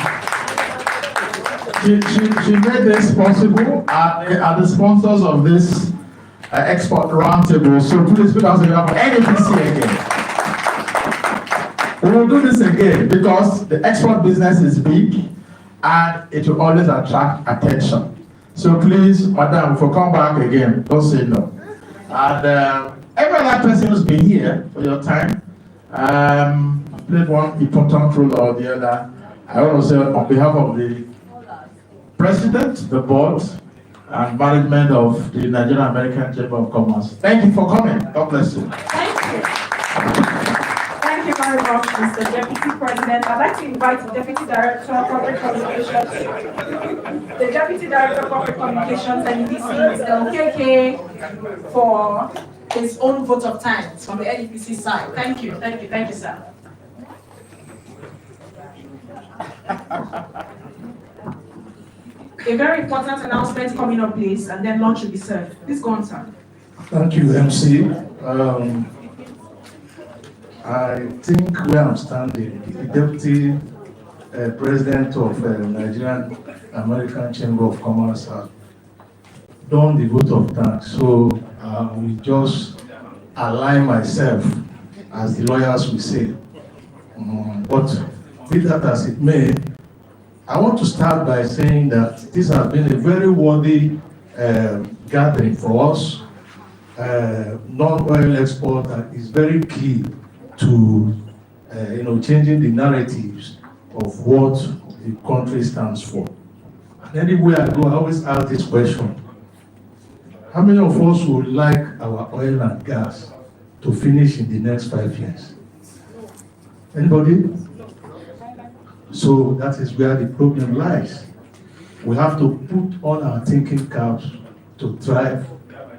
She made this possible at the sponsors of this export roundtable. So please put your hands together for NAPC again. We will do this again because the export business is big and it will always attract attention. So please, madam, if you come back again, don't say no. And every other person who's been here for your time, played one important role or the other. I want to say on behalf of the President, the board, and management of the Nigerian-American Chamber of Commerce. Thank you for coming. God bless you. Thank you. Thank you very much, Mr. Deputy President. I'd like to invite the Deputy Director of Corporate Communications, NDC, Mr. Okeke, for his own vote of thanks from the NDC side. Thank you, sir. A very important announcement coming up, please, and then lunch will be served. Please go on, sir. Thank you, MC. I think where I'm standing, the Deputy President of Nigerian-American Chamber of Commerce has done the vote of thanks. So we just align myself, as the lawyers will say. But be that as it may, I want to start by saying that this has been a very worthy gathering for us. Non-oil export is very key to changing the narratives of what the country stands for. And anywhere I go, I always ask this question: how many of us would like our oil and gas to finish in the next 5 years? Anybody? So that is where the problem lies. We have to put on our thinking caps to drive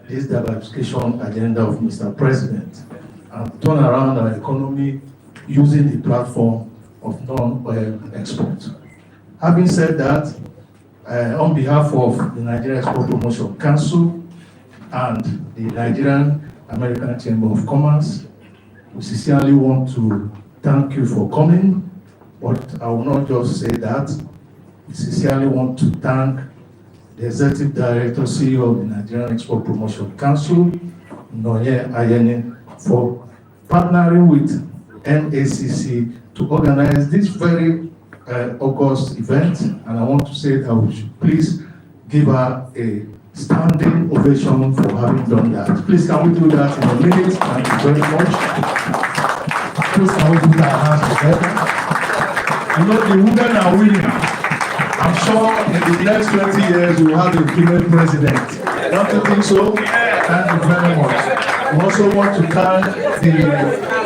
this diversification agenda of Mr. President and turn around our economy using the platform of non-oil export. Having said that, on behalf of the Nigeria Export Promotion Council and the Nigerian-American Chamber of Commerce, we sincerely want to thank you for coming. But I will not just say that. We sincerely want to thank the Executive Director, CEO of the Nigerian Export Promotion Council, Nonye Ayeni, for partnering with NACC to organize this very August event. And I want to say that we should please give her a standing ovation for having done that. Please, can we do that in a minute? Thank you very much. Please, can we put our hands together? You know, the women are winning. I'm sure in the next 20 years we will have a female president. Don't you think so? Thank you very much. We also want to thank the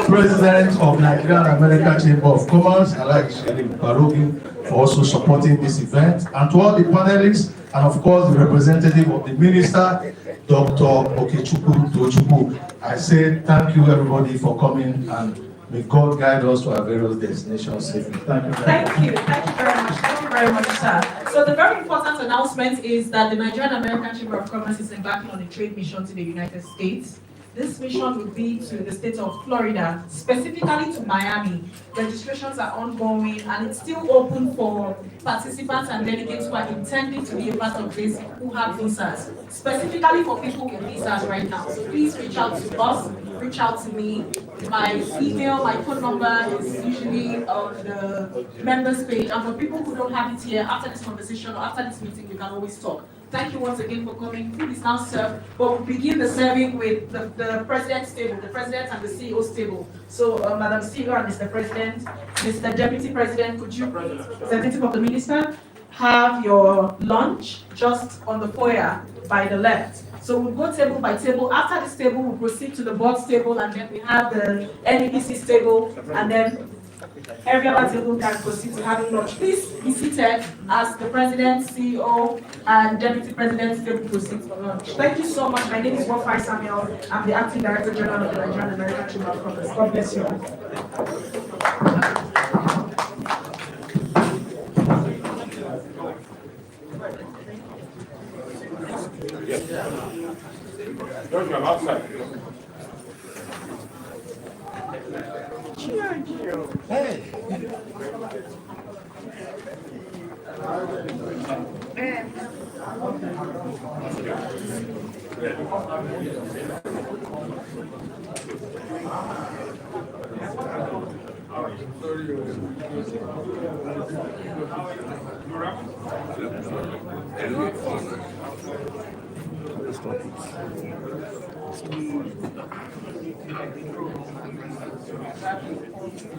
President of Nigerian-American Chamber of Commerce, Alhaji Sherif Balogun, for also supporting this event, and to all the panelists, and of course the representative of the Minister, Dr. Okechukwu Tochukwu. I say thank you everybody for coming, and may God guide us to our various destinations safely. Thank you. Thank you very much, sir. So the very important announcement is that the Nigerian-American Chamber of Commerce is embarking on a trade mission to the United States. This mission would be to the state of Florida, specifically to Miami. Registrations are ongoing and it's still open for participants and delegates who are intending to be a part of this who have visas, specifically for people with visas right now. So please reach out to us, reach out to me. My email, my phone number is usually on the members page. And for people who don't have it here, after this conversation or after this meeting, we can always talk. Thank you once again for coming. Food is now served, but we'll begin the serving with the president's table, the president and the CEO's table. So, Madam CEO and Mr. President, Mr. Deputy President, could you, representative of the minister, have your lunch just on the foyer by the left. So we'll go table by table. After this table, we'll proceed to the board's table, and then we have the NEPC's table, and then every other table can proceed to having lunch. Please be seated as the President, CEO, and Deputy President's table proceeds for lunch. Thank you so much. My name is Wafai Samuel. I'm the Acting Director General of the Nigerian-American Chamber of Commerce. God bless you all. George, you're outside. Hey. Stop it.